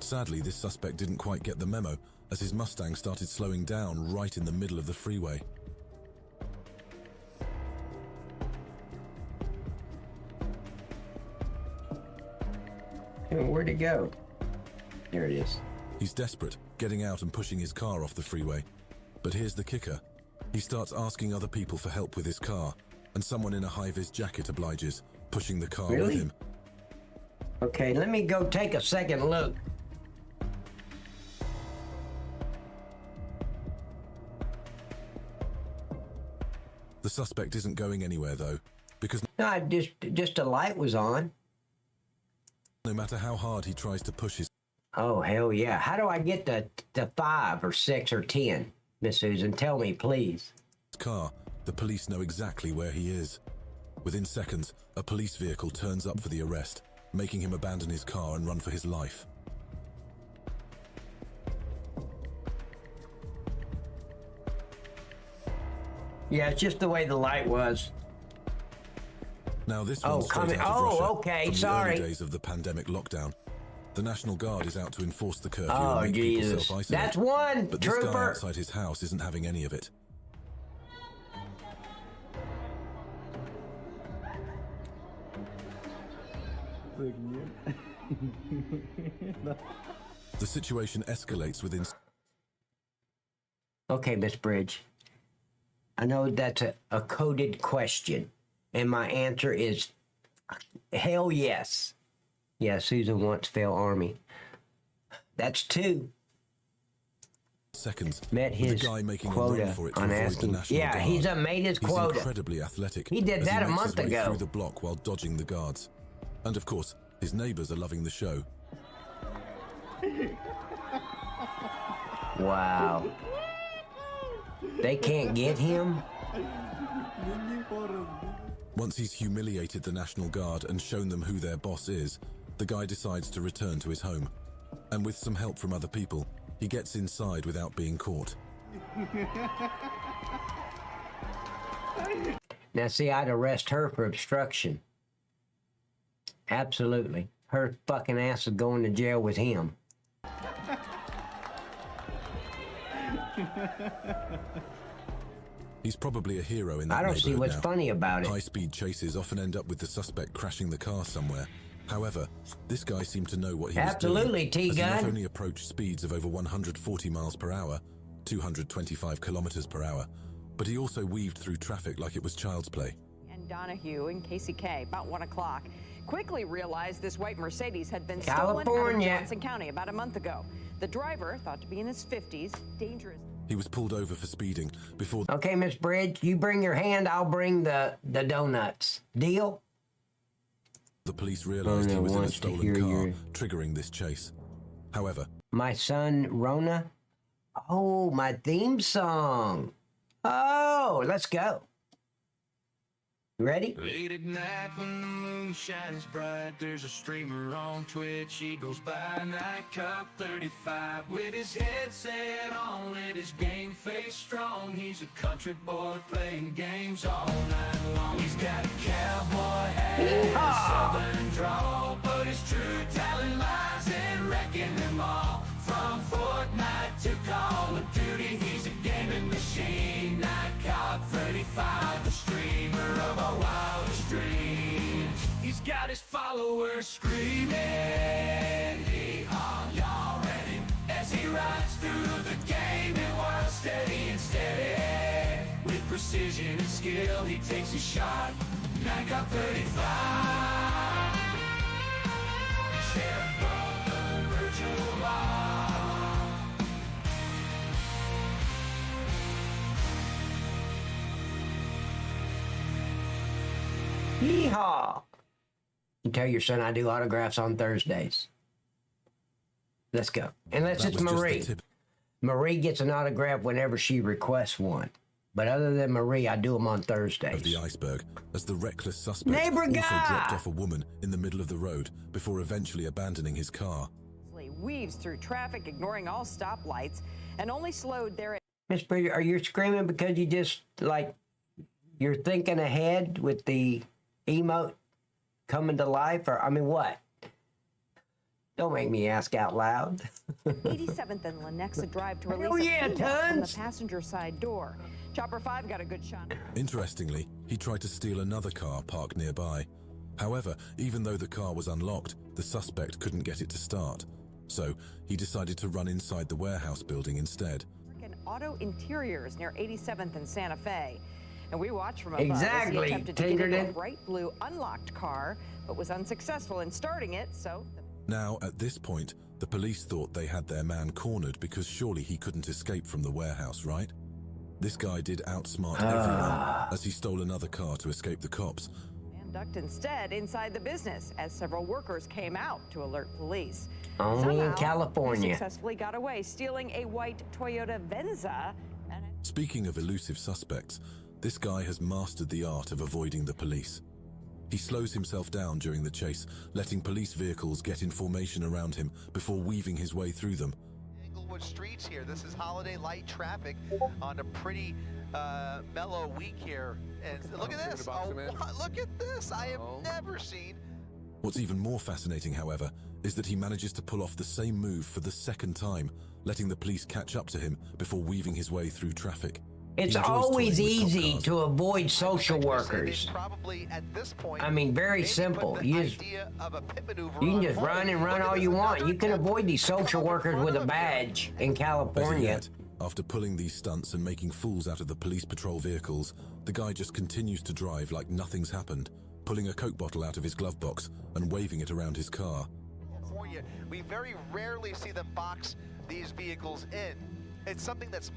Sadly, this suspect didn't quite get the memo, as his Mustang started slowing down right in the middle of the freeway. Where'd it go? There it is. He's desperate, getting out and pushing his car off the freeway. But here's the kicker. He starts asking other people for help with his car, and someone in a high-vis jacket obliges, pushing the car with Really? him. Okay, let me go take a second look. The suspect isn't going anywhere, though, because No, just a light was on. no matter how hard he tries to push his Oh, hell yeah. How do I get to 5 or 6 or 10, Miss Susan? Tell me, please. car, the police know exactly where he is. Within seconds, a police vehicle turns up for the arrest, making him abandon his car and run for his life. Yeah, it's just the way the light was. Now this Oh, one's straight coming. out of Russia, Oh, okay, from sorry. the early days of the pandemic lockdown. The National Guard is out to enforce the curfew Oh, and make people Jesus. self-isolate. That's one, But this guy trooper. outside his house isn't having any of it. The situation escalates within Okay, Miss Bridge. I know that's a coded question, and my answer is hell yes. Yeah, Susan wants fail Army. That's 2. seconds. Met with his the guy making a quota run for it to on avoid the asking. National Yeah, Guard. he's made his He's quota. incredibly athletic. He did as that a makes month his way ago. through the block while dodging the guards. And of course, his neighbors are loving the show. Wow. They can't get him? Once he's humiliated the National Guard and shown them who their boss is, the guy decides to return to his home. And with some help from other people, he gets inside without being caught. Now, see, I'd arrest her for obstruction. Absolutely. Her fucking ass is going to jail with him. He's probably a hero in that I don't see neighborhood what's now. funny about it. High-speed chases often end up with the suspect crashing the car somewhere. However, this guy seemed to know what he Absolutely, was doing. As he T-Gun. not only approached speeds of over 140 miles per hour, 225 kilometers per hour, but he also weaved through traffic like it was child's play. And Donahue and KCK, about 1 o'clock, quickly realized this white Mercedes had been stolen out of California. Johnson County about a month ago. The driver, thought to be in his 50s, dangerous. He was pulled over for speeding before Okay, Miss Bridge, you bring your hand, I'll bring the donuts. Deal? the police realized he was in a wants to stolen hear car, your- triggering this chase. However, My son, Rona. Oh, my theme song. Oh, let's go. You ready? Late at night when the moon shines bright, there's a streamer on Twitch. He goes by Nightcup 35 with his headset on and his game face strong. He's a country boy playing games all night long. He's got a cowboy hat and a southern drawl, but his true talent lies in wrecking them all. From Fortnite to Call of Duty, he's a gaming machine. Nightcup 35, the streamer of our wildest dreams. He's got his followers screaming, "Yeehaw, y'all ready?" As he rides through the gaming world, steady and steady. With precision and skill, he takes his shot. Nightcup 35. Sheriff of the virtual law. Yeehaw! You tell your son I do autographs on Thursdays. Let's go. Unless it's Marie. Marie gets an autograph whenever she requests one. But other than Marie, I do them on Thursdays. Of the iceberg, as the reckless suspect Neighbor also guy! dropped off a woman in the middle of the road before eventually abandoning his car. Weaves through traffic, ignoring all stoplights, and only slowed there. Miss Bridget, are you screaming because you just, like, you're thinking ahead with the emote coming to life? Or, I mean, what? Don't make me ask out loud. 87th and Lenexa Drive to release Oh, yeah, a female from the tons. passenger side door. Chopper 5 got a good shot. Interestingly, he tried to steal another car parked nearby. However, even though the car was unlocked, the suspect couldn't get it to start. So he decided to run inside the warehouse building instead. Auto Interiors near 87th and Santa Fe. And we watched from above Exactly, as he attempted to get into a Tinkerton. bright blue unlocked car, but was unsuccessful in starting it, so... Now, at this point, the police thought they had their man cornered because surely he couldn't escape from the warehouse, right? This guy did outsmart everyone as he stole another car to escape the cops. Man ducked instead inside the business as several workers came out to alert police. Only in Somehow, California. He successfully got away, stealing a white Toyota Venza. Speaking of elusive suspects, this guy has mastered the art of avoiding the police. He slows himself down during the chase, letting police vehicles get in formation around him before weaving his way through them. Inglewood streets here. This is holiday light traffic on a pretty mellow week here. And look at this. Oh, look at this. I have never seen. What's even more fascinating, however, is that he manages to pull off the same move for the second time, letting the police catch up to him before weaving his way through traffic. It's He enjoys always toying with cop easy cars. to avoid social workers. I mean, very simple. You can just run and run all you want. You can avoid these social workers with a badge in Better California. yet, after pulling these stunts and making fools out of the police patrol vehicles, the guy just continues to drive like nothing's happened, pulling a Coke bottle out of his glove box and waving it around his car. California, we very rarely see them box these vehicles in. It's something that's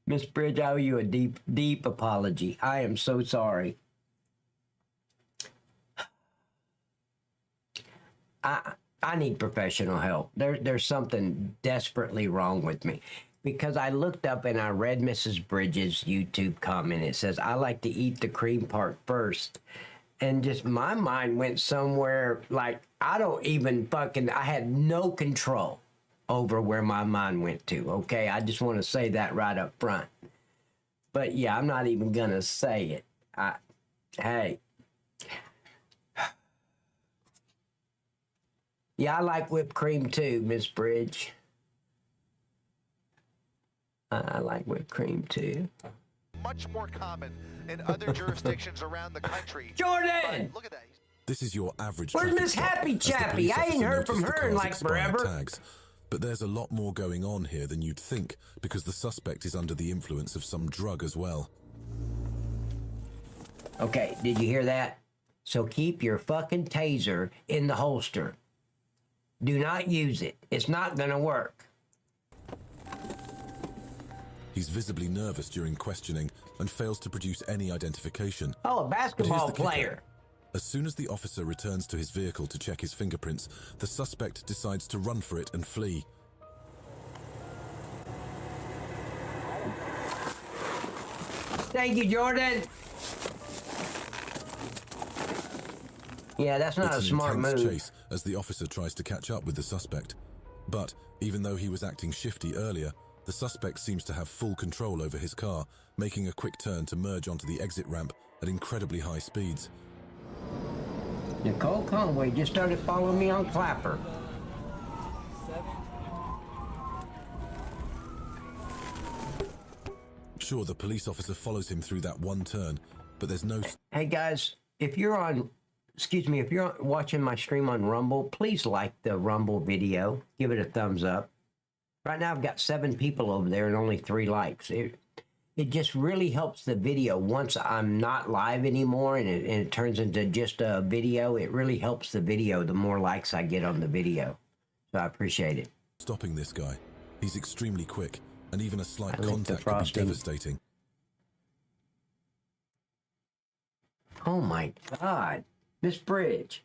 Miss Bridge, I owe you a deep, deep apology. I am so sorry. I need professional help. There's something desperately wrong with me. Because I looked up and I read Mrs. Bridges' YouTube comment. It says, I like to eat the cream part first. And just my mind went somewhere like, I had no control over where my mind went to, okay? I just want to say that right up front. But yeah, I'm not even gonna say it. Hey. Yeah, I like whipped cream too, Miss Bridge. I like whipped cream too. much more common in other jurisdictions around the country. Jordan! But look at that. This is your average Where's traffic Miss stop, Happy as the Chappy? police I ain't officer heard from noticed the her in car's like expired forever. tags. But there's a lot more going on here than you'd think, because the suspect is under the influence of some drug as well. Okay, did you hear that? So keep your fucking taser in the holster. Do not use it. It's not gonna work. He's visibly nervous during questioning and fails to produce any identification. Oh, a But here's basketball the kicker. player. As soon as the officer returns to his vehicle to check his fingerprints, the suspect decides to run for it and flee. Thank you, Jordan. Yeah, that's not a smart move. It's an intense chase as the officer tries to catch up with the suspect. But even though he was acting shifty earlier, the suspect seems to have full control over his car, making a quick turn to merge onto the exit ramp at incredibly high speeds. Nicole Conway just started following me on Clapper. Sure, the police officer follows him through that one turn, but there's no... Hey guys, if you're watching my stream on Rumble, please like the Rumble video. Give it a thumbs up. Right now I've got 7 people over there and only 3 likes. It just really helps the video. Once I'm not live anymore and it turns into just a video, it really helps the video the more likes I get on the video. So I appreciate it. Stopping this guy. He's extremely quick, and even a slight contact could be devastating. Oh my God. Miss Bridge.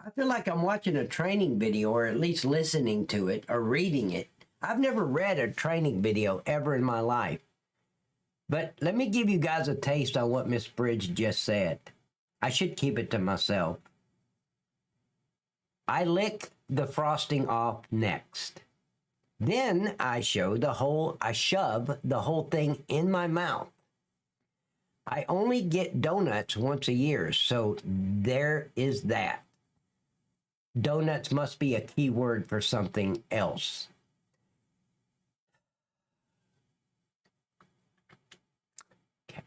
I feel like I'm watching a training video, or at least listening to it or reading it. I've never read a training video ever in my life. But let me give you guys a taste on what Miss Bridge just said. I should keep it to myself. I lick the frosting off next. Then I shove the whole thing in my mouth. I only get donuts once a year, so there is that. Donuts must be a key word for something else. Okay.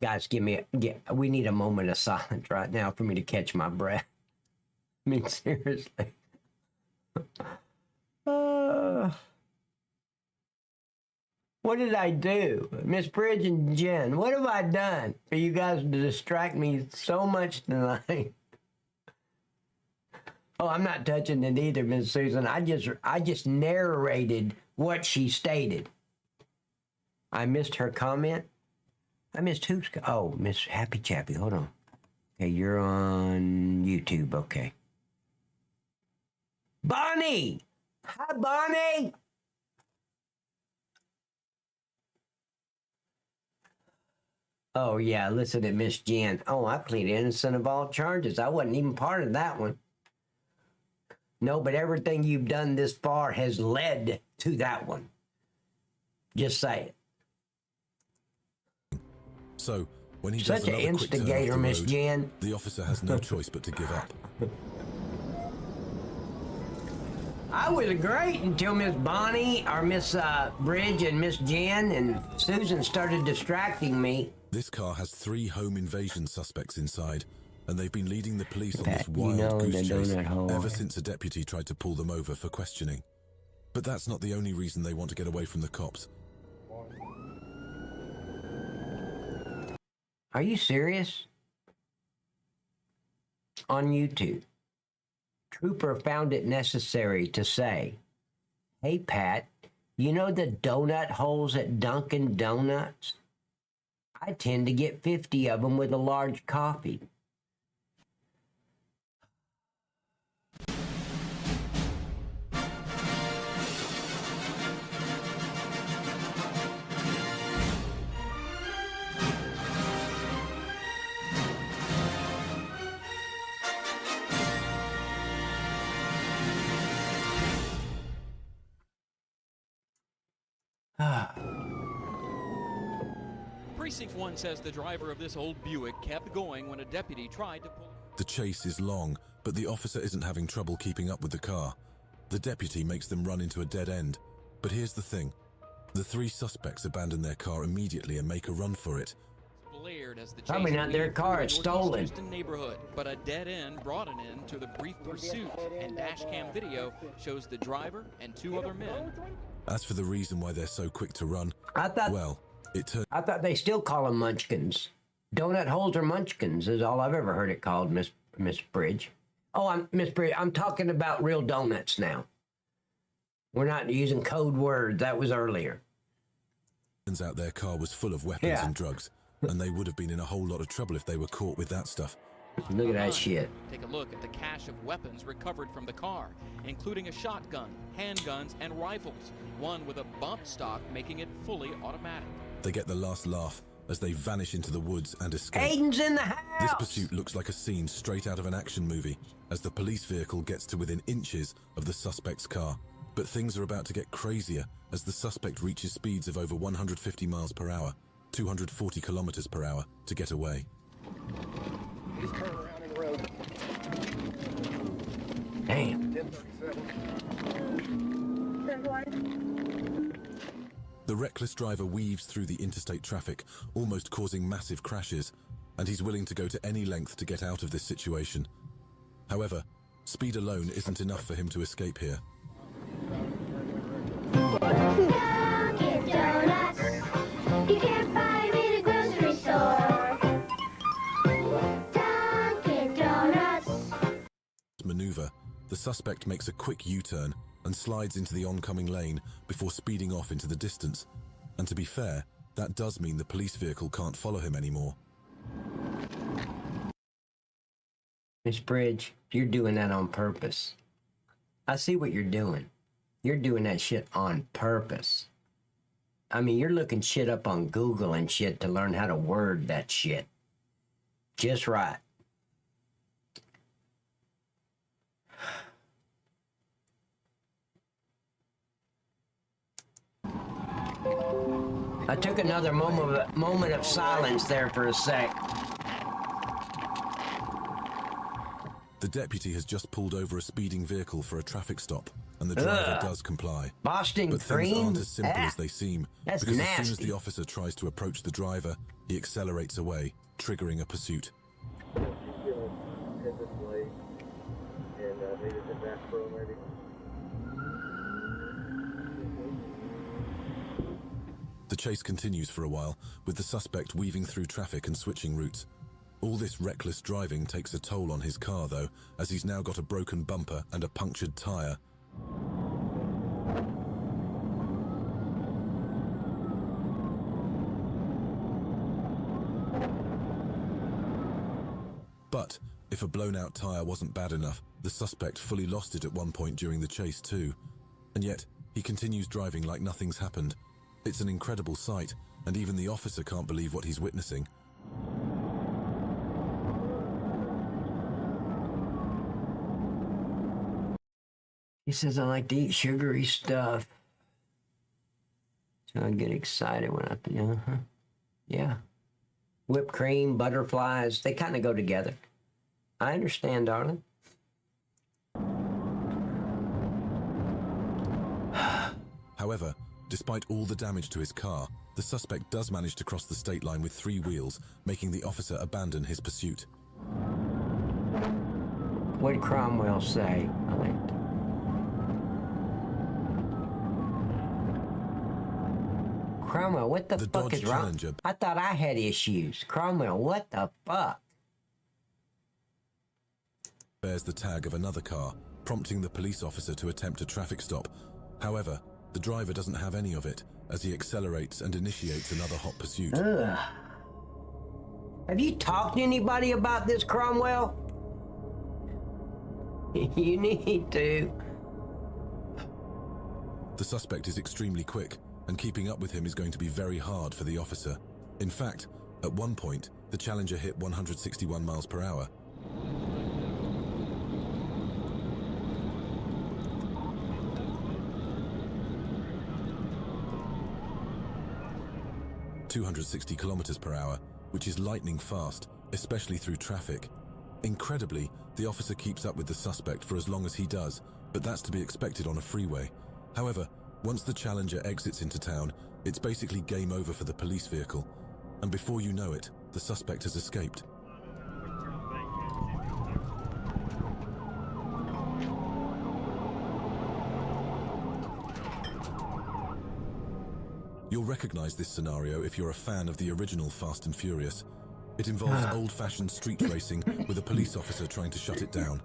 Guys, we need a moment of silence right now for me to catch my breath. I mean, seriously. What did I do? Miss Bridge and Jen, what have I done for you guys to distract me so much tonight? Oh, I'm not touching it either, Miss Susan. I just narrated what she stated. I missed her comment. I missed who's... Oh, Miss Happy Chappy, hold on. Okay, you're on YouTube, okay. Bonnie! Hi, Bonnie! Oh, yeah, listen to Miss Jen. Oh, I plead innocent of all charges. I wasn't even part of that one. No, but everything you've done this far has led to that one. Just say it. So, when he Such does an another quick turn off instigator, the Miss road, Jen. the officer has no choice but to give up. I was great until Miss Bonnie, or Miss Bridge and Miss Jen and Susan started distracting me. This car has 3 home invasion suspects inside, and they've been leading the police on this wild goose chase ever since a deputy tried to pull them over for questioning. But that's not the only reason they want to get away from the cops. Are you serious? On YouTube, Trooper found it necessary to say, "Hey, Pat, you know the donut holes at Dunkin' Donuts? I tend to get 50 of them with a large coffee." Precinct 1 says the driver of this old Buick kept going when a deputy tried to pull... The chase is long, but the officer isn't having trouble keeping up with the car. The deputy makes them run into a dead end. But here's the thing. The 3 suspects abandon their car immediately and make a run for it. Blared as the Probably not their car, it's stolen. Neighborhood, but a dead end brought an end to the brief pursuit, and dashcam video shows the driver and 2 other men. As for the reason why they're so quick to run, I thought they still call them munchkins. Donut holes or munchkins is all I've ever heard it called, Miss Bridge. Oh, Miss Bridge, I'm talking about real donuts now. We're not using code words. That was earlier. Turns out their car was full of weapons and drugs, and they would have been in a whole lot of trouble if they were caught with that stuff. Look at that shit. Take a look at the cache of weapons recovered from the car, including a shotgun, handguns, and rifles, one with a bump stock making it fully automatic. They get the last laugh as they vanish into the woods and escape. Aiden's in the house! This pursuit looks like a scene straight out of an action movie as the police vehicle gets to within inches of the suspect's car. But things are about to get crazier as the suspect reaches speeds of over 150 miles per hour, 240 kilometers per hour to get away. Just turn around in the road. Damn. 1037. The reckless driver weaves through the interstate traffic, almost causing massive crashes, and he's willing to go to any length to get out of this situation. However, speed alone isn't enough for him to escape here. Dunkin' Donuts. You can't find me in a grocery store. Dunkin' Donuts. Maneuver, the suspect makes a quick U-turn and slides into the oncoming lane before speeding off into the distance. And to be fair, that does mean the police vehicle can't follow him anymore. Miss Bridge, you're doing that on purpose. I see what you're doing. You're doing that shit on purpose. I mean, you're looking shit up on Google and shit to learn how to word that shit. Just right. I took another moment of silence there for a sec. The deputy has just pulled over a speeding vehicle for a traffic stop, and the driver does comply. Boston but cream? things aren't as simple as they seem, That's because nasty. as soon as the officer tries to approach the driver, he accelerates away, triggering a pursuit. The chase continues for a while, with the suspect weaving through traffic and switching routes. All this reckless driving takes a toll on his car, though, as he's now got a broken bumper and a punctured tire. But if a blown-out tire wasn't bad enough, the suspect fully lost it at one point during the chase too. And yet, he continues driving like nothing's happened. It's an incredible sight, and even the officer can't believe what he's witnessing. He says, I like to eat sugary stuff. So I get excited when I, yeah. Whipped cream, butterflies, they kind of go together. I understand, darling. However, despite all the damage to his car, the suspect does manage to cross the state line with 3 wheels, making the officer abandon his pursuit. What did Cromwell say? I like to... Cromwell, what the fuck is wrong? I thought I had issues. Cromwell, what the fuck? Bears the tag of another car, prompting the police officer to attempt a traffic stop. However, the driver doesn't have any of it, as he accelerates and initiates another hot pursuit. Ugh. Have you talked to anybody about this, Cromwell? You need to. The suspect is extremely quick, and keeping up with him is going to be very hard for the officer. In fact, at one point, the Challenger hit 161 miles per hour. (260 kilometers per hour), which is lightning fast, especially through traffic. Incredibly, the officer keeps up with the suspect for as long as he does, but that's to be expected on a freeway. However, once the Challenger exits into town, it's basically game over for the police vehicle. And before you know it, the suspect has escaped. You'll recognize this scenario if you're a fan of the original Fast and Furious. It involves old-fashioned street racing with a police officer trying to shut it down.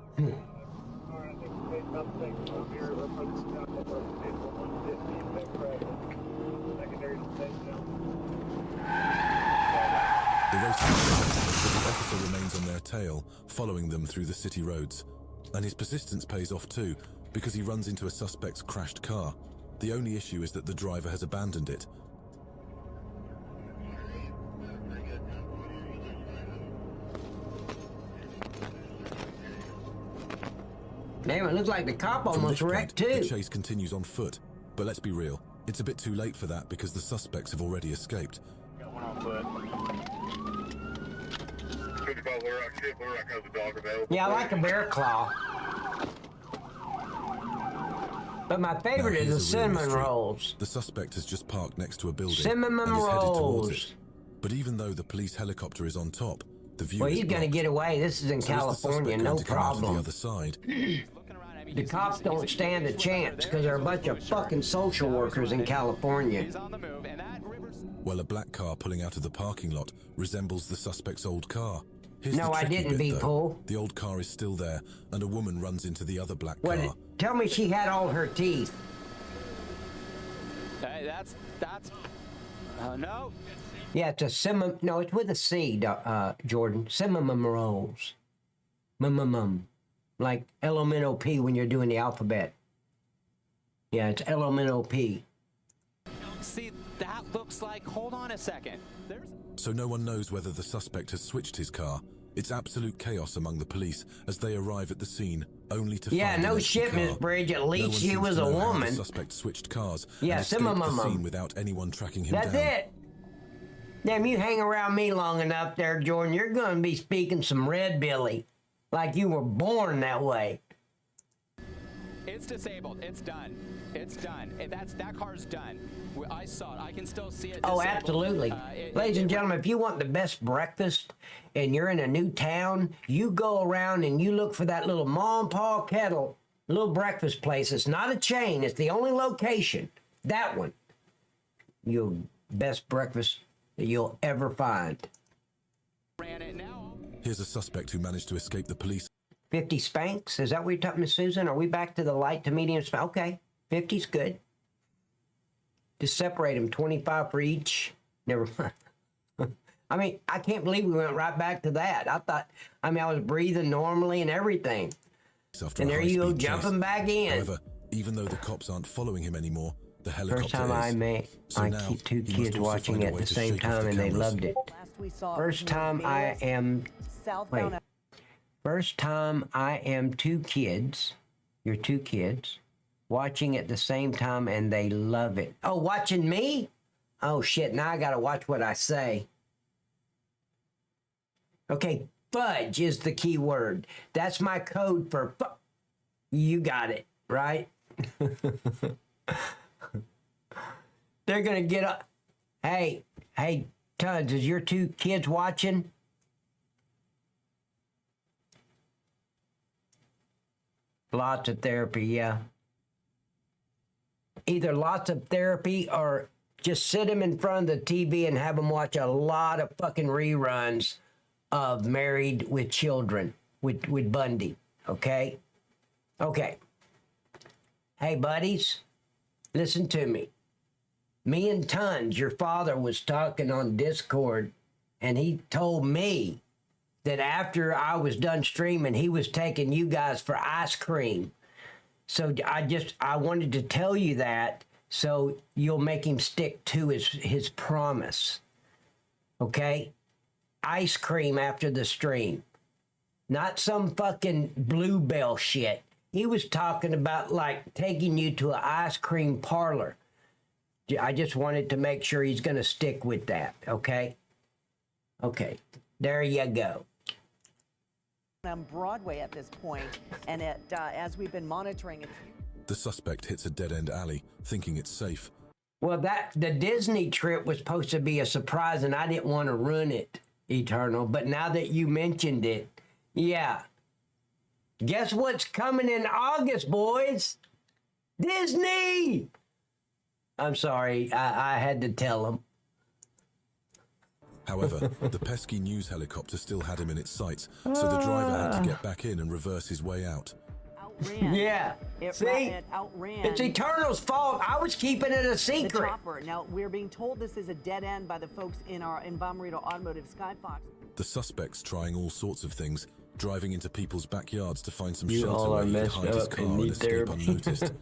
The race continues, but the officer remains on their tail, following them through the city roads. And his persistence pays off too, because he runs into a suspect's crashed car. The only issue is that the driver has abandoned it. Damn, it looks like the cop almost wrecked too. The chase continues on foot, but let's be real, it's a bit too late for that because the suspects have already escaped. Got one on foot. Yeah, I like a bear claw. But my favorite is the cinnamon rolls. The suspect has just parked next to a building Cinnamon and is headed towards rolls. it. But even though the police helicopter is on top, the view Well, is he's gonna get away. This is in So California, is the suspect no going to come out of problem. the other side? The cops don't stand a chance because they're a bunch of fucking social workers in California. Well, a black car pulling out of the parking lot resembles the suspect's old car. Here's No, the I tricky didn't, bit, though. B-Pool. The old car is still there, and a woman runs into the other black What? car. Tell me she had all her teeth. Hey, that's no. Yeah, it's a cinnamon. No, it's with a C, Jordan. Cinnamon rolls. Like L-O-M-N-O-P when you're doing the alphabet. Yeah, it's L-O-M-N-O-P. See, that looks like. Hold on a second. So no one knows whether the suspect has switched his car. It's absolute chaos among the police as they arrive at the scene, only to Yeah, find no an empty shit, car. Miss Bridge. At No least one she seems was to a know how woman. The suspect switched cars Yeah, and escaped the cinnamon. scene without anyone tracking him That's down. it. Damn, you hang around me long enough there, Jordan, you're going to be speaking some red billy. Like you were born that way. It's disabled. It's done. It's done. That car's done. I saw it. I can still see it. Oh, disabled. absolutely. Ladies and gentlemen, if you want the best breakfast and you're in a new town, you go around and you look for that little Ma and Pa Kettle little breakfast place. It's not a chain. It's the only location. That one. Your best breakfast that you'll ever find. Here's a suspect who managed to escape the police. 50 spanks? Is that what you're talking to, Susan? Are we back to the light to medium spank? Okay, 50's good. Just separate them, 25 for each. Never mind. I mean, I can't believe we went right back to that. I was breathing normally and everything. After And a there you go, high-speed chase. jumping back in. However, even though the cops aren't following him anymore, the helicopter First time I is. met So my now, two he must kids also watching find a at way the to same shake off time, the and they cameras. loved it. Last we saw First time I am. Wait. First time I am two kids, your two kids, watching at the same time, and they love it. Oh, watching me? Oh, shit, now I gotta watch what I say. Okay, fudge is the key word. That's my code for You got it, right? They're gonna get up. Hey, Tuds, is your two kids watching? Lots of therapy, yeah. Either lots of therapy or just sit them in front of the TV and have them watch a lot of fucking reruns of Married with Children with Bundy, okay? Okay. Hey, buddies, listen to me. Me and Tons, your father, was talking on Discord, and he told me that after I was done streaming, he was taking you guys for ice cream. So I wanted to tell you that so you'll make him stick to his promise. Okay? Ice cream after the stream. Not some fucking Bluebell shit. He was talking about like taking you to an ice cream parlor. I just wanted to make sure he's going to stick with that, okay? Okay, there you go. On Broadway at this point, and as we've been monitoring it. The suspect hits a dead-end alley, thinking it's safe. Well, the Disney trip was supposed to be a surprise, and I didn't want to ruin it, Eternal. But now that you mentioned it, yeah. Guess what's coming in August, boys? Disney! I'm sorry, I had to tell them. However, the pesky news helicopter still had him in its sights, so the driver had to get back in and reverse his way out. outran. Yeah. It outran. It's Eternal's fault. I was keeping it a The secret. chopper. Now, we're being told this is a dead end by the folks in Bommarito Automotive Skyfox. The suspect's trying all sorts of things, driving into people's backyards to find some You shelter all are where he can messed hide his up car and and need escape therapy. unnoticed.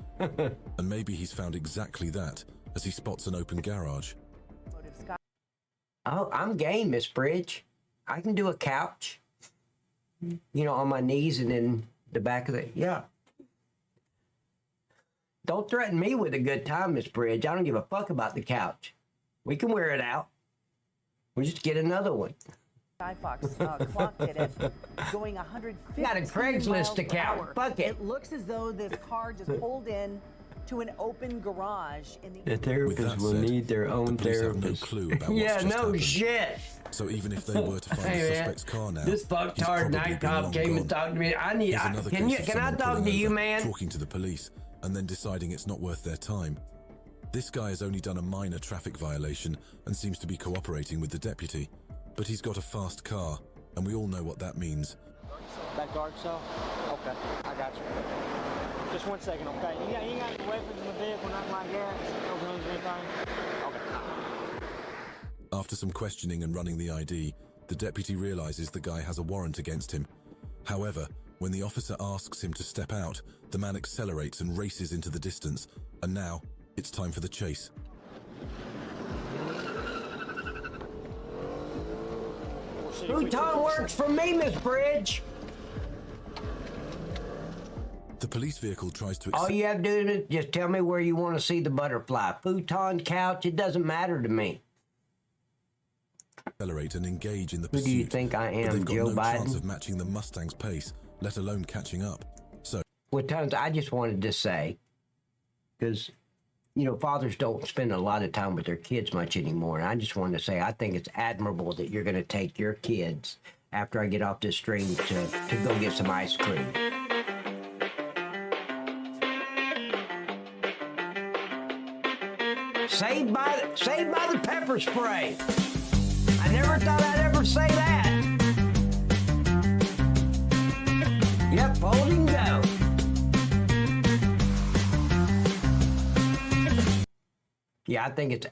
And maybe he's found exactly that as he spots an open garage. Oh, I'm game, Miss Bridge. I can do a couch. You know, on my knees and in the back of the, yeah. Don't threaten me with a good time, Miss Bridge. I don't give a fuck about the couch. We can wear it out. We'll just get another one. Skyfox clocked it at going 150 Got a Craigslist miles per account. hour. Fuck it. It looks as though this car just pulled in to an open garage in the. The therapists will need their own The police have no therapist. clue about what's Yeah, just no happened. shit. So even if they were to find Hey, the man, suspect's car now, this fucktard night cop came and talked to me. I need. Here's another Can case of I someone talk pulling to you, over, man? talking to the police, and then deciding it's not worth their time. This guy has only done a minor traffic violation and seems to be cooperating with the deputy, but he's got a fast car, and we all know what that means. That guard cell? Okay, I got you. Just 1 second, okay? You ain't got any weapons in the vehicle, nothing like that? No guns or anything? Okay. After some questioning and running the ID, the deputy realizes the guy has a warrant against him. However, when the officer asks him to step out, the man accelerates and races into the distance, and now it's time for the chase. Futon works for me, Miss Bridge. The police vehicle tries to All you have to do is just tell me where you want to see the butterfly. Futon, couch, it doesn't matter to me. accelerate and engage in the Who pursuit. do you think I but am, they've got Joe no chance Biden? of matching the Mustang's pace, let alone catching up. So, Well, Tons, I just wanted to say, because, you know, fathers don't spend a lot of time with their kids much anymore. And I just wanted to say, I think it's admirable that you're going to take your kids after I get off this stream to go get some ice cream. Saved by the pepper spray. I never thought I'd ever say that. Yep, hold and go. Yeah, I think it's,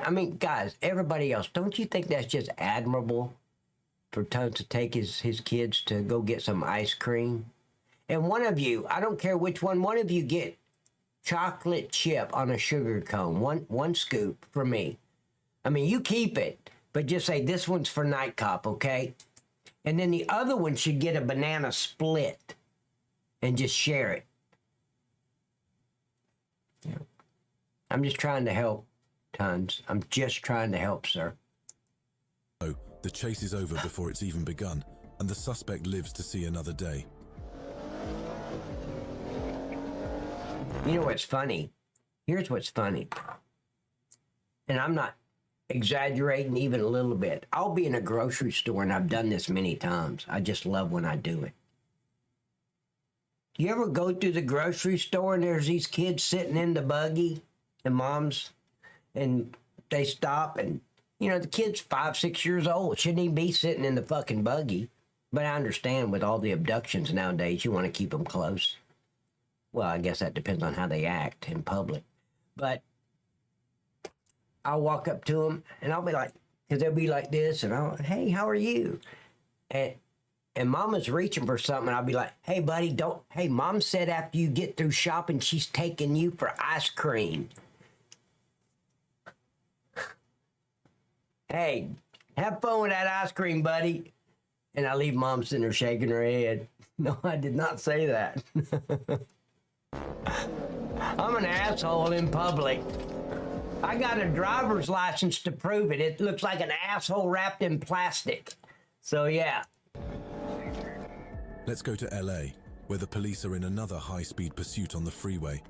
I mean, guys, everybody else, don't you think that's just admirable for Tons to take his kids to go get some ice cream? And one of you, I don't care which one of you get chocolate chip on a sugar cone, one scoop for me. I mean, you keep it, but just say this one's for Night Cop, okay? And then the other one should get a banana split and just share it. Yeah. I'm just trying to help, Tons. I'm just trying to help, sir. the chase is over before it's even begun, and the suspect lives to see another day. You know what's funny? Here's what's funny. And I'm not exaggerating even a little bit. I'll be in a grocery store, and I've done this many times. I just love when I do it. You ever go through the grocery store and there's these kids sitting in the buggy and moms, and they stop and, you know, the kid's 5, 6 years old. Shouldn't even be sitting in the fucking buggy. But I understand with all the abductions nowadays, you want to keep them close. Well, I guess that depends on how they act in public. But I'll walk up to them and I'll be like, because they'll be like this, and I'll, hey, how are you? And Mama's reaching for something, and I'll be like, hey, buddy, don't, hey, Mom said after you get through shopping, she's taking you for ice cream. Hey, have fun with that ice cream, buddy. And I leave Mom sitting there shaking her head. No, I did not say that. I'm an asshole in public. I got a driver's license to prove it. It looks like an asshole wrapped in plastic. So, yeah. Let's go to LA, where the police are in another high-speed pursuit on the freeway.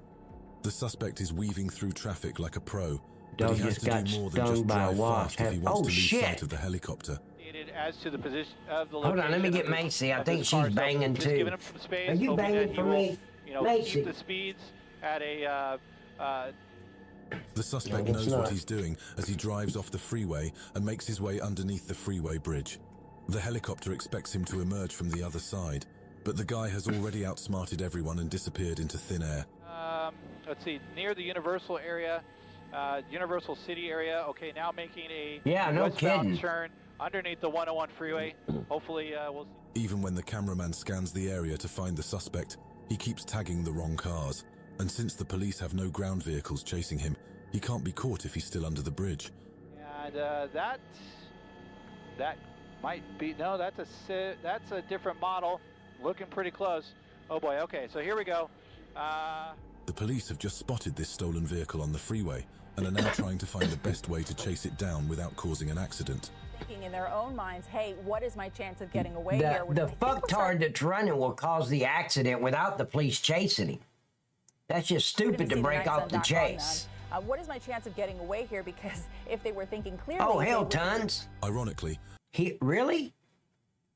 The suspect is weaving through traffic like a pro, but Dog he has just to got do more than stung just by a drive wasp. fast if he wants Oh, to lose shit. sight of the helicopter. As to the position of the Hold on, let me get location Macy. I of think this she's car, so banging just too. giving him some space, Are you hoping banging that he for will, me? you know, Macy. keep the speeds at a The suspect No, it's knows what not. he's doing as he drives off the freeway and makes his way underneath the freeway bridge. The helicopter expects him to emerge from the other side. But the guy has already outsmarted everyone and disappeared into thin air. Let's see, near the Universal area, Universal City area. Okay, now making a westbound kidding. turn underneath the 101 freeway. Hopefully we'll see. Even when the cameraman scans the area to find the suspect, he keeps tagging the wrong cars. And since the police have no ground vehicles chasing him, he can't be caught if he's still under the bridge. And that might be, no, that's a different model. Looking pretty close. Oh boy, okay, so here we go. The police have just spotted this stolen vehicle on the freeway and are now trying to find the best way to chase it down without causing an accident. Thinking in their own minds, hey, what is my chance of getting away the, here? The fucktard that's running will cause the accident without the police chasing him. That's just stupid to break off the chase. What is my chance of getting away here? Because if they were thinking clearly... Oh, hell, tons. Ironically... Really?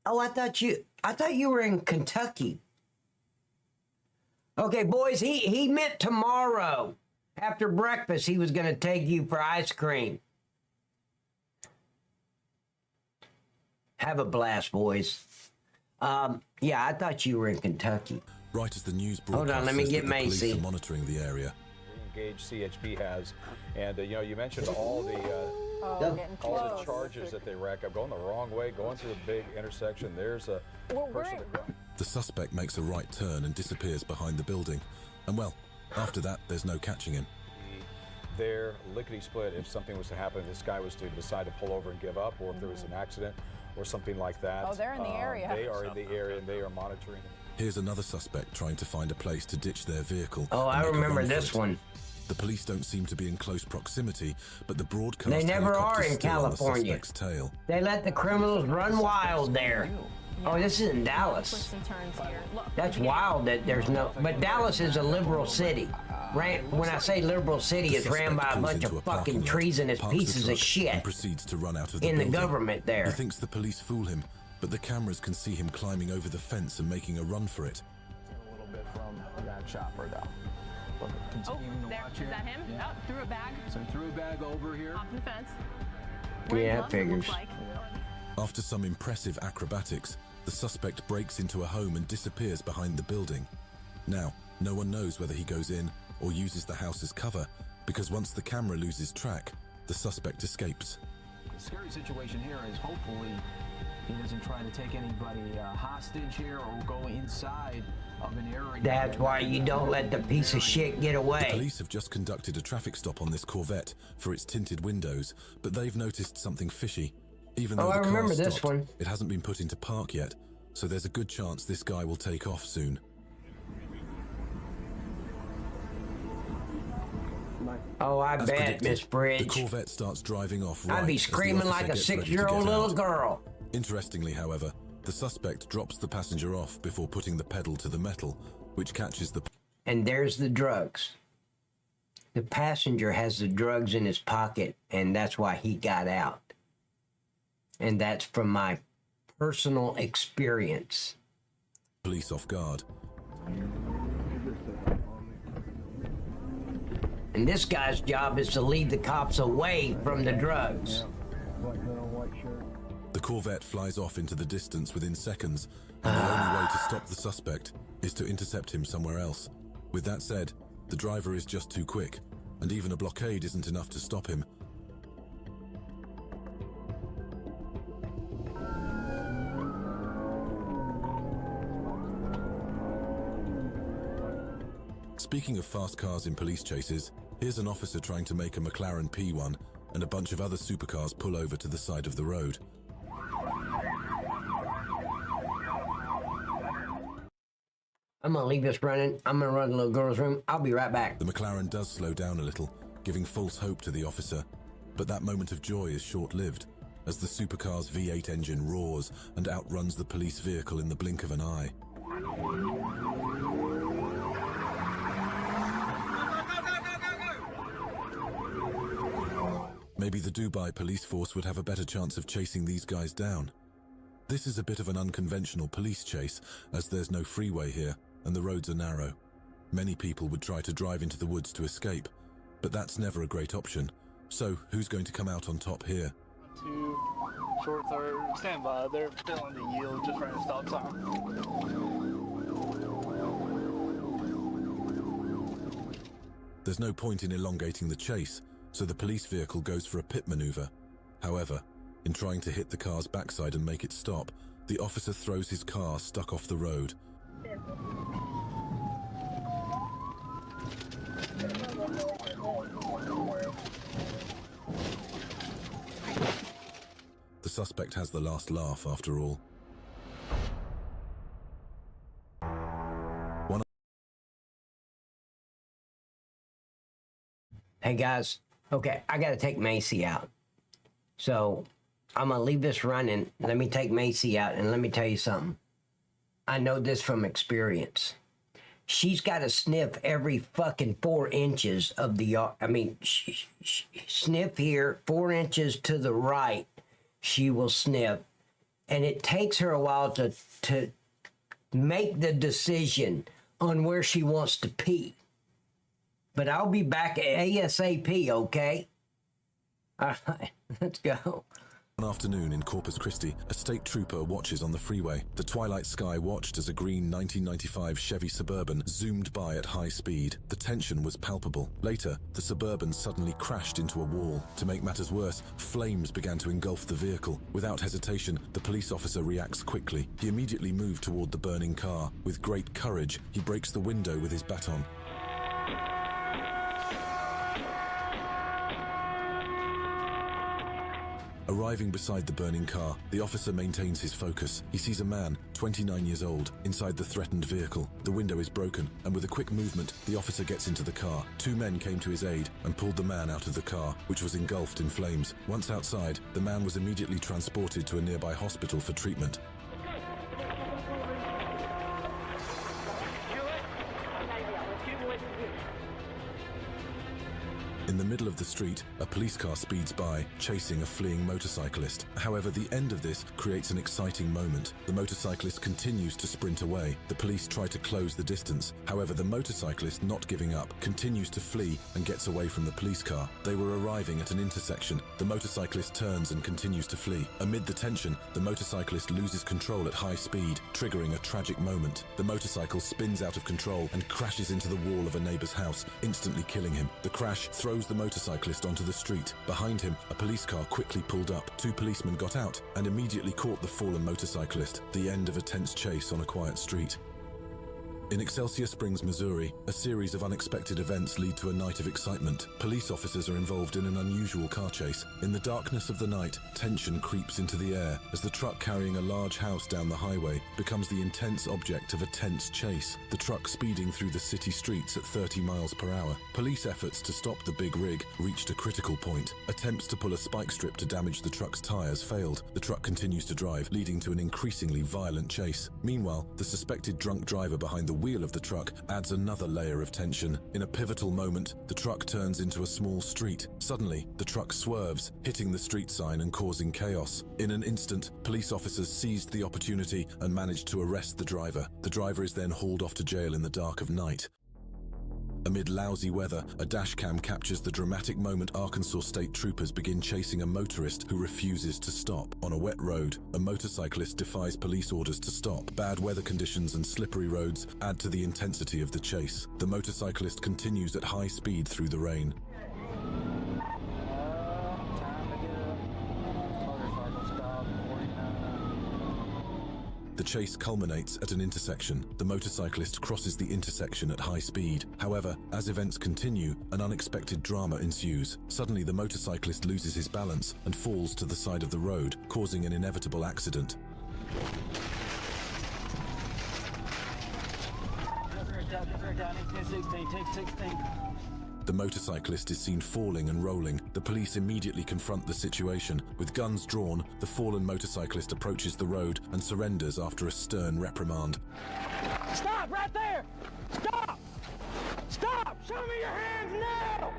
Oh, I thought you were in Kentucky. Okay, boys, he meant tomorrow. After breakfast, he was going to take you for ice cream. Have a blast, boys. Yeah, I thought you were in Kentucky. Right as the news broadcast, hold on, let me get Macy. Police are monitoring the area. Engaged CHP has, and you know, you mentioned all the charges that they rack up, going the wrong way, going through a big intersection. There's a person. The suspect makes a right turn and disappears behind the building, and well, after that, there's no catching him. They're lickety-split if something was to happen, if this guy was to decide to pull over and give up, or if there was an accident or something like that. Oh, they're in the area. They are in the area, and they are monitoring. Here's another suspect trying to find a place to ditch their vehicle. Oh, I remember this one. The police don't seem to be in close proximity, but the broadcast they never are in California. On the tail. They let the criminals run wild there. Oh, this is in Dallas. That's wild that there's no... But Dallas is a liberal city. When I say liberal city, it's ran by a bunch of fucking treasonous pieces of shit and proceeds to run out of the in building. The government there. He thinks the police fool him, but the cameras can see him climbing over the fence and making a run for it. A little bit from that chopper, though. Is that him? Yeah. Oh, threw a bag. So he threw a bag over here. Hopped the fence. Yeah, figures. After some impressive acrobatics, the suspect breaks into a home and disappears behind the building. Now, no one knows whether he goes in or uses the house as cover, because once the camera loses track, the suspect escapes. The scary situation here is hopefully he doesn't try to take anybody hostage here or go inside of an area. That's why you don't let the piece of shit get away. The police have just conducted a traffic stop on this Corvette for its tinted windows, but they've noticed something fishy. Even though the car stopped, it hasn't been put into park yet, so there's a good chance this guy will take off soon. Oh, I bet, Miss Bridge. The Corvette starts driving off right. I'd be screaming like a 6-year-old little girl. Interestingly, however, the suspect drops the passenger off before putting the pedal to the metal, which catches the... And there's the drugs. The passenger has the drugs in his pocket, and that's why he got out. And that's from my personal experience. Police off guard. And this guy's job is to lead the cops away from the drugs. The Corvette flies off into the distance within seconds, and the only way to stop the suspect is to intercept him somewhere else. With that said, the driver is just too quick, and even a blockade isn't enough to stop him. Speaking of fast cars in police chases, here's an officer trying to make a McLaren P1, and a bunch of other supercars pull over to the side of the road. I'm gonna leave this running. I'm gonna run to the little girl's room. I'll be right back. The McLaren does slow down a little, giving false hope to the officer, but that moment of joy is short-lived, as the supercar's V8 engine roars and outruns the police vehicle in the blink of an eye. Maybe the Dubai police force would have a better chance of chasing these guys down. This is a bit of an unconventional police chase, as there's no freeway here and the roads are narrow. Many people would try to drive into the woods to escape, but that's never a great option. So who's going to come out on top here? 2, short third, stand by. They're failing to yield, just running a stop sign. There's no point in elongating the chase, so the police vehicle goes for a pit maneuver. However, in trying to hit the car's backside and make it stop, the officer throws his car stuck off the road. The suspect has the last laugh after all. Hey guys, okay, I gotta take Macy out. So I'm gonna leave this running. Let me take Macy out and let me tell you something. I know this from experience. She's got to sniff every fucking 4 inches of the, sniff here, 4 inches to the right, she will sniff. And it takes her a while to make the decision on where she wants to pee. But I'll be back ASAP, okay? All right, let's go. One afternoon in Corpus Christi, a state trooper watches on the freeway. The twilight sky watched as a green 1995 Chevy Suburban zoomed by at high speed. The tension was palpable. Later, the Suburban suddenly crashed into a wall. To make matters worse, flames began to engulf the vehicle. Without hesitation, the police officer reacts quickly. He immediately moved toward the burning car. With great courage, he breaks the window with his baton. Arriving beside the burning car, the officer maintains his focus. He sees a man, 29 years old, inside the threatened vehicle. The window is broken, and with a quick movement, the officer gets into the car. 2 men came to his aid and pulled the man out of the car, which was engulfed in flames. Once outside, the man was immediately transported to a nearby hospital for treatment. In the middle of the street, a police car speeds by, chasing a fleeing motorcyclist. However, the end of this creates an exciting moment. The motorcyclist continues to sprint away. The police try to close the distance. However, the motorcyclist, not giving up, continues to flee and gets away from the police car. They were arriving at an intersection. The motorcyclist turns and continues to flee. Amid the tension, the motorcyclist loses control at high speed, triggering a tragic moment. The motorcycle spins out of control and crashes into the wall of a neighbor's house, instantly killing him. The crash throws the motorcyclist onto the street. Behind him, a police car quickly pulled up. 2 policemen got out and immediately caught the fallen motorcyclist. The end of a tense chase on a quiet street. In Excelsior Springs, Missouri, a series of unexpected events lead to a night of excitement. Police officers are involved in an unusual car chase. In the darkness of the night, tension creeps into the air as the truck carrying a large house down the highway becomes the intense object of a tense chase. The truck speeding through the city streets at 30 miles per hour. Police efforts to stop the big rig reached a critical point. Attempts to pull a spike strip to damage the truck's tires failed. The truck continues to drive, leading to an increasingly violent chase. Meanwhile, the suspected drunk driver behind the wheel of the truck adds another layer of tension. In a pivotal moment, the truck turns into a small street. Suddenly, the truck swerves, hitting the street sign and causing chaos. In an instant, police officers seized the opportunity and managed to arrest the driver. The driver is then hauled off to jail in the dark of night. Amid lousy weather, a dash cam captures the dramatic moment Arkansas state troopers begin chasing a motorist who refuses to stop. On a wet road, a motorcyclist defies police orders to stop. Bad weather conditions and slippery roads add to the intensity of the chase. The motorcyclist continues at high speed through the rain. The chase culminates at an intersection. The motorcyclist crosses the intersection at high speed. However, as events continue, an unexpected drama ensues. Suddenly, the motorcyclist loses his balance and falls to the side of the road, causing an inevitable accident. The motorcyclist is seen falling and rolling. The police immediately confront the situation. With guns drawn, the fallen motorcyclist approaches the road and surrenders after a stern reprimand. Stop right there! Stop! Stop! Show me your hands now!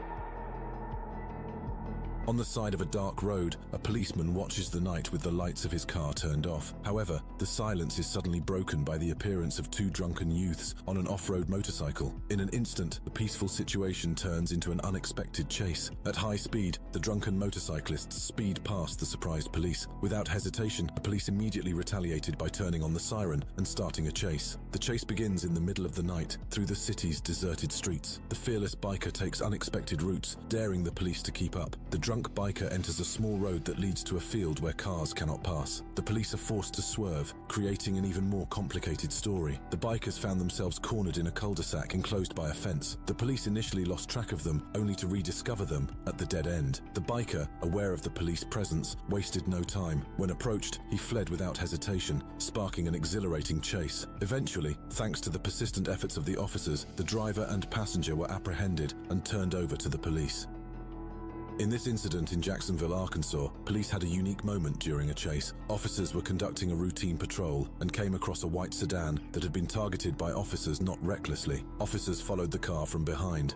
On the side of a dark road, a policeman watches the night with the lights of his car turned off. However, the silence is suddenly broken by the appearance of two drunken youths on an off-road motorcycle. In an instant, the peaceful situation turns into an unexpected chase. At high speed, the drunken motorcyclists speed past the surprised police. Without hesitation, the police immediately retaliated by turning on the siren and starting a chase. The chase begins in the middle of the night, through the city's deserted streets. The fearless biker takes unexpected routes, daring the police to keep up. The drunk biker enters a small road that leads to a field where cars cannot pass. The police are forced to swerve, creating an even more complicated story. The bikers found themselves cornered in a cul-de-sac enclosed by a fence. The police initially lost track of them, only to rediscover them at the dead end. The biker, aware of the police presence, wasted no time. When approached, he fled without hesitation, sparking an exhilarating chase. Eventually, thanks to the persistent efforts of the officers, the driver and passenger were apprehended and turned over to the police. In this incident in Jacksonville, Arkansas, police had a unique moment during a chase. Officers were conducting a routine patrol and came across a white sedan that had been targeted by officers not recklessly. Officers followed the car from behind.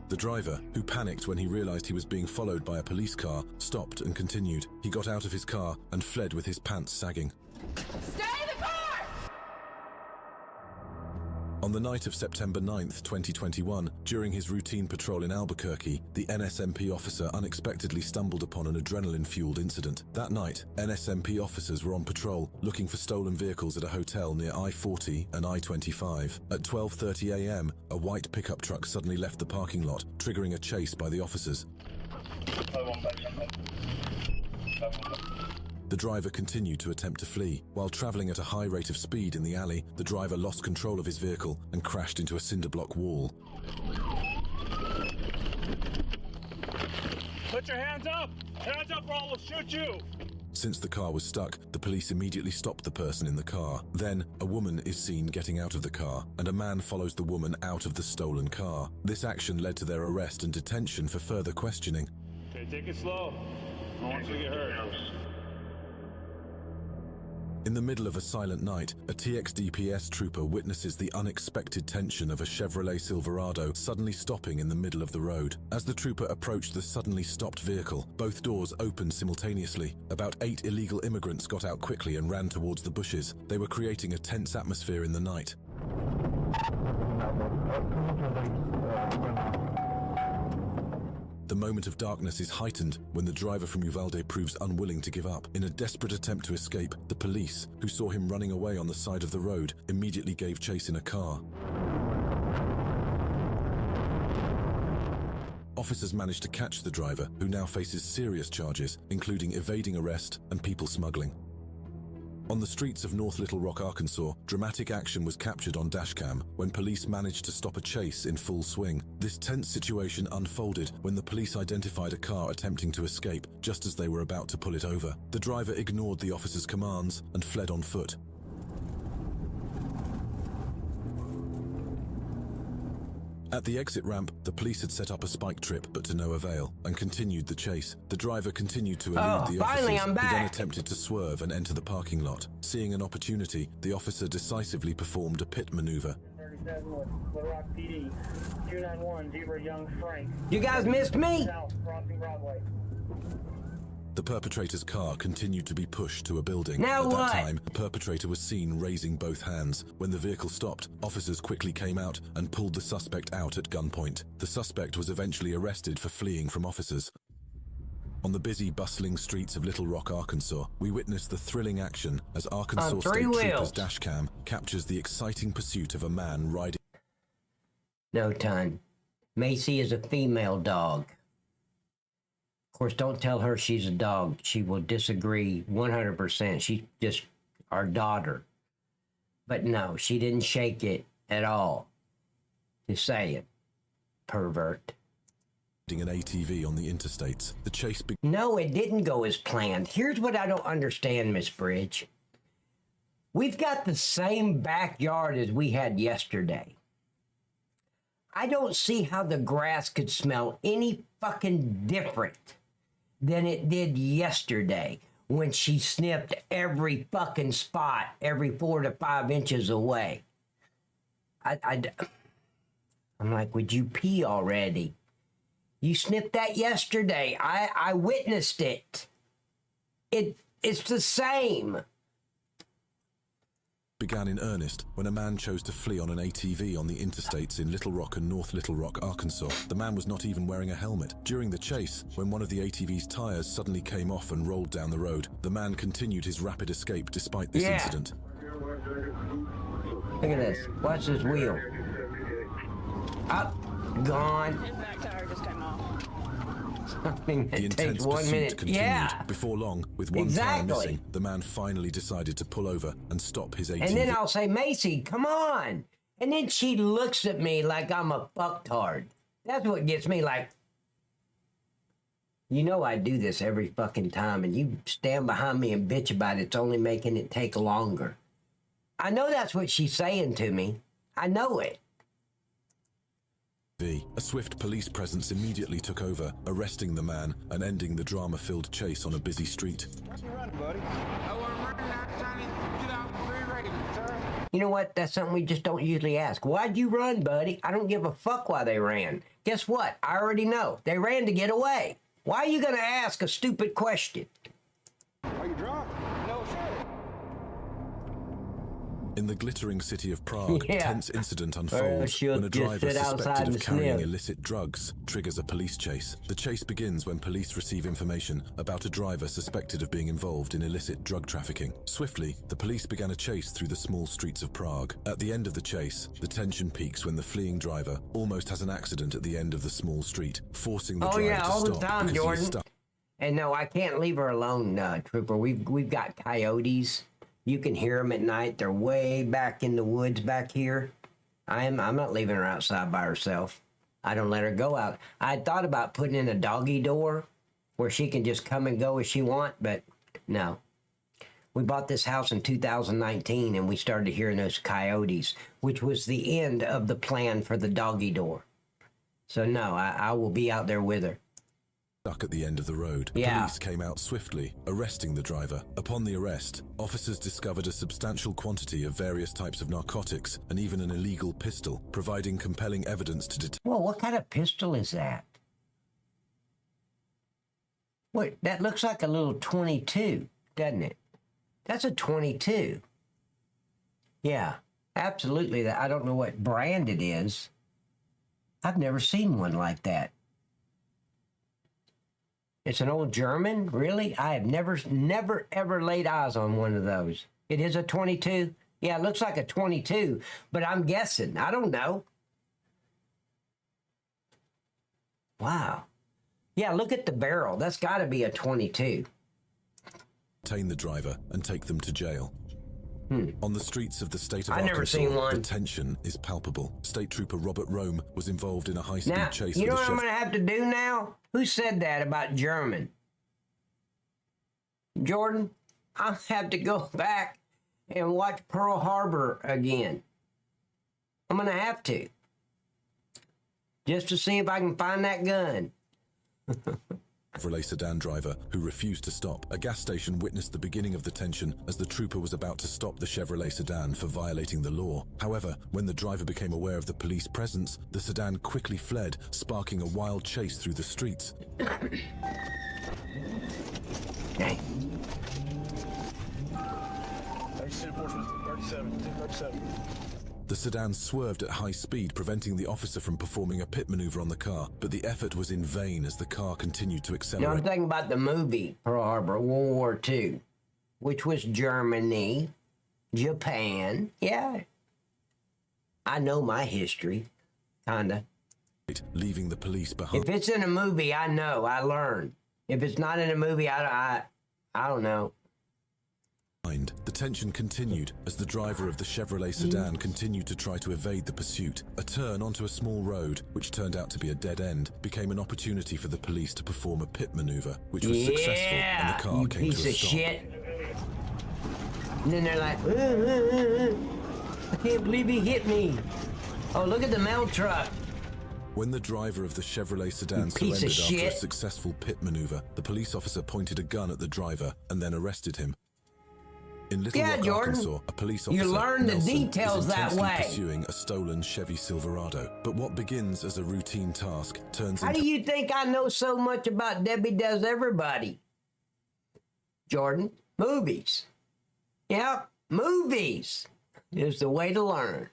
The driver, who panicked when he realized he was being followed by a police car, stopped and continued. He got out of his car and fled with his pants sagging. Stay in the car! On the night of September 9th, 2021, during his routine patrol in Albuquerque, the NSMP officer unexpectedly stumbled upon an adrenaline-fueled incident. That night, NSMP officers were on patrol, looking for stolen vehicles at a hotel near I-40 and I-25. At 12:30 a.m., a white pickup truck suddenly left the parking lot, triggering a chase by the officers. The driver continued to attempt to flee. While traveling at a high rate of speed in the alley, the driver lost control of his vehicle and crashed into a cinder block wall. Put your hands up! Hands up or I will shoot you! Since the car was stuck, the police immediately stopped the person in the car. Then, a woman is seen getting out of the car, and a man follows the woman out of the stolen car. This action led to their arrest and detention for further questioning. Okay, take it slow. I don't want you to get hurt. In the middle of a silent night, a TXDPS trooper witnesses the unexpected tension of a Chevrolet Silverado suddenly stopping in the middle of the road. As the trooper approached the suddenly stopped vehicle, both doors opened simultaneously. About 8 illegal immigrants got out quickly and ran towards the bushes. They were creating a tense atmosphere in the night. The moment of darkness is heightened when the driver from Uvalde proves unwilling to give up. In a desperate attempt to escape, the police, who saw him running away on the side of the road, immediately gave chase in a car. Officers managed to catch the driver, who now faces serious charges, including evading arrest and people smuggling. On the streets of North Little Rock, Arkansas, dramatic action was captured on dashcam when police managed to stop a chase in full swing. This tense situation unfolded when the police identified a car attempting to escape just as they were about to pull it over. The driver ignored the officer's commands and fled on foot. At the exit ramp, the police had set up a spike trip, but to no avail, and continued the chase. The driver continued to elude the officers, who then attempted to swerve and enter the parking lot. Seeing an opportunity, the officer decisively performed a pit maneuver. 37 with Little Rock PD, 291, Zebra Young Frank. You guys missed me? South, crossing Broadway. The perpetrator's car continued to be pushed to a building. Now At what? that time, the perpetrator was seen raising both hands. When the vehicle stopped, officers quickly came out and pulled the suspect out at gunpoint. The suspect was eventually arrested for fleeing from officers. On the busy, bustling streets of Little Rock, Arkansas, we witnessed the thrilling action as Arkansas State Troopers dashcam captures the exciting pursuit of a man riding... No time. Macy is a female dog. Of course, don't tell her she's a dog. She will disagree 100%. She's just our daughter. But no, she didn't shake it at all. Just say it. Pervert. An ATV on the interstates. The chase No, it didn't go as planned. Here's what I don't understand, Miss Bridge. We've got the same backyard as we had yesterday. I don't see how the grass could smell any fucking different than it did yesterday when she sniffed every fucking spot every 4 to 5 inches away. I'm like, would you pee already? You sniffed that yesterday. I witnessed it. It's the same. Began in earnest when a man chose to flee on an ATV on the interstates in Little Rock and North Little Rock, Arkansas. The man was not even wearing a helmet. During the chase, when one of the ATV's tires suddenly came off and rolled down the road, the man continued his rapid escape despite this incident. Look at this. Watch this wheel. Up, gone. His back tire just came off. Something that The takes intense 1 pursuit minute. continued. Yeah. Before long, with one tire missing, the man finally decided to pull over and stop his ATV. And then I'll say, Macy, come on. And then she looks at me like I'm a fucktard. That's what gets me like, you know I do this every fucking time, and you stand behind me and bitch about it. It's only making it take longer. I know that's what she's saying to me. I know it. A swift police presence immediately took over, arresting the man and ending the drama-filled chase on a busy street. You know what? That's something we just don't usually ask. Why'd you run, buddy? I don't give a fuck why they ran. Guess what? I already know. They ran to get away. Why are you going to ask a stupid question? Are you drunk? No, sir. In the glittering city of Prague, Yeah. tense incident unfolds when a driver suspected of carrying illicit drugs triggers a police chase. The chase begins when police receive information about a driver suspected of being involved in illicit drug trafficking. Swiftly, the police began a chase through the small streets of Prague. At the end of the chase, the tension peaks when the fleeing driver almost has an accident at the end of the small street, forcing the driver to all stop the time, because he is Jordan. stuck. And no, I can't leave her alone, Trooper. We've got coyotes. You can hear them at night. They're way back in the woods back here. I'm not leaving her outside by herself. I don't let her go out. I thought about putting in a doggy door where she can just come and go as she wants, but no. We bought this house in 2019 and we started hearing those coyotes, which was the end of the plan for the doggy door. So no, I will be out there with her. Stuck at the end of the road. Yeah. Police came out swiftly, arresting the driver. Upon the arrest, officers discovered a substantial quantity of various types of narcotics and even an illegal pistol, providing compelling evidence to detect. Well, what kind of pistol is that? Wait, that looks like a little 22, doesn't it? That's a 22. Yeah, absolutely. I don't know what brand it is. I've never seen one like that. It's an old German? Really? I have never, ever laid eyes on one of those. It is a 22? Yeah, it looks like a 22, but I'm guessing. I don't know. Wow. Yeah, look at the barrel. That's got to be a 22. Detain the driver and take them to jail. On the streets of the state of I've never seen one. the tension is palpable. State Trooper Robert Rome was involved in a high-speed Now, chase you know with a what I'm going to have to do now? Who said that about German? Jordan, I'll have to go back and watch Pearl Harbor again. I'm going to have to. Just to see if I can find that gun. Chevrolet sedan driver who refused to stop. A gas station witnessed the beginning of the tension as the trooper was about to stop the Chevrolet sedan for violating the law. However, when the driver became aware of the police presence, the sedan quickly fled, sparking a wild chase through the streets. Okay. 37. The sedan swerved at high speed, preventing the officer from performing a pit maneuver on the car, but the effort was in vain as the car continued to You know, accelerate. I'm thinking about the movie Pearl Harbor, World War II, which was Germany, Japan. Yeah. I know my history, kinda. Leaving the police behind. If it's in a movie, I know, I learn. If it's not in a movie, I don't know. The tension continued as the driver of the Chevrolet sedan continued to try to evade the pursuit. A turn onto a small road, which turned out to be a dead end, became an opportunity for the police to perform a pit maneuver, which was successful, and the car you came piece to a of stop. shit. And then they're like, I can't believe he hit me. Oh, look at the mail truck. When the driver of the Chevrolet sedan piece of surrendered after a shit. successful pit maneuver, the police officer pointed a gun at the driver and then arrested him. In Little Yeah, Rock, Jordan. Arkansas, a police You officer, learn the Nelson, details is that intensely way. pursuing a stolen Chevy Silverado. But what begins as a routine task turns How into... do you think I know so much about Debbie Does Everybody? Jordan, movies. Yep, movies is the way to learn.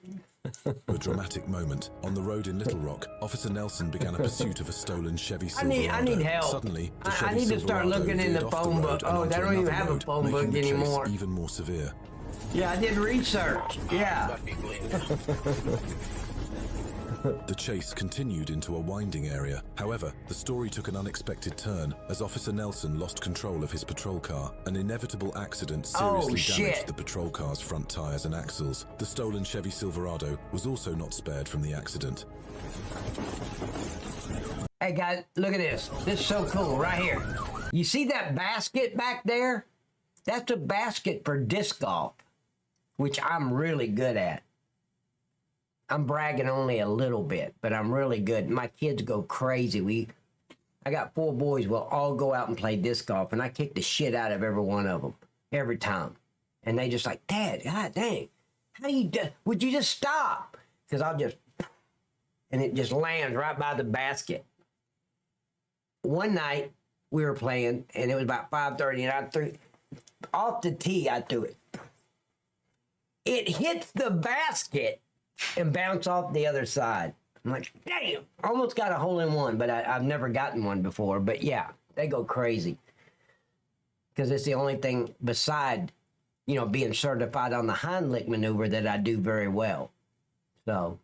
A dramatic moment. On the road in Little Rock, Officer Nelson began a pursuit of a stolen Chevy I Silverado. need help. Suddenly, the I Chevy need to start Silverado looking in veered the off phone road book. and Oh, onto they don't even another have a road, phone making book the chase anymore. even more severe. Yeah, I did research. Yeah. The chase continued into a winding area. However, the story took an unexpected turn as Officer Nelson lost control of his patrol car. An inevitable accident seriously damaged the patrol car's front tires and axles. The stolen Chevy Silverado was also not spared from the accident. Hey guys, look at this. This is so cool right here. You see that basket back there? That's a basket for disc golf, which I'm really good at. I'm bragging only a little bit, but I'm really good. My kids go crazy. I got 4 boys. We'll all go out and play disc golf, and I kick the shit out of every one of them every time. And they just like, Dad, God dang, how you do? Would you just stop? Because I'll just, and it just lands right by the basket. One night we were playing, and it was about 5:30, and I threw off the tee. I threw it. It hits the basket and bounce off the other side. I'm like, damn, almost got a hole in one, but I've never gotten one before. But yeah, they go crazy because it's the only thing beside, being certified on the Heimlich maneuver that I do very well. So.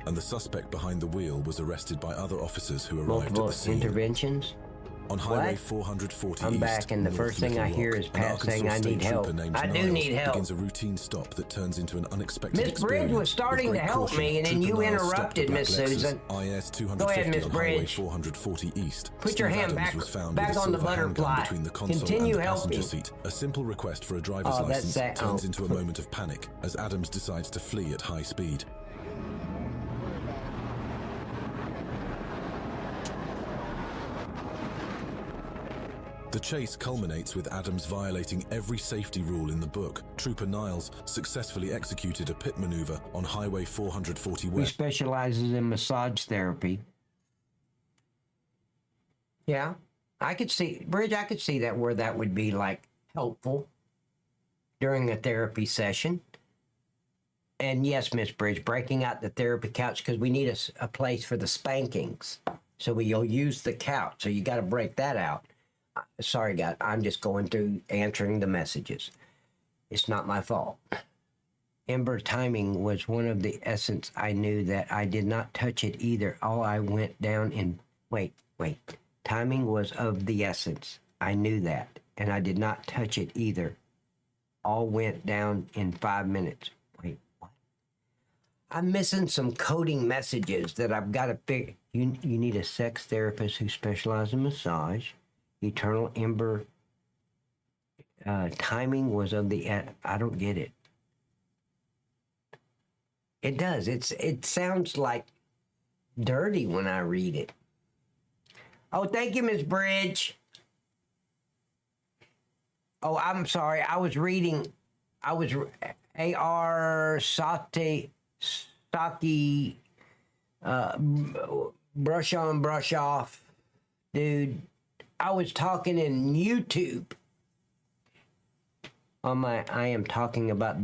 And the suspect behind the wheel was arrested by other officers who arrived Multiple at the scene. interventions. On Highway 440 I'm East, back, and the north first of thing Little I hear Rock, is an Pat Arkansas saying I state need help. trooper named I do Niles need help. begins a routine stop that turns into an unexpected Miss experience. Bridge was starting With to great help caution, me, and then Trooper you Niles stopped interrupted, the Miss black Lexus Susan. IS 250 Go ahead, Miss on Highway Bridge. 440 East. Put your Steve hand Adams back- was found back with a on the silver handgun butterfly. between the console Continue and the passenger helping. seat. A simple request for a driver's Oh, that's license that- turns oh. into a moment of panic as Adams decides to flee at high speed. The chase culminates with Adams violating every safety rule in the book. Trooper Niles successfully executed a pit maneuver on Highway 440 He West. specializes in massage therapy. Yeah, I could see, Bridge, I could see that where that would be like helpful during a therapy session. And yes, Miss Bridge, breaking out the therapy couch because we need a place for the spankings. So you'll use the couch. So you got to break that out. Sorry, guys. I'm just going through answering the messages. It's not my fault. Ember, timing was one of the essence. I knew that I did not touch it either. All I went down in... Wait. Timing was of the essence. I knew that. And I did not touch it either. All went down in 5 minutes. Wait, what? I'm missing some coding messages that I've got to figure. You need a sex therapist who specializes in massage. Eternal Ember. Timing was of the... I don't get it. It does. It sounds like dirty when I read it. Oh, thank you, Miss Bridge. Oh, I'm sorry. I was reading... A.R. Saki... Brush on, brush off. Dude... I was talking in YouTube. I am talking about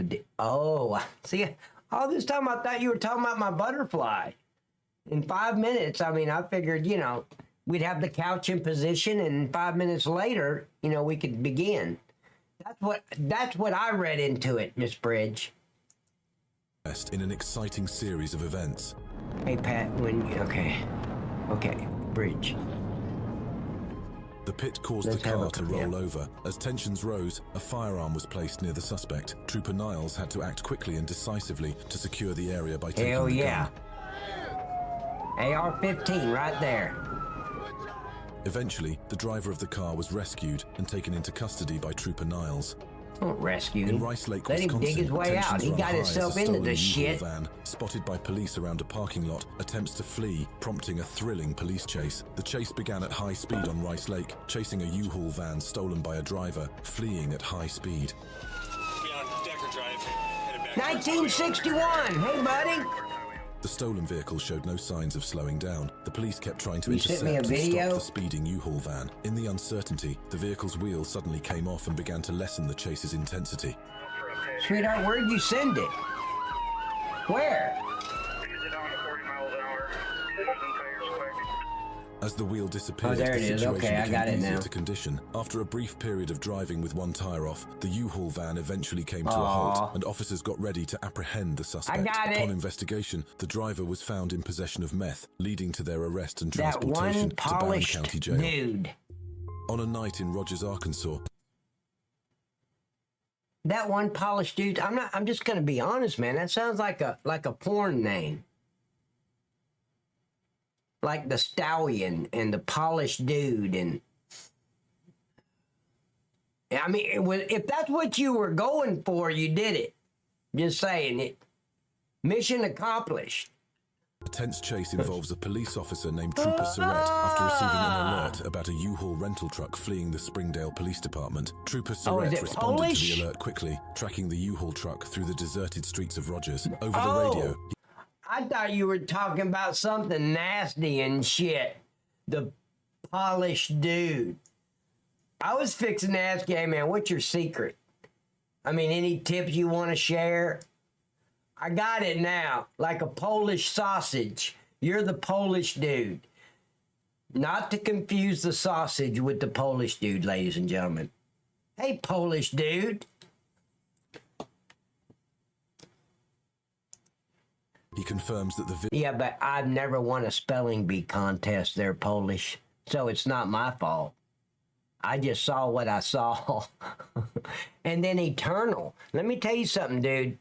see, all this time I thought you were talking about my butterfly. In 5 minutes, I figured, we'd have the couch in position, and 5 minutes later, we could begin. That's what I read into it, Miss Bridge. In an exciting series of events. Hey, Pat, okay, Bridge. The pit caused the car to roll over. As tensions rose, a firearm was placed near the suspect. Trooper Niles had to act quickly and decisively to secure the area by taking the gun. AR-15 right there. Eventually, the driver of the car was rescued and taken into custody by Trooper Niles. Don't rescue In him. Rice Lake, Let him Wisconsin, dig his way out. tensions He run got high as himself a into stolen this U-Haul shit. van, spotted by police around a parking lot, attempts to flee, prompting a thrilling police chase. The chase began at high speed on Rice Lake, chasing a U-Haul van stolen by a driver, fleeing at high speed. 1961. Hey, buddy. The stolen vehicle showed no signs of slowing down. The police kept trying to You sent intercept me a and video? stop the speeding U-Haul van. In the uncertainty, the vehicle's wheels suddenly came off and began to lessen the chase's intensity. Sweetheart, where'd you send it? Where? As the wheel disappeared, there it the is. situation Okay, I became got it easier now. to condition. After a brief period of driving with one tire off, the U-Haul van eventually came to a Aw. halt, and officers got ready to apprehend the suspect. got it. Upon investigation, the driver was found in possession of meth, leading to their arrest and That transportation one to Barron polished County Jail. dude. On a night in Rogers, Arkansas, That one polished dude. I'm just gonna be honest, man. That sounds like a porn name. Like the Stallion and the polished dude, and I mean, if that's what you were going for, you did it. Just saying it. Mission accomplished. a tense chase involves a police officer named Trooper Surratt after receiving an alert about a U-Haul rental truck fleeing the Springdale Police Department. Trooper Surratt responded Polish? to the alert quickly, tracking the U-Haul truck through the deserted streets of Rogers. Over the radio, I thought you were talking about something nasty and shit. The polished dude. I was fixing to ask you, hey man, what's your secret? I mean, any tips you want to share? I got it now, like a Polish sausage. You're the Polish dude. Not to confuse the sausage with the Polish dude, ladies and gentlemen. Hey, Polish dude. he confirms that the Yeah, but I've never won a spelling bee contest. They're Polish, so it's not my fault. I just saw what I saw. And then Eternal. Let me tell you something, dude.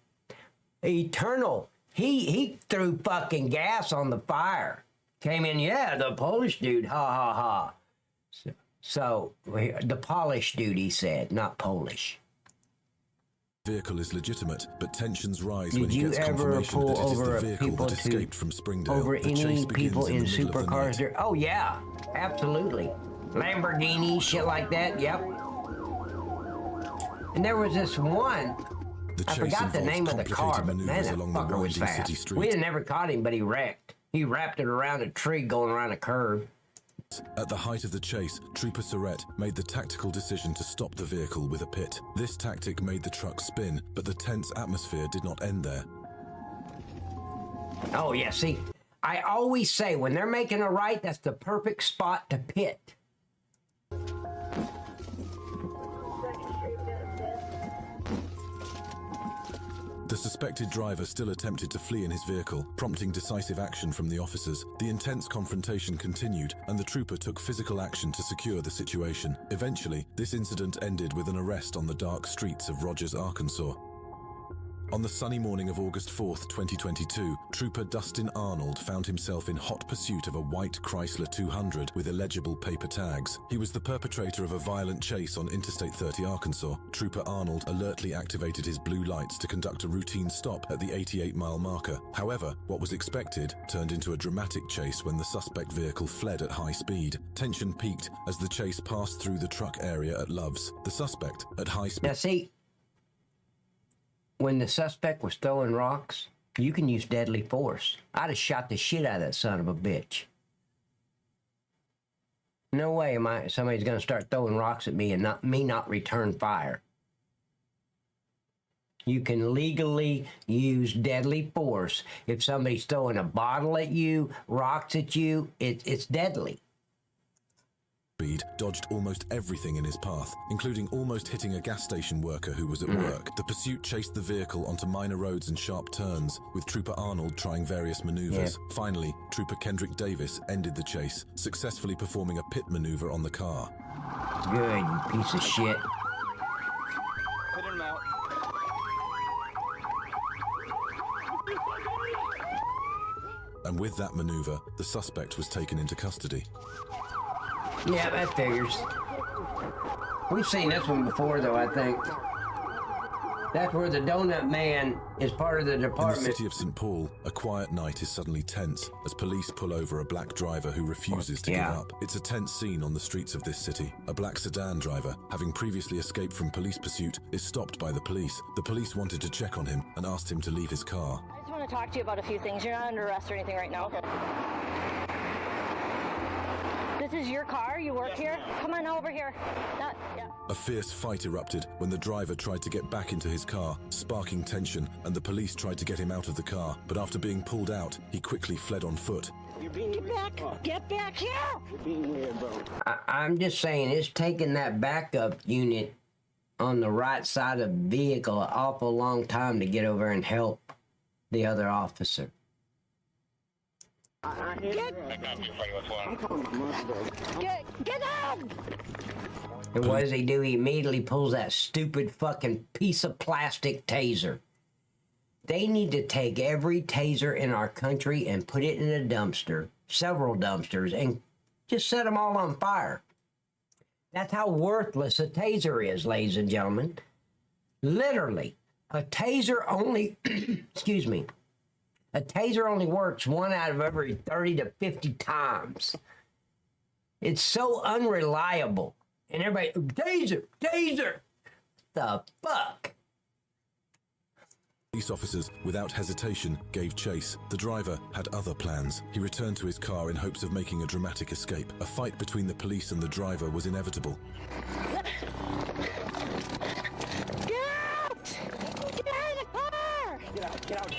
Eternal, he threw fucking gas on the fire. Came in, yeah, the Polish dude, ha ha ha. So the Polish dude, he said, not Polish. vehicle is legitimate, but tensions rise Did when he you gets ever confirmation pull that it is the over vehicle people that escaped from Springdale. over The any chase people begins in the middle of the supercars night. there? Oh yeah, absolutely. Lamborghini, shit like that. Yep. And there was this one. The I chase forgot the involves name of the car, complicated but man, maneuvers that along the fucker was winding fast. city street. We had never caught him, but he wrecked. He wrapped it around a tree going around a curve. At the height of the chase, Trooper Surratt made the tactical decision to stop the vehicle with a pit. This tactic made the truck spin, but the tense atmosphere did not end there. Oh yeah, see, I always say when they're making a right, that's the perfect spot to pit. The suspected driver still attempted to flee in his vehicle, prompting decisive action from the officers. The intense confrontation continued, and the trooper took physical action to secure the situation. Eventually, this incident ended with an arrest on the dark streets of Rogers, Arkansas. On the sunny morning of August 4th, 2022, Trooper Dustin Arnold found himself in hot pursuit of a white Chrysler 200 with illegible paper tags. He was the perpetrator of a violent chase on Interstate 30, Arkansas. Trooper Arnold alertly activated his blue lights to conduct a routine stop at the 88-mile marker. However, what was expected turned into a dramatic chase when the suspect vehicle fled at high speed. Tension peaked as the chase passed through the truck area at Love's. The suspect, at high speed... Now see, when the suspect was throwing rocks, you can use deadly force. I'd have shot the shit out of that son of a bitch. No way somebody's going to start throwing rocks at me and not return fire. You can legally use deadly force. If somebody's throwing a bottle at you, rocks at you, it's deadly. Dodged almost everything in his path, including almost hitting a gas station worker who was at work. The pursuit chased the vehicle onto minor roads and sharp turns, with Trooper Arnold trying various maneuvers. Yeah. Finally, Trooper Kendrick Davis ended the chase, successfully performing a pit maneuver on the car. Good, you piece of shit. Put him out. And with that maneuver, the suspect was taken into custody. Yeah, that figures. We've seen this one before, though, I think. That's where the donut man is part of the department. In the city of St. Paul, a quiet night is suddenly tense as police pull over a black driver who refuses to give up. It's a tense scene on the streets of this city. A black sedan driver, having previously escaped from police pursuit, is stopped by the police. The police wanted to check on him and asked him to leave his car. I just want to talk to you about a few things. You're not under arrest or anything right now. Okay. This is your car? You work here? Come on over here. A fierce fight erupted when the driver tried to get back into his car, sparking tension, and the police tried to get him out of the car. But after being pulled out, he quickly fled on foot. Get back! Get back here! You're being weird, bro. I'm just saying, it's taking that backup unit on the right side of the vehicle an awful long time to get over and help the other officer. Get down! And what does he do? He immediately pulls that stupid fucking piece of plastic taser. They need to take every taser in our country and put it in a dumpster, several dumpsters, and just set them all on fire. That's how worthless a taser is, ladies and gentlemen. Literally, a taser only, excuse me, a taser only works 1 out of every 30 to 50 times. It's so unreliable. And everybody, taser, taser. The fuck? Police officers, without hesitation, gave chase. The driver had other plans. He returned to his car in hopes of making a dramatic escape. A fight between the police and the driver was inevitable. Get out! Get out of the car! Get out! Get out!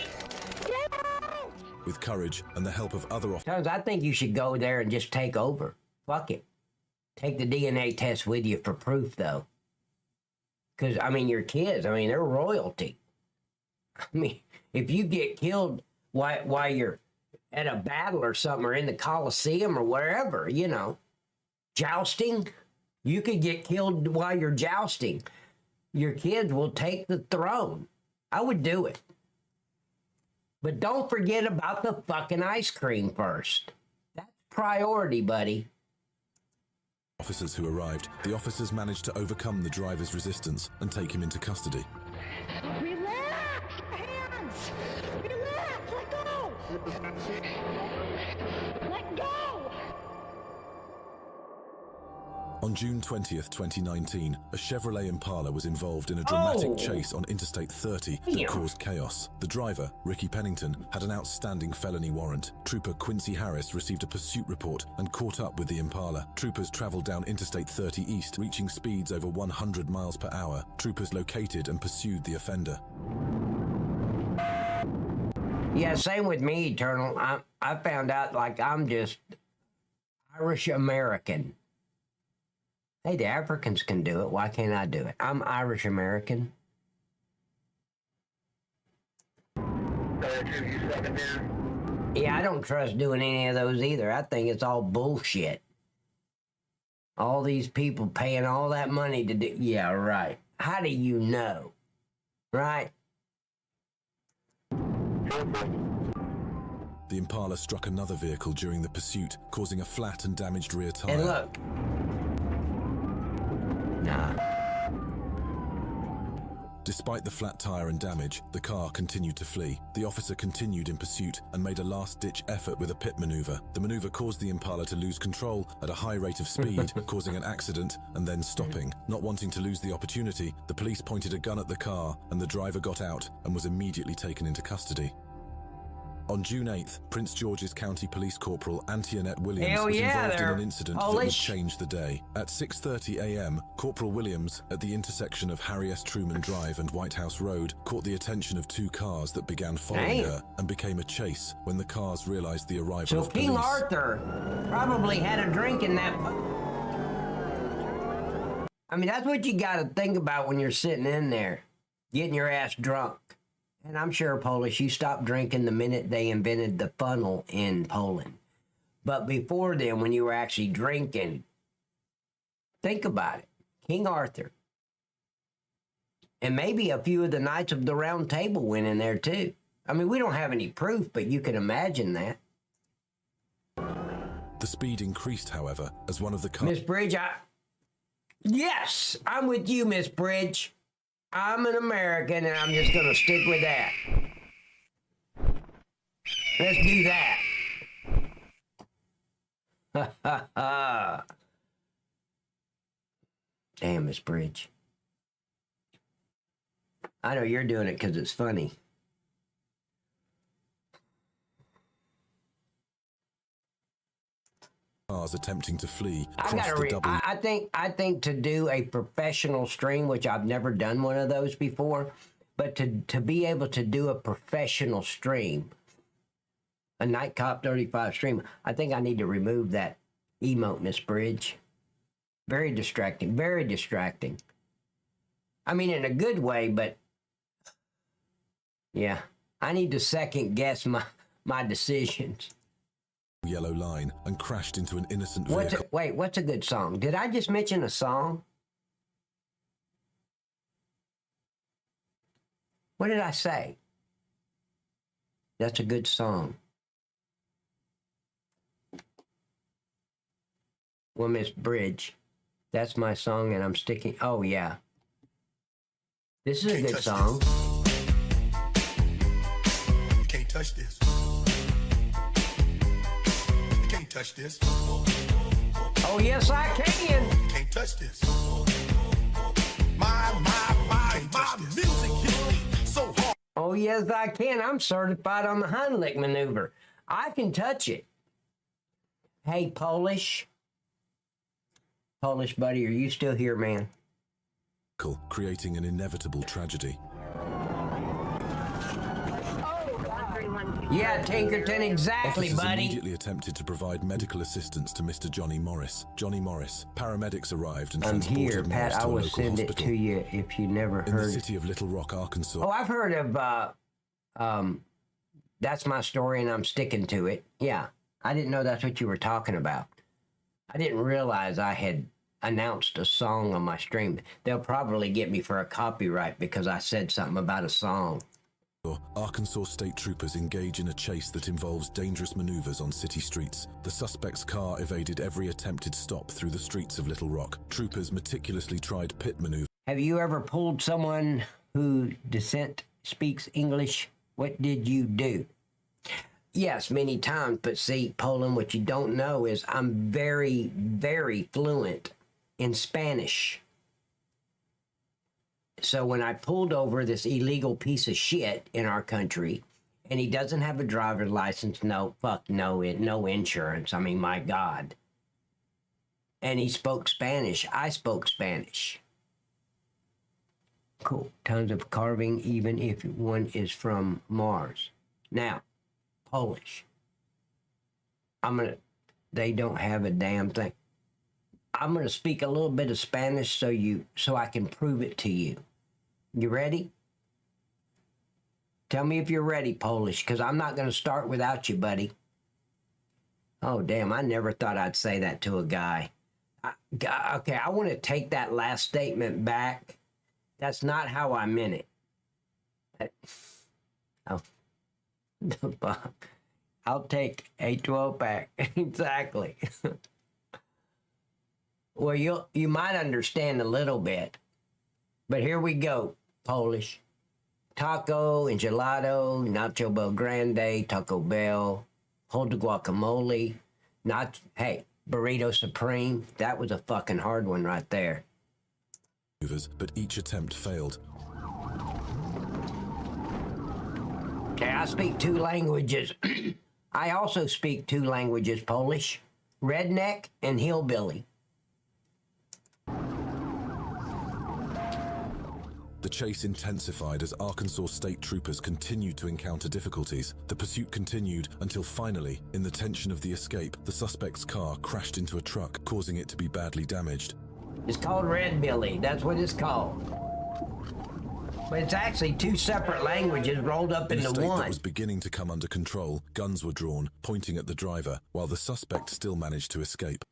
Get out! With courage and the help of other officers. Sometimes I think you should go there and just take over. Fuck it. Take the DNA test with you for proof, though. Because, I mean, your kids, I mean, they're royalty. I mean, if you get killed while you're at a battle or something, or in the Coliseum or wherever, you know, jousting, you could get killed while you're jousting. Your kids will take the throne. I would do it. But don't forget about the fucking ice cream first. That's priority, buddy. Officers who arrived, the officers managed to overcome the driver's resistance and take him into custody. Relax! Hands! Relax! Let go! Let go! On June 20th, 2019, a Chevrolet Impala was involved in a dramatic chase on Interstate 30 that caused chaos. The driver, Ricky Pennington, had an outstanding felony warrant. Trooper Quincy Harris received a pursuit report and caught up with the Impala. Troopers traveled down Interstate 30 East, reaching speeds over 100 miles per hour. Troopers located and pursued the offender. Yeah, same with me, Eternal. I found out, like, I'm just Irish American. Hey, the Africans can do it. Why can't I do it? I'm Irish American. Yeah, I don't trust doing any of those either. I think it's all bullshit. All these people paying all that money to do... Yeah, right. How do you know? Right? The Impala struck another vehicle during the pursuit, causing a flat and damaged rear tire. And look. Nah. Despite the flat tire and damage, the car continued to flee. The officer continued in pursuit and made a last-ditch effort with a pit maneuver. The maneuver caused the Impala to lose control at a high rate of speed, causing an accident and then stopping. Not wanting to lose the opportunity, the police pointed a gun at the car and the driver got out and was immediately taken into custody. On June 8th, Prince George's County Police Corporal Antoinette Williams was involved in an incident that would change the day. At 6:30 a.m., Corporal Williams, at the intersection of Harry S. Truman Drive and White House Road, caught the attention of two cars that began following her and became a chase when the cars realized the arrival of police. So King Arthur probably had a drink in that... I mean, that's what you got to think about when you're sitting in there, getting your ass drunk. And I'm sure, Polish, you stopped drinking the minute they invented the funnel in Poland. But before then, when you were actually drinking, think about it. King Arthur. And maybe a few of the Knights of the Round Table went in there, too. I mean, we don't have any proof, but you can imagine that. The speed increased, however, as one of the cars... Miss Bridge, Yes, I'm with you, Miss Bridge. I'm an American, and I'm just going to stick with that. Let's do that. Ha ha ha. Damn, Miss Bridge. I know you're doing it because it's funny. Cars attempting to flee I cross gotta the double. I think to do a professional stream, which I've never done one of those before, but to be able to do a professional stream, a Night Cop 35 stream, I think I need to remove that emote, Miss Bridge. Very distracting. Very distracting. I mean, in a good way, but yeah, I need to second guess my decisions. Yellow line and crashed into an innocent What's vehicle. what's a good song? Did I just mention a song? What did I say? That's a good song. Well, Miss Bridge, that's my song, and I'm sticking. Oh yeah, this is a good song. You can't touch this. You can't touch this. Oh yes, I can. You can't touch this. My music hits me so hard. Oh yes, I can. I'm certified on the Heimlich maneuver. I can touch it. Hey, Polish buddy, are you still here, man? Creating an inevitable tragedy. Yeah, Tinkerton, exactly, Officers buddy. immediately attempted to provide medical assistance to Mr. Johnny Morris. Johnny Morris. Paramedics arrived and I'm transported here, Morris Pat. to I a will local send hospital. it to you if you never In heard. the city of Little Rock, Arkansas. Oh, I've heard of. That's my story, and I'm sticking to it. Yeah, I didn't know that's what you were talking about. I didn't realize I had announced a song on my stream. They'll probably get me for a copyright because I said something about a song. Arkansas state troopers engage in a chase that involves dangerous maneuvers on city streets. The suspect's car evaded every attempted stop through the streets of Little Rock. Troopers meticulously tried pit maneuvers. Have you ever pulled someone who dissent speaks English? What did you do? Yes, many times, but see, Poland, what you don't know is I'm very, very fluent in Spanish. So when I pulled over this illegal piece of shit in our country, and he doesn't have a driver's license, no insurance, I mean, my God. And he spoke Spanish, I spoke Spanish. Cool, tons of carving, even if one is from Mars. Now, Polish. They don't have a damn thing. I'm gonna speak a little bit of Spanish so I can prove it to you. You ready? Tell me if you're ready, Polish, because I'm not gonna start without you, buddy. Oh, damn, I never thought I'd say that to a guy. Okay, I want to take that last statement back. That's not how I meant it. I'll take A12 back. Exactly. Well, you might understand a little bit, but here we go, Polish. Taco, enchilado, nacho bel grande, Taco Bell, hold the guacamole, burrito supreme. That was a fucking hard one right there. But each attempt failed. Okay, I speak 2 languages. I also speak 2 languages, Polish, redneck and hillbilly. The chase intensified as Arkansas state troopers continued to encounter difficulties. The pursuit continued until finally, in the tension of the escape, the suspect's car crashed into a truck, causing it to be badly damaged. It's called Red Billy. That's what it's called. But it's actually 2 separate languages rolled up into one. one. That was beginning to come under control. Guns were drawn, pointing at the driver, while the suspect still managed to escape.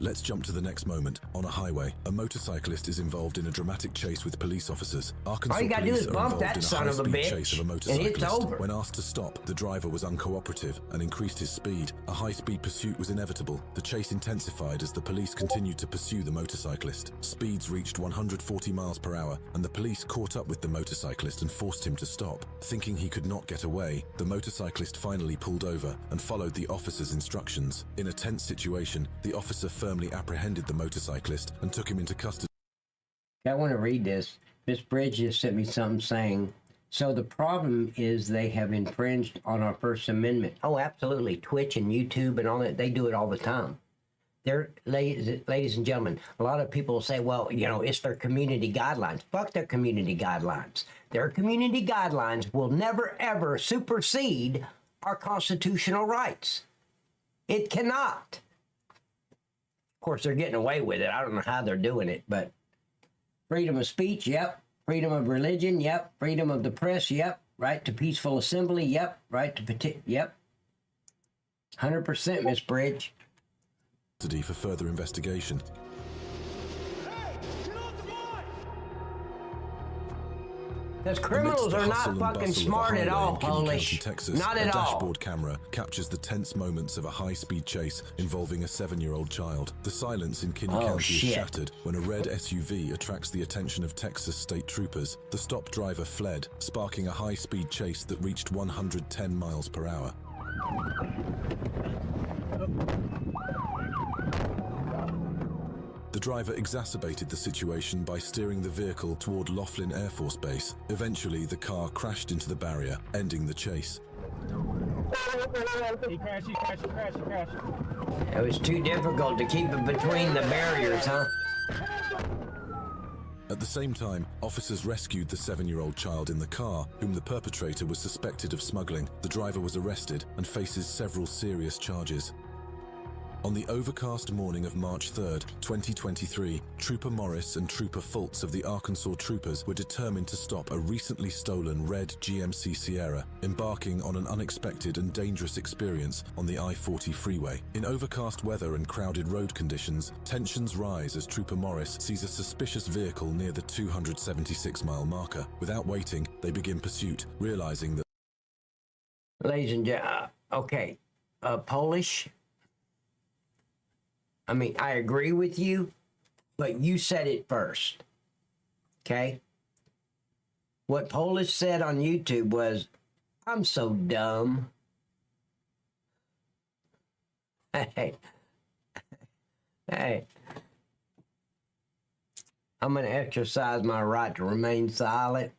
Let's jump to the next moment. On a highway, a motorcyclist is involved in a dramatic chase with police officers. Arkansas All you gotta do police is are bump involved that in a son of a high-speed bitch, chase of a and motorcyclist. it's over. When asked to stop, the driver was uncooperative and increased his speed. A high-speed pursuit was inevitable. The chase intensified as the police continued to pursue the motorcyclist. Speeds reached 140 miles per hour, and the police caught up with the motorcyclist and forced him to stop. Thinking he could not get away, the motorcyclist finally pulled over and followed the officer's instructions. In a tense situation, the officer firmly apprehended the motorcyclist and took him into custody. I want to read this. Miss Bridge just sent me something saying, so the problem is they have infringed on our First Amendment. Oh, absolutely. Twitch and YouTube and all that, they do it all the time. They're, ladies and gentlemen, a lot of people say, well, you know, it's their community guidelines. Fuck their community guidelines. Their community guidelines will never, ever supersede our constitutional rights. It cannot. Of course, they're getting away with it. I don't know how they're doing it, but freedom of speech, yep. Freedom of religion, yep. Freedom of the press, yep. Right to peaceful assembly, yep. Right to petition, yep. 100%, Miss Bridge. For further investigation. Because criminals are not fucking smart at all, Polish. Texas, Not at all. A dashboard camera captures the tense moments of a high-speed chase involving a 7-year-old child. The silence in Kinney County is shattered when a red SUV attracts the attention of Texas state troopers. The stopped driver fled, sparking a high-speed chase that reached 110 miles per hour. The driver exacerbated the situation by steering the vehicle toward Laughlin Air Force Base. Eventually, the car crashed into the barrier, ending the chase. He crashed. It was too difficult to keep it between the barriers, huh? At the same time, officers rescued the 7-year-old child in the car, whom the perpetrator was suspected of smuggling. The driver was arrested and faces several serious charges. On the overcast morning of March 3rd, 2023, Trooper Morris and Trooper Fultz of the Arkansas Troopers were determined to stop a recently stolen red GMC Sierra, embarking on an unexpected and dangerous experience on the I-40 freeway. In overcast weather and crowded road conditions, tensions rise as Trooper Morris sees a suspicious vehicle near the 276-mile marker. Without waiting, they begin pursuit, realizing that... Ladies and gentlemen, okay, Polish... I mean, I agree with you, but you said it first, okay? What Polish said on YouTube was, I'm so dumb. Hey, I'm going to exercise my right to remain silent.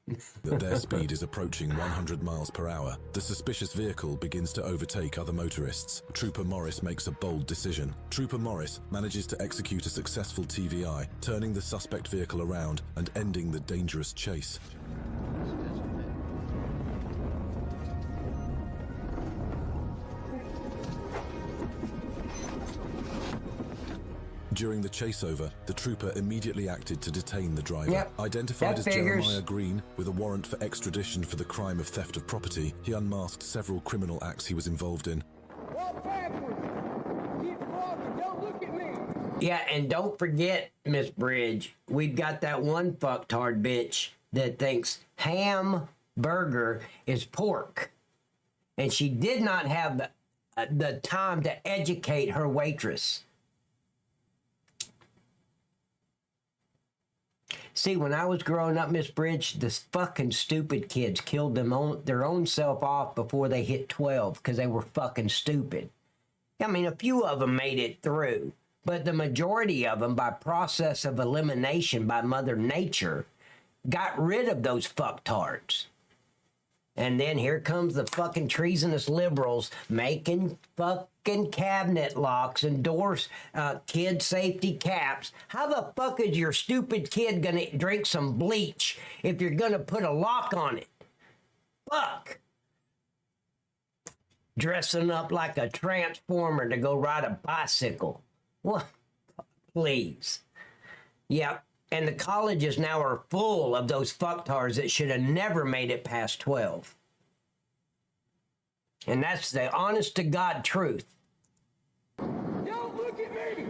That their speed is approaching 100 miles per hour. The suspicious vehicle begins to overtake other motorists. Trooper Morris makes a bold decision. Trooper Morris manages to execute a successful TVI, turning the suspect vehicle around and ending the dangerous chase. During the chaseover, the trooper immediately acted to detain the driver. Yep, identified as Jeremiah Green with a warrant for extradition for the crime of theft of property, he unmasked several criminal acts he was involved in. Walk backwards. Keep walking. Don't look at me. Yeah, and don't forget, Miss Bridge, we've got that one fucktard bitch that thinks hamburger is pork. And she did not have the time to educate her waitress. See, when I was growing up, Miss Bridge, the fucking stupid kids killed their own self off before they hit 12 because they were fucking stupid. I mean, a few of them made it through, but the majority of them, by process of elimination by Mother Nature, got rid of those fucktards. And then here comes the fucking treasonous liberals making fucking cabinet locks and doors, kid safety caps. How the fuck is your stupid kid gonna drink some bleach if you're gonna put a lock on it? Fuck. Dressing up like a transformer to go ride a bicycle. What? Please. Yep. And the colleges now are full of those fucktards that should have never made it past 12. And that's the honest to God truth. Don't look at me.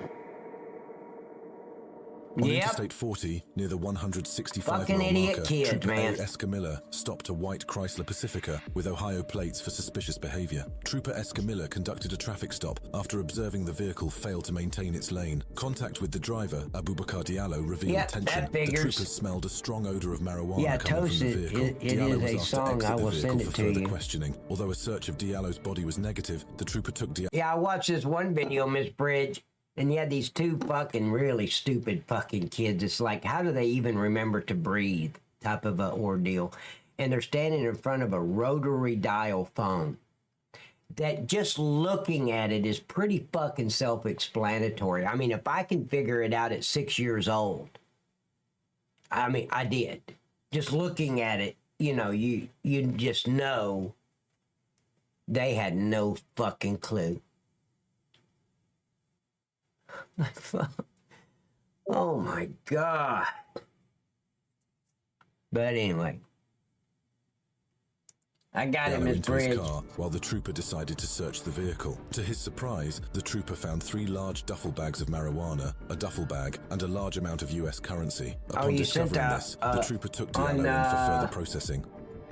On Yep. Interstate 40, near the 165 Fucking mile idiot marker, kid, Trooper man. A. Escamilla stopped a white Chrysler Pacifica with Ohio plates for suspicious behavior. Trooper Escamilla conducted a traffic stop after observing the vehicle fail to maintain its lane. Contact with the driver, Abubakar Diallo, revealed Yep, tension. that The figures. troopers smelled a strong odor of marijuana Yeah, coming Toast, from the vehicle. it Diallo is was a asked song. to exit I will the vehicle send it for to further you. questioning. Although a search of Diallo's body was negative, the trooper took Diallo. Yeah, I watched this one video, Miss Bridge, and you had these two fucking really stupid fucking kids. It's like, how do they even remember to breathe type of a ordeal? And they're standing in front of a rotary dial phone that just looking at it is pretty fucking self-explanatory. I mean, if I can figure it out at 6 years old, I mean, I did. Just looking at it, you know, you just know they had no fucking clue. Oh my God. But anyway, I got him, Diallo Miss into Bridge. his car while the trooper decided to search the vehicle. To his surprise, the trooper found 3 large duffel bags of marijuana, a duffel bag, and a large amount of US currency. Upon you discovering sent this, the trooper took Diallo on, in for further processing.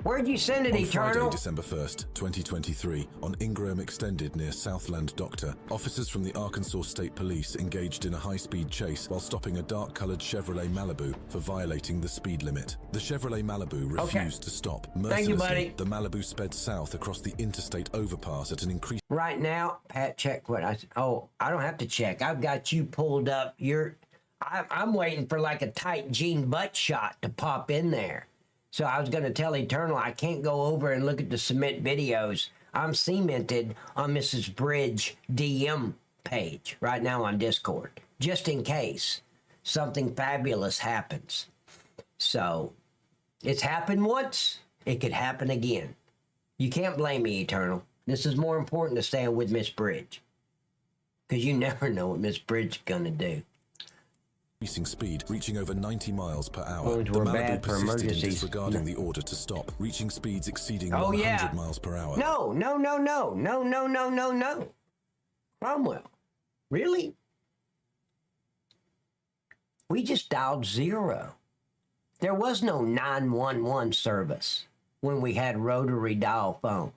Where'd you send it, On Eternal? Friday, December 1st, 2023, on Ingraham Extended near Southland Doctor, officers from the Arkansas State Police engaged in a high-speed chase while stopping a dark-colored Chevrolet Malibu for violating the speed limit. The Chevrolet Malibu refused to stop. Mercilessly, Thank you, buddy. the Malibu sped south across the interstate overpass at an increased... Right now, Pat, check what I... Oh, I don't have to check. I've got you pulled up. I'm waiting for like a tight jean butt shot to pop in there. So I was going to tell Eternal I can't go over and look at the submit videos. I'm cemented on Mrs. Bridge DM page right now on Discord, just in case something fabulous happens. So it's happened once. It could happen again. You can't blame me, Eternal. This is more important to staying with Miss Bridge, because you never know what Miss Bridge is going to do. Increasing speed, reaching over 90 miles per hour. Phones The were Malibu bad for persisted in emergencies. disregarding the order to stop, reaching speeds exceeding Oh, 100 yeah. miles per hour. No. Cromwell, really? We just dialed 0. There was no 911 service when we had rotary dial phones.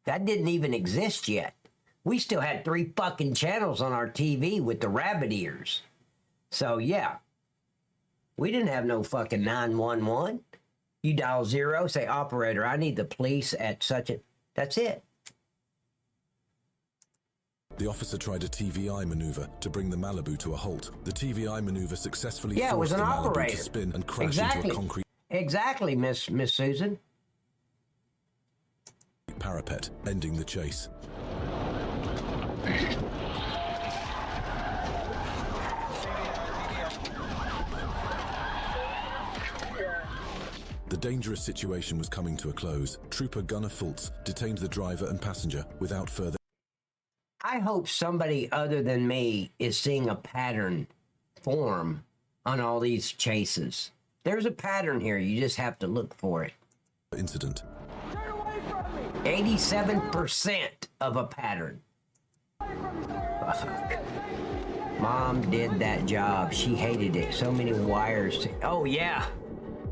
That didn't even exist yet. We still had 3 fucking channels on our TV with the rabbit ears. So, yeah, we didn't have no fucking 911. You dial 0, say, operator, I need the police at such a... That's it. The officer tried a TVI maneuver to bring the Malibu to a halt. The TVI maneuver successfully Yeah, it was forced an the Malibu operator. to spin and crash Exactly. into a concrete Exactly, Miss Susan. parapet, ending the chase. The dangerous situation was coming to a close. Trooper Gunnar Fultz detained the driver and passenger without further... I hope somebody other than me is seeing a pattern form on all these chases. There's a pattern here. You just have to look for it. incident. 87% of a pattern. Fuck. Mom did that job. She hated it. So many wires. Oh, yeah.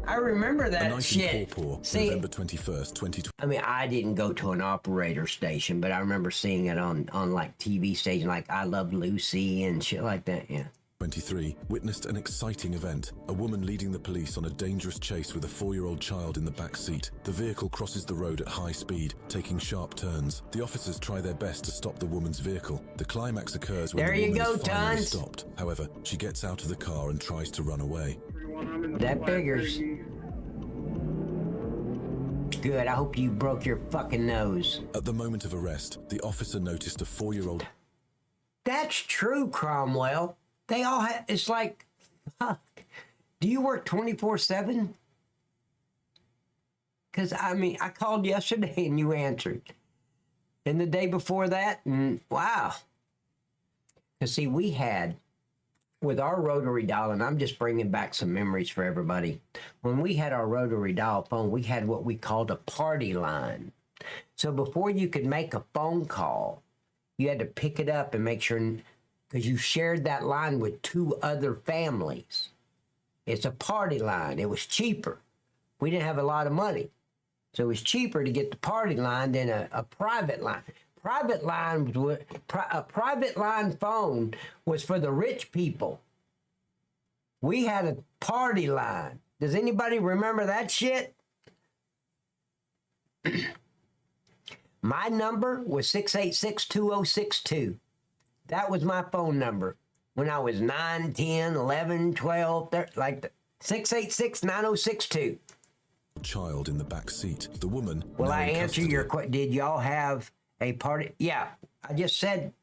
I remember A that night shit. in Paw, See, November 21st, 2020. I mean, I didn't go to an operator station, but I remember seeing it on like TV station, like I Love Lucy and shit like that. Yeah. 23 witnessed an exciting event. A woman leading the police on a dangerous chase with a 4-year-old child in the back seat. The vehicle crosses the road at high speed, taking sharp turns. The officers try their best to stop the woman's vehicle. The climax occurs when There the you woman go, is finally Tons. stopped. However, she gets out of the car and tries to run away. That figures. Good. I hope you broke your fucking nose. At the moment of arrest, the officer noticed a 4-year-old... That's true, Cromwell. They all have, it's like, fuck. Do you work 24/7? Because, I mean, I called yesterday and you answered. And the day before that, wow. Because, see, we had, with our rotary dial, and I'm just bringing back some memories for everybody. When we had our rotary dial phone, we had what we called a party line. So before you could make a phone call, you had to pick it up and make sure... because you shared that line with 2 other families. It's a party line. It was cheaper. We didn't have a lot of money. So it was cheaper to get the party line than a private line. A private line phone was for the rich people. We had a party line. Does anybody remember that shit? My number was 686-2062. That was my phone number when I was 9, 10, 11, 12, 13, like 686-9062. Child in the back seat. The woman. Will I answer your question? Did y'all have a party? Yeah, I just said.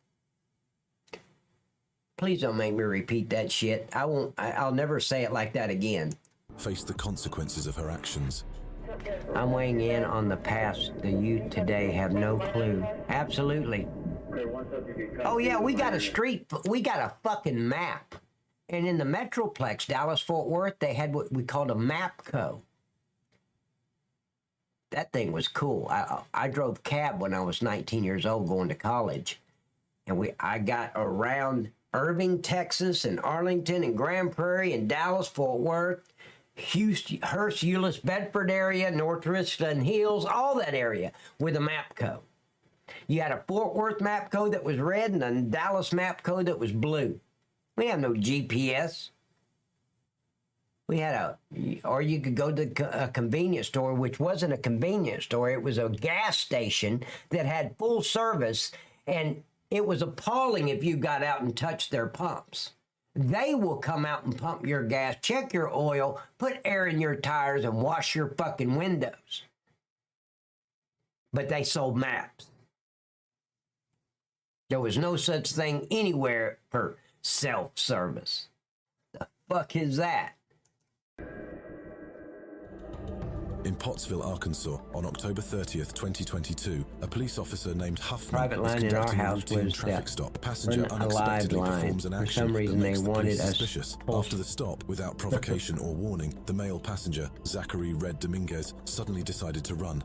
Please don't make me repeat that shit. I won't. I'll never say it like that again. Faced the consequences of her actions. I'm weighing in on the past. The youth today have no clue. Absolutely. Oh yeah, we got a fucking map. And in the Metroplex, Dallas-Fort Worth, they had what we called a MapCo. That thing was cool. I drove cab when I was 19 years old going to college. And I got around Irving, Texas, and Arlington, and Grand Prairie, and Dallas-Fort Worth, Houston, Hurst, Euless, Bedford area, North Richland Hills, all that area with a MapCo. You had a Fort Worth MapCo that was red and a Dallas MapCo that was blue. We have no GPS. We had or you could go to a convenience store, which wasn't a convenience store. It was a gas station that had full service, and it was appalling if you got out and touched their pumps. They will come out and pump your gas, check your oil, put air in your tires, and wash your fucking windows. But they sold maps. There was no such thing anywhere for self-service. The fuck is that? In Pottsville, Arkansas, on October 30th, 2022, a police officer named Huffman was conducting a routine traffic stop. A passenger unexpectedly performs an action that makes the police suspicious. After the stop, without provocation or warning, the male passenger, Zachary Red Dominguez, suddenly decided to run.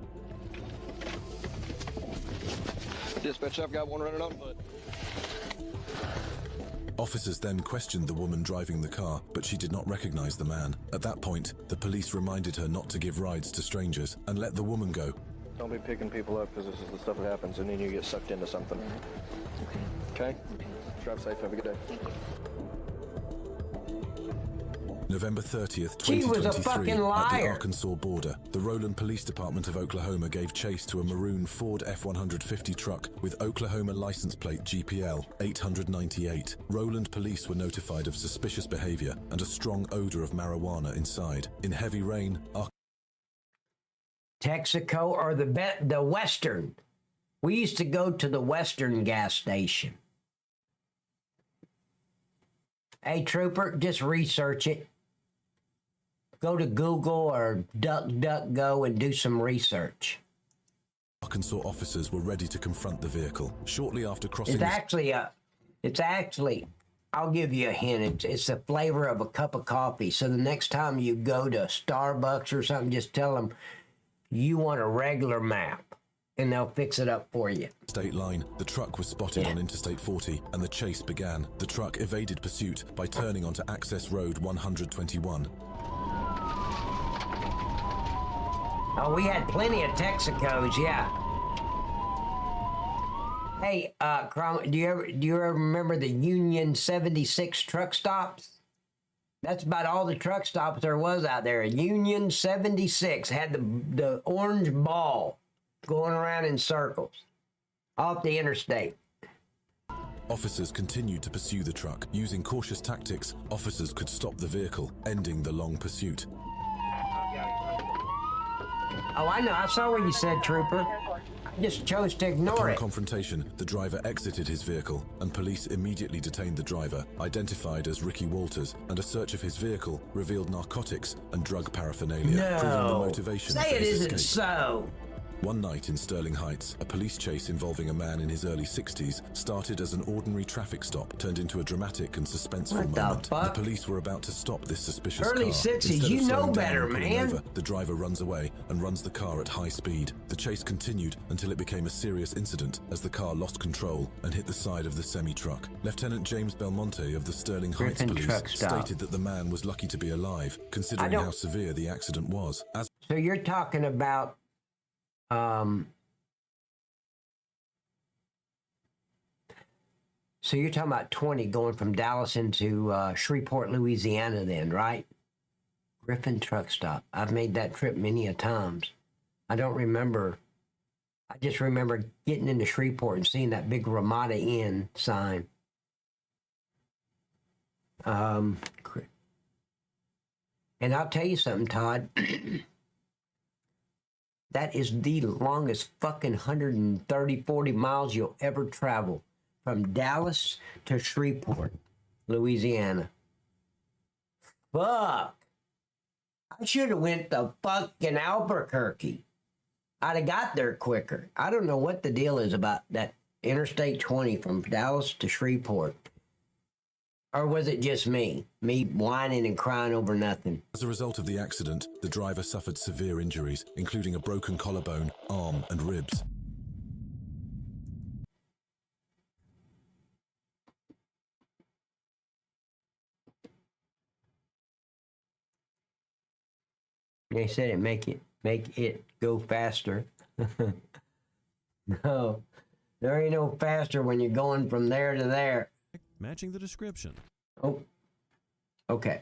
Dispatch, I've got one running on foot. Officers then questioned the woman driving the car, but she did not recognize the man. At that point, the police reminded her not to give rides to strangers and let the woman go. Don't be picking people up, because this is the stuff that happens, and then you get sucked into something. Okay? Drive safe. Have a good day. November 30th, 2023, at the Arkansas border, the Roland Police Department of Oklahoma gave chase to a maroon Ford F-150 truck with Oklahoma license plate GPL 898. Roland police were notified of suspicious behavior and a strong odor of marijuana inside. In heavy rain, Texaco or the Western. We used to go to the Western gas station. Hey, Trooper, just research it. Go to Google or DuckDuckGo and do some research. Arkansas officers were ready to confront the vehicle. Shortly after crossing... It's actually, I'll give you a hint. It's the flavor of a cup of coffee. So the next time you go to Starbucks or something, just tell them you want a regular map, and they'll fix it up for you. State line, the truck was spotted on Interstate 40, and the chase began. The truck evaded pursuit by turning onto Access Road 121. Oh, we had plenty of Texacos, yeah. Hey, do you ever remember the Union 76 truck stops? That's about all the truck stops there was out there. Union 76 had the orange ball going around in circles off the interstate. Officers continued to pursue the truck. Using cautious tactics, officers could stop the vehicle, ending the long pursuit. Oh, I know. I saw what you said, Trooper. I just chose to ignore it. Upon confrontation, the driver exited his vehicle, and police immediately detained the driver, identified as Ricky Walters, and a search of his vehicle revealed narcotics and drug paraphernalia, proving the motivation for his escape. Say it isn't so. One night in Sterling Heights, a police chase involving a man in his early 60s started as an ordinary traffic stop, turned into a dramatic and suspenseful moment. The police were about to stop this suspicious Early car. 60s, Instead you of slowing know down better, and pulling man. over, the driver runs away and runs the car at high speed. The chase continued until it became a serious incident as the car lost control and hit the side of the semi-truck. Lieutenant James Belmonte of the Sterling Heights Griffin Police truck stop. stated that the man was lucky to be alive, considering how severe the accident was. So you're talking about so you're talking about 20 going from Dallas into Shreveport, Louisiana then, right? Griffin truck stop. I've made that trip many a times. I don't remember. I just remember getting into Shreveport and seeing that big Ramada Inn sign. And I'll tell you something, Todd. That is the longest fucking 130, 40 miles you'll ever travel. From Dallas to Shreveport, Louisiana. Fuck. I should have went to fucking Albuquerque. I'd have got there quicker. I don't know what the deal is about that Interstate 20 from Dallas to Shreveport. Or was it just me? Me whining and crying over nothing. As a result of the accident, the driver suffered severe injuries, including a broken collarbone, arm, and ribs. They said it make it go faster. No, there ain't no faster when you're going from there to there. Matching the description. Oh, okay.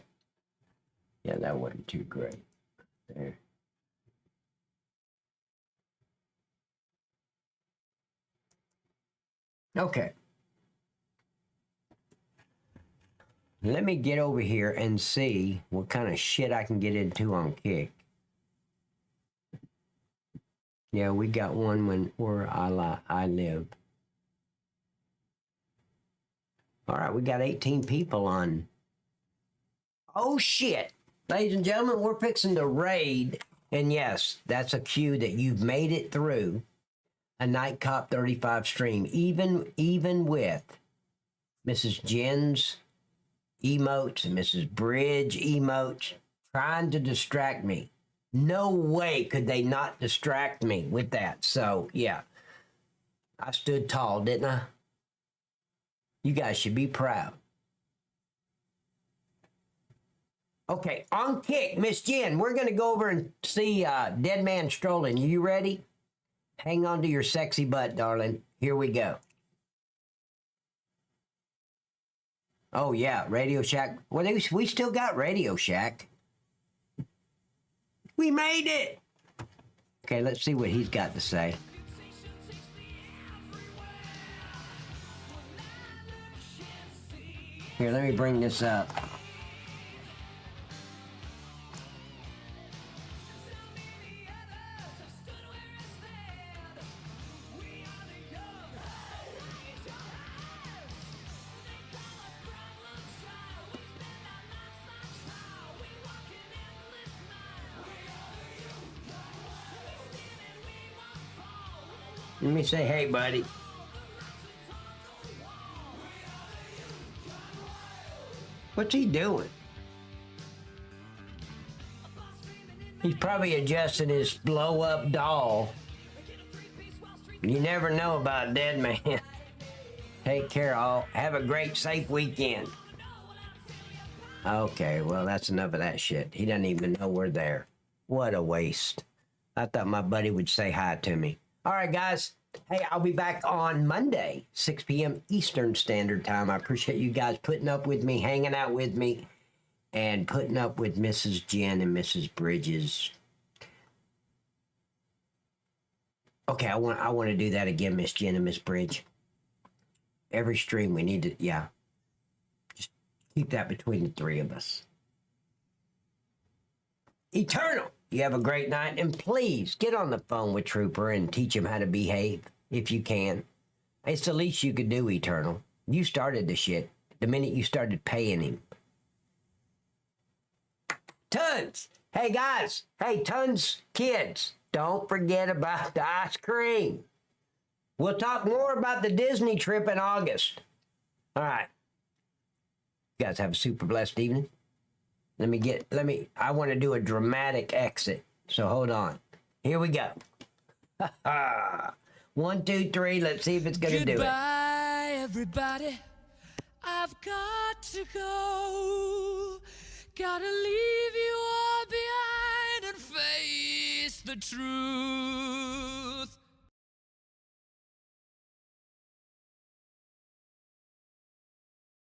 Yeah, that wasn't too great. There. Okay. Let me get over here and see what kind of shit I can get into on Kick. Yeah, we got one where I live. All right, we got 18 people on. Oh, shit. Ladies and gentlemen, we're fixing to raid. And yes, that's a cue that you've made it through a Night Cop 35 stream. Even with Mrs. Jen's emotes and Mrs. Bridge emotes trying to distract me. No way could they not distract me with that. So, yeah. I stood tall, didn't I? You guys should be proud. Okay, on Kick, Miss Jen, we're going to go over and see Dead Man Strolling. You ready? Hang on to your sexy butt, darling. Here we go. Oh, yeah, Radio Shack. Well, we still got Radio Shack. We made it! Okay, let's see what he's got to say. Here, let me bring this up. Let me say, hey, buddy. What's he doing? He's probably adjusting his blow-up doll. You never know about Dead Man. Take care, all. Have a great, safe weekend. Okay, well, that's enough of that shit. He doesn't even know we're there. What a waste. I thought my buddy would say hi to me. All right, guys. Hey, I'll be back on Monday, 6 p.m. Eastern Standard Time. I appreciate you guys putting up with me, hanging out with me, and putting up with Mrs. Jen and Mrs. Bridges. Okay, I want to do that again, Miss Jen and Miss Bridge. Every stream we need to, yeah. Just keep that between the three of us. Eternal. You have a great night, and please get on the phone with Trooper and teach him how to behave, if you can. It's the least you could do, Eternal. You started the shit the minute you started paying him. Tons! Hey, guys! Hey, Tons kids! don't forget about the ice cream. We'll talk more about the Disney trip in August. All right. You guys have a super blessed evening. I want to do a dramatic exit. So hold on. Here we go. 1, 2, 3. Let's see if it's going to do it. Goodbye, everybody. I've got to go. Gotta leave you all behind and face the truth.